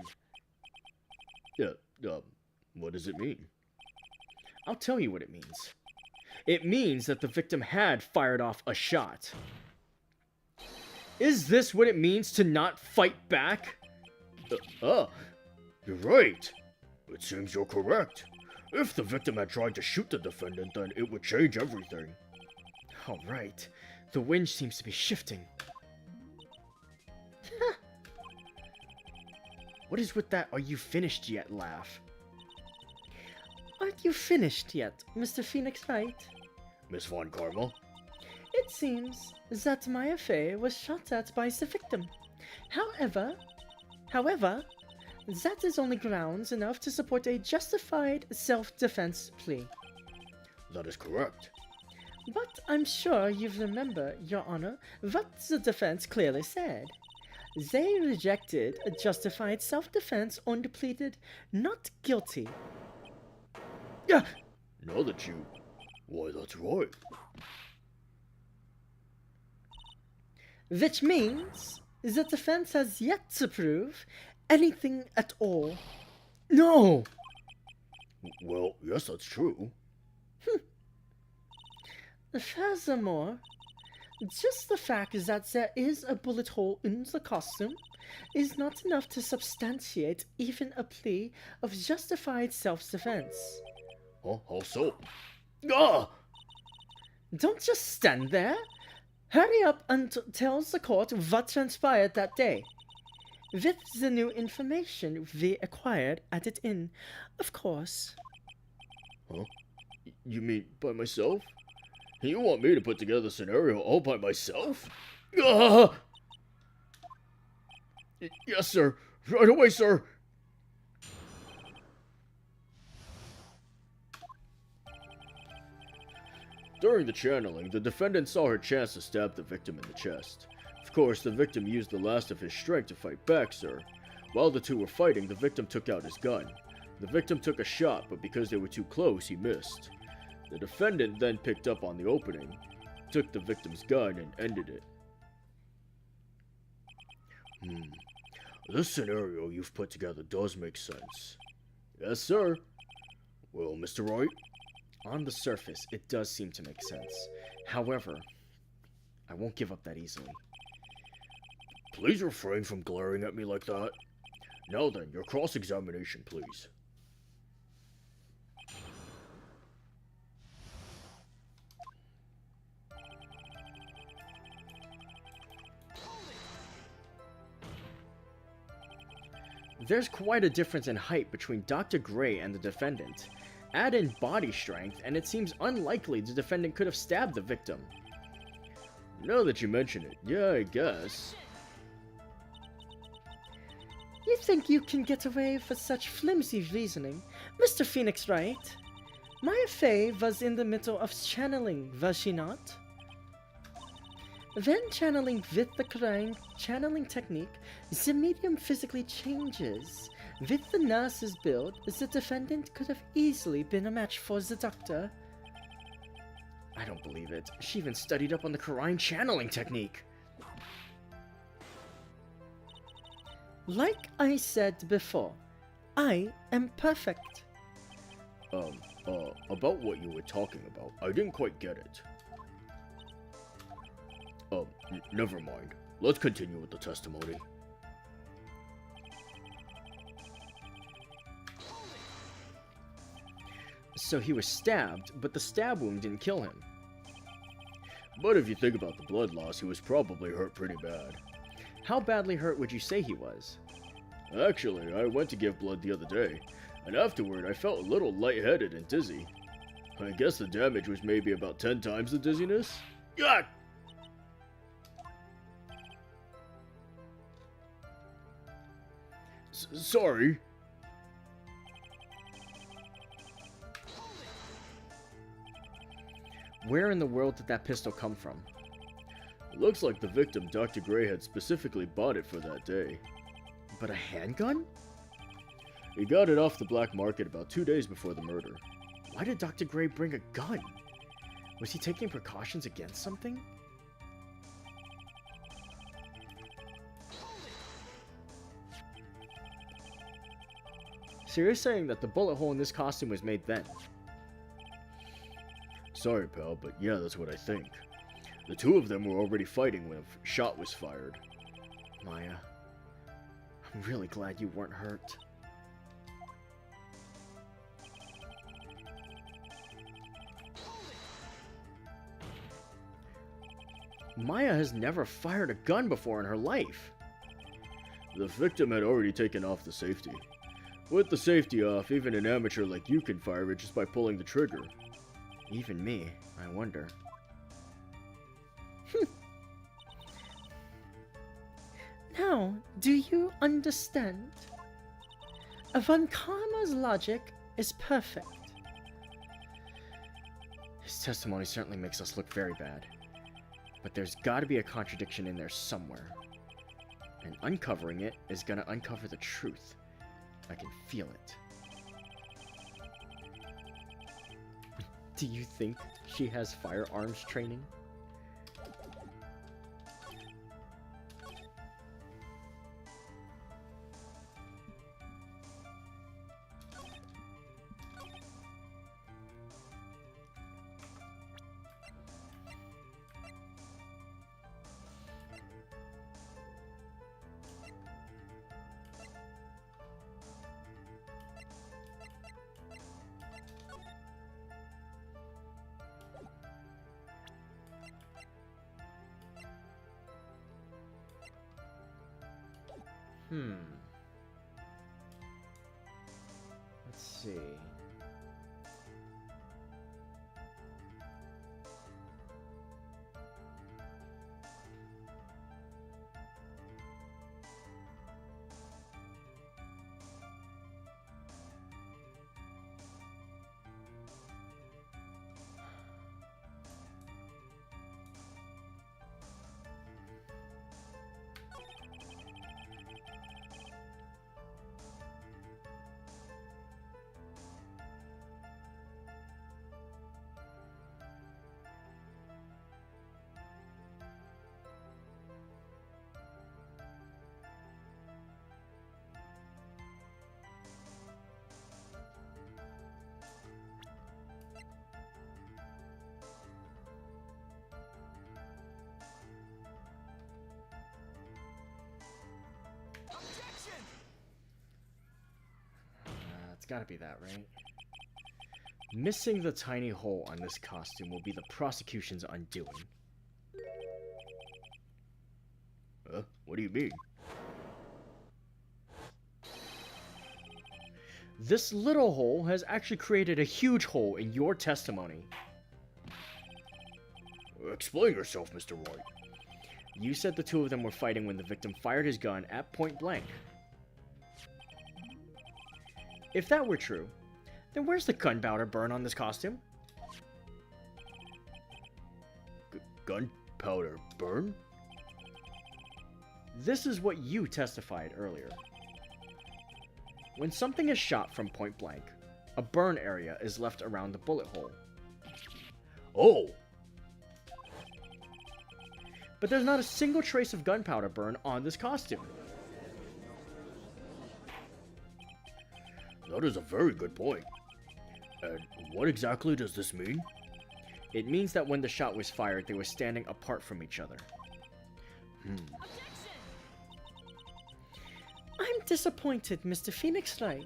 What does it mean? I'll tell you what it means. It means that the victim had fired off a shot. Is this what it means to not fight back? You're right. It seems you're correct. If the victim had tried to shoot the defendant, then it would change everything. All right. The wind seems to be shifting. What is with that "are you finished yet" laugh? Aren't you finished yet, Mr. Phoenix Wright? Miss Von Karma? It seems that Maya Fey was shot at by the victim. However, that is only grounds enough to support a justified self-defense plea. That is correct. But I'm sure you remember, Your Honor, what the defense clearly said. They rejected a justified self-defense and pleaded not guilty. Yeah. Now that you... Why, that's right. Which means the defense has yet to prove anything at all. No! Well, yes, that's true. Furthermore, just the fact that there is a bullet hole in the costume is not enough to substantiate even a plea of justified self-defense. Huh? How so? Ah! Don't just stand there. Hurry up and tell the court what transpired that day. With the new information we acquired at it inn, of course. Huh? You mean by myself? You want me to put together the scenario all by myself? Ah! Yes, sir. Right away, sir. During the channeling, the defendant saw her chance to stab the victim in the chest. Of course, the victim used the last of his strength to fight back, sir. While the two were fighting, the victim took out his gun. The victim took a shot, but because they were too close, he missed. The defendant then picked up on the opening, took the victim's gun, and ended it. This scenario you've put together does make sense. Yes, sir. Well, Mr. Wright? On the surface, it does seem to make sense. However, I won't give up that easily. Please refrain from glaring at me like that. Now then, your cross-examination, please. There's quite a difference in height between Dr. Gray and the defendant. Add in body strength, and it seems unlikely the defendant could have stabbed the victim. Now that you mention it, yeah, I guess. You think you can get away with such flimsy reasoning, Mr. Phoenix Wright? Maya Fey was in the middle of channeling, was she not? When channeling with the correct channeling technique, the medium physically changes. With the nurse's build, the defendant could have easily been a match for the doctor. I don't believe it. She even studied up on the Karine channeling technique. Like I said before, I am perfect. About what you were talking about, I didn't quite get it. Never mind. Let's continue with the testimony. So he was stabbed, but the stab wound didn't kill him. But if you think about the blood loss, he was probably hurt pretty bad. How badly hurt would you say he was? Actually, I went to give blood the other day, and afterward I felt a little lightheaded and dizzy. I guess the damage was maybe about 10 times the dizziness? Yuck! Sorry. Where in the world did that pistol come from? It looks like the victim, Dr. Gray, had specifically bought it for that day. But a handgun? He got it off the black market about 2 days before the murder. Why did Dr. Gray bring a gun? Was he taking precautions against something? So you're saying that the bullet hole in this costume was made then? Sorry, pal, but yeah, that's what I think. The two of them were already fighting when a shot was fired. Maya, I'm really glad you weren't hurt. Maya has never fired a gun before in her life. The victim had already taken off the safety. With the safety off, even an amateur like you can fire it just by pulling the trigger. Even me, I wonder. Now, do you understand? Von Karma's logic is perfect. His testimony certainly makes us look very bad. But there's gotta be a contradiction in there somewhere. And uncovering it is gonna uncover the truth. I can feel it. Do you think she has firearms training? Let's see. It's gotta be that, right? Missing the tiny hole on this costume will be the prosecution's undoing. What do you mean? This little hole has actually created a huge hole in your testimony. Explain yourself, Mr. White. You said the two of them were fighting when the victim fired his gun at point blank. If that were true, then where's the gunpowder burn on this costume? Gun? powder burn? This is what you testified earlier. When something is shot from point blank, a burn area is left around the bullet hole. Oh, But there's not a single trace of gunpowder burn on this costume. that is a very good point. And what exactly does this mean? It means that when the shot was fired, they were standing apart from each other. I'm disappointed, Mr. Phoenix Wright.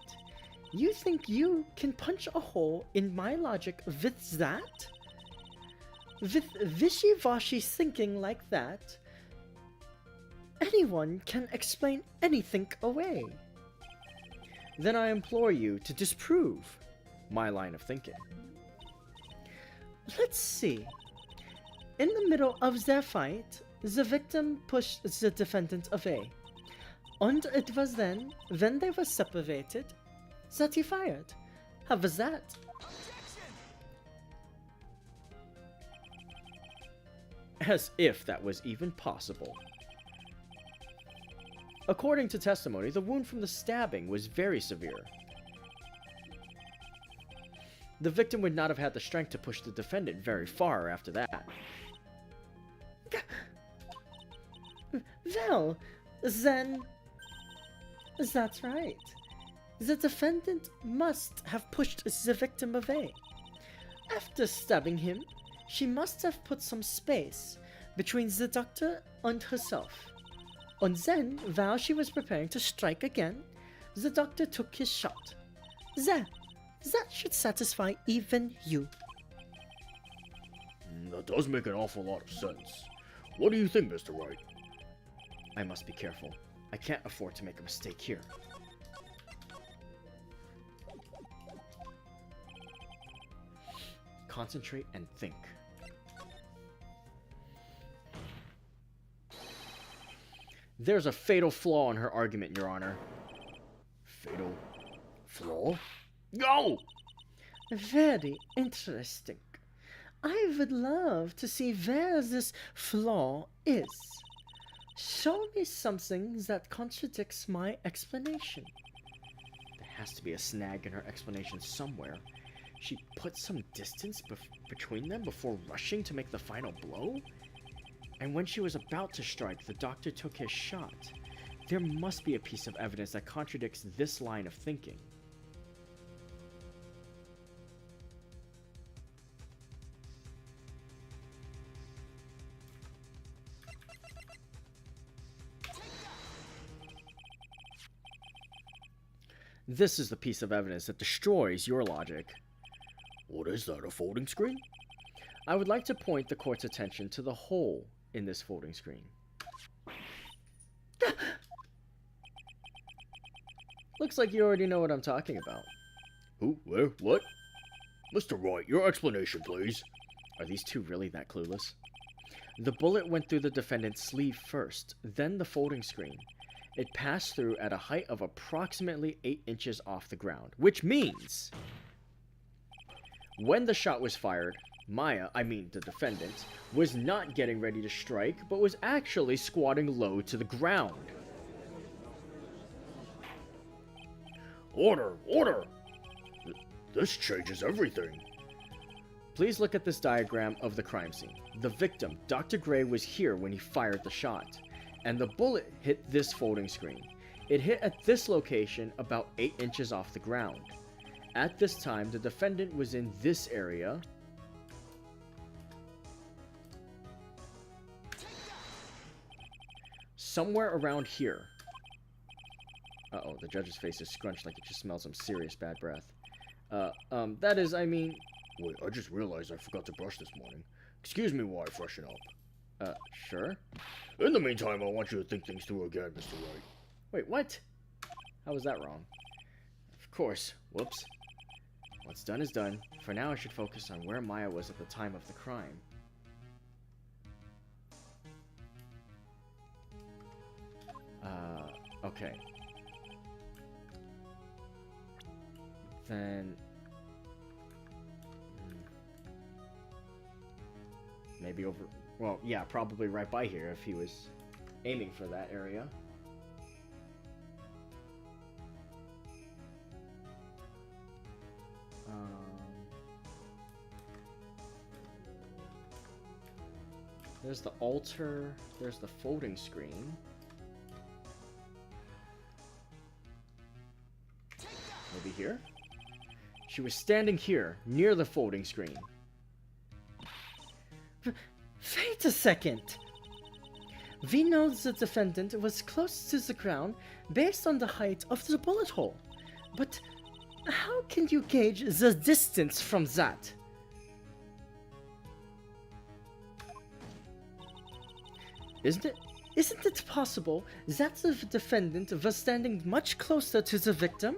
You think you can punch a hole in my logic with that? With wishy-washy thinking like that, anyone can explain anything away. Then I implore you to disprove my line of thinking. Let's see. In the middle of their fight, the victim pushed the defendant away. And it was then, when they were separated, that he fired. How was that? As if that was even possible. According to testimony, the wound from the stabbing was very severe. The victim would not have had the strength to push the defendant very far after that. Well, then... That's right. The defendant must have pushed the victim away. After stabbing him, she must have put some space between the doctor and herself. And then, while she was preparing to strike again, the doctor took his shot. That should satisfy even you. That does make an awful lot of sense. What do you think, Mr. Wright? I must be careful. I can't afford to make a mistake here. Concentrate and think. There's a fatal flaw in her argument, Your Honor. Fatal flaw? Go! Very interesting. I would love to see where this flaw is. Show me something that contradicts my explanation. There has to be a snag in her explanation somewhere. She put some distance between them before rushing to make the final blow? And when she was about to strike, the doctor took his shot. There must be a piece of evidence that contradicts this line of thinking. This is the piece of evidence that destroys your logic. What is that, a folding screen? I would like to point the court's attention to the hole in this folding screen. Looks like you already know what I'm talking about. Who? Where? What? Mr. Wright, your explanation, please. Are these two really that clueless? The bullet went through the defendant's sleeve first, then the folding screen. It passed through at a height of approximately 8 inches off the ground, which means when the shot was fired, the defendant, was not getting ready to strike, but was actually squatting low to the ground. Order! Order! This changes everything. Please look at this diagram of the crime scene. The victim, Dr. Gray, was here when he fired the shot, and the bullet hit this folding screen. It hit at this location about 8 inches off the ground. At this time, the defendant was in this area, somewhere around here. Uh-oh, the judge's face is scrunched like it just smells some serious bad breath. Wait, I just realized I forgot to brush this morning. Excuse me while I freshen up. Sure? In the meantime, I want you to think things through again, Mr. Wright. Wait, what? How was that wrong? Of course. Whoops. What's done is done. For now, I should focus on where Maya was at the time of the crime. Okay. Then... maybe over Well, yeah, probably right by here if he was aiming for that area. There's the altar. There's the folding screen. Maybe here? She was standing here, near the folding screen. Wait a second! We know the defendant was close to the ground based on the height of the bullet hole. But how can you gauge the distance from that? Isn't it possible that the defendant was standing much closer to the victim?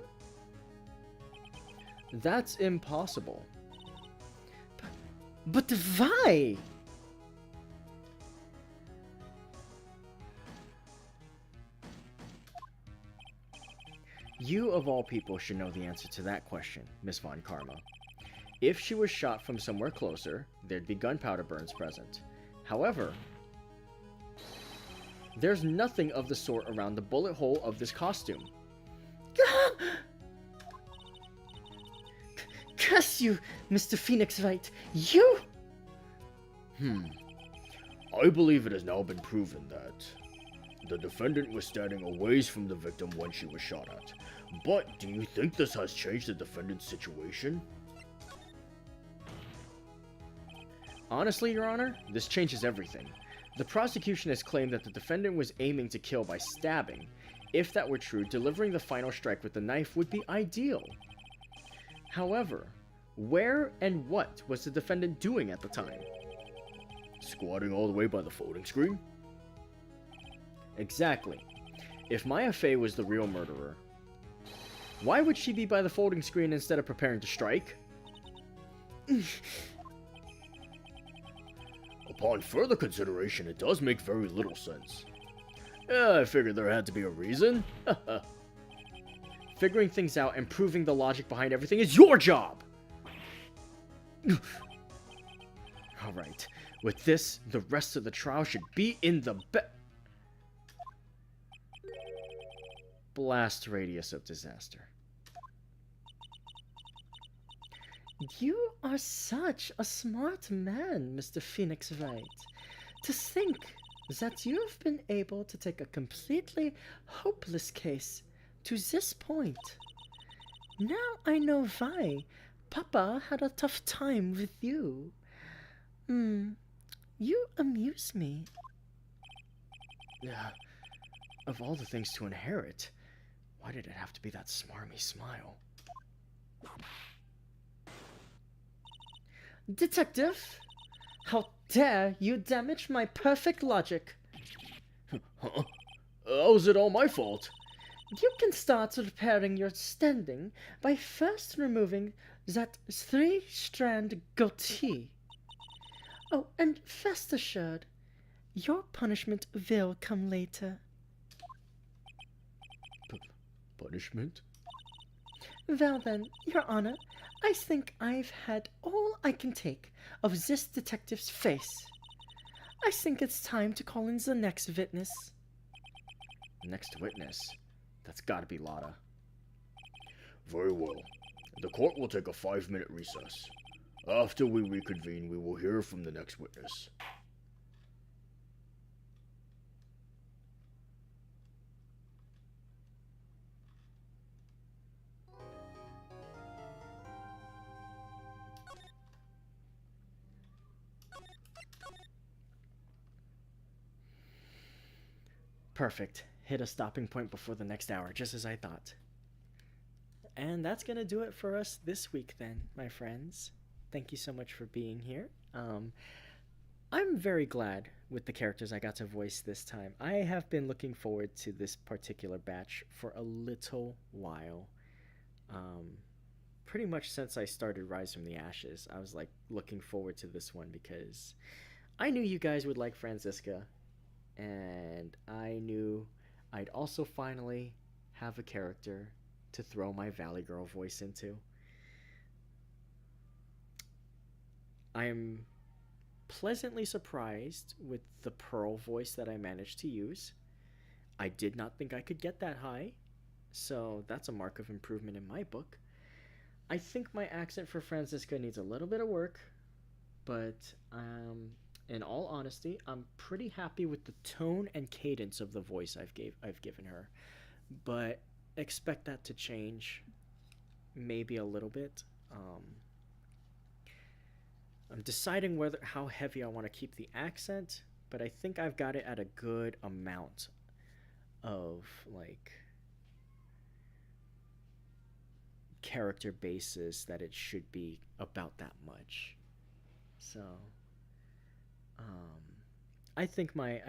That's impossible. But why? You, of all people, should know the answer to that question, Miss Von Karma. If she was shot from somewhere closer, there'd be gunpowder burns present. However, there's nothing of the sort around the bullet hole of this costume. Curse you, Mr. Phoenix Wright. You! I believe it has now been proven that the defendant was standing a ways from the victim when she was shot at. But do you think this has changed the defendant's situation? Honestly, Your Honor, this changes everything. The prosecution has claimed that the defendant was aiming to kill by stabbing. If that were true, delivering the final strike with the knife would be ideal. However, where and what was the defendant doing at the time? Squatting all the way by the folding screen? Exactly. If Maya Fey was the real murderer, why would she be by the folding screen instead of preparing to strike? Upon further consideration, it does make very little sense. I figured there had to be a reason. Figuring things out and proving the logic behind everything is your job! Alright, with this, the rest of the trial should be in the blast radius of disaster. You are such a smart man, Mr. Phoenix Wright. To think that you've been able to take a completely hopeless case to this point. Now I know why Papa had a tough time with you. You amuse me. Of all the things to inherit, why did it have to be that smarmy smile? Detective, how dare you damage my perfect logic? Huh? How is it all my fault? You can start repairing your standing by first removing that 3-strand goatee. Oh, and rest assured, your punishment will come later. Punishment? Well then, Your Honor, I think I've had all I can take of this detective's face. I think it's time to call in the next witness. Next witness? That's gotta be Lotta. Very well. The court will take a 5-minute recess. After we reconvene, we will hear from the next witness. Perfect. Hit a stopping point before the next hour, just as I thought. And that's gonna do it for us this week then, my friends. Thank you so much for being here. I'm very glad with the characters I got to voice this time. I have been looking forward to this particular batch for a little while. Pretty much since I started Rise from the Ashes, I was like looking forward to this one because I knew you guys would like Franziska, and I knew I'd also finally have a character to throw my Valley Girl voice into. I am pleasantly surprised with the Pearl voice that I managed to use. I did not think I could get that high, so that's a mark of improvement in my book. I think my accent for Francisca needs a little bit of work, but in all honesty, I'm pretty happy with the tone and cadence of the voice I've given her. But expect that to change maybe a little bit. I'm deciding whether how heavy I want to keep the accent, but I think I've got it at a good amount of like character basis that it should be about that much. So I think my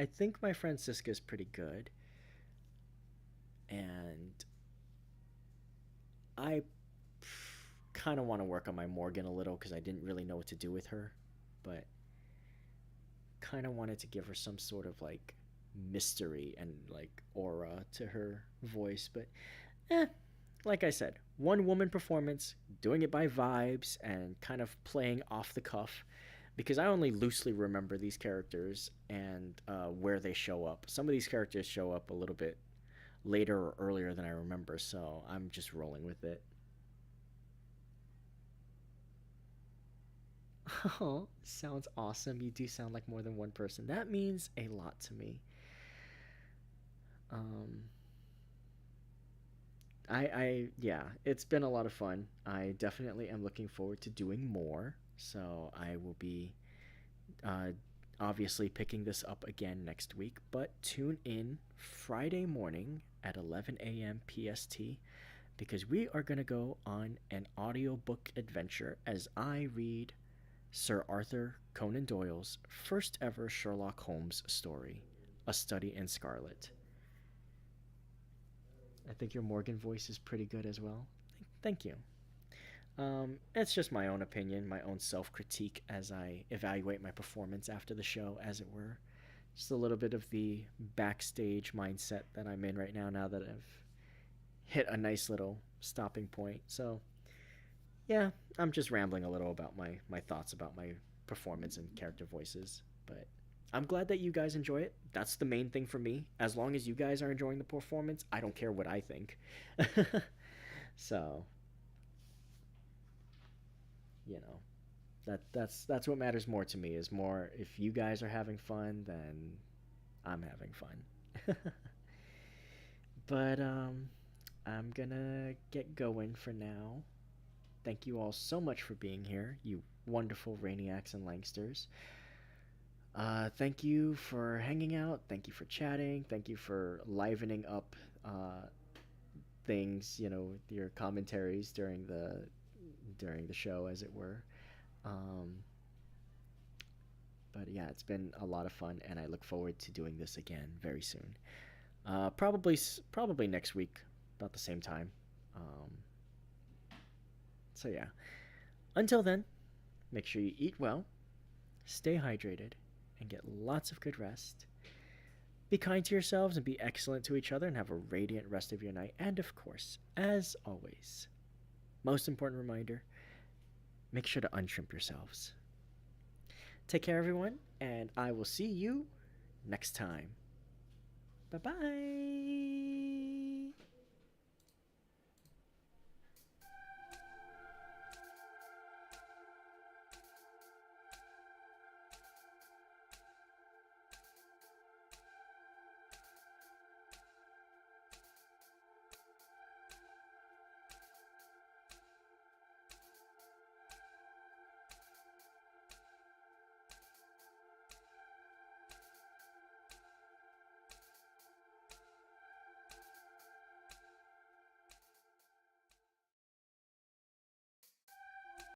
Francisca is pretty good, and I kind of want to work on my Morgan a little because I didn't really know what to do with her, but kind of wanted to give her some sort of like mystery and like aura to her voice. But like I said, one woman performance, doing it by vibes and kind of playing off the cuff, because I only loosely remember these characters and where they show up. Some of these characters show up a little bit later or earlier than I remember, so I'm just rolling with it. Oh, sounds awesome. You do sound like more than one person. That means a lot to me. Yeah, it's been a lot of fun. I definitely am looking forward to doing more. So I will be obviously picking this up again next week. But tune in Friday morning at 11 a.m. PST, because we are going to go on an audiobook adventure as I read Sir Arthur Conan Doyle's first ever Sherlock Holmes story, A Study in Scarlet. I think your Morgan voice is pretty good as well. Thank you. It's just my own opinion, my own self-critique as I evaluate my performance after the show, as it were. Just a little bit of the backstage mindset that I'm in right now, now that I've hit a nice little stopping point. So, yeah, I'm just rambling a little about my thoughts about my performance and character voices. But I'm glad that you guys enjoy it. That's the main thing for me. As long as you guys are enjoying the performance, I don't care what I think. So, you know, that's what matters more to me, is more if you guys are having fun, then I'm having fun. But I'm gonna get going for now. Thank you all so much for being here, you wonderful Rainiacs and Langsters. Thank you for hanging out. Thank you for chatting. Thank you for livening up things, you know, your commentaries during the show, as it were. But yeah, it's been a lot of fun, and I look forward to doing this again very soon. Probably next week, about the same time. So yeah. Until then, make sure you eat well, stay hydrated, and get lots of good rest. Be kind to yourselves and be excellent to each other, and have a radiant rest of your night. And of course, as always, most important reminder, make sure to unshrimp yourselves. Take care, everyone, and I will see you next time. Bye-bye.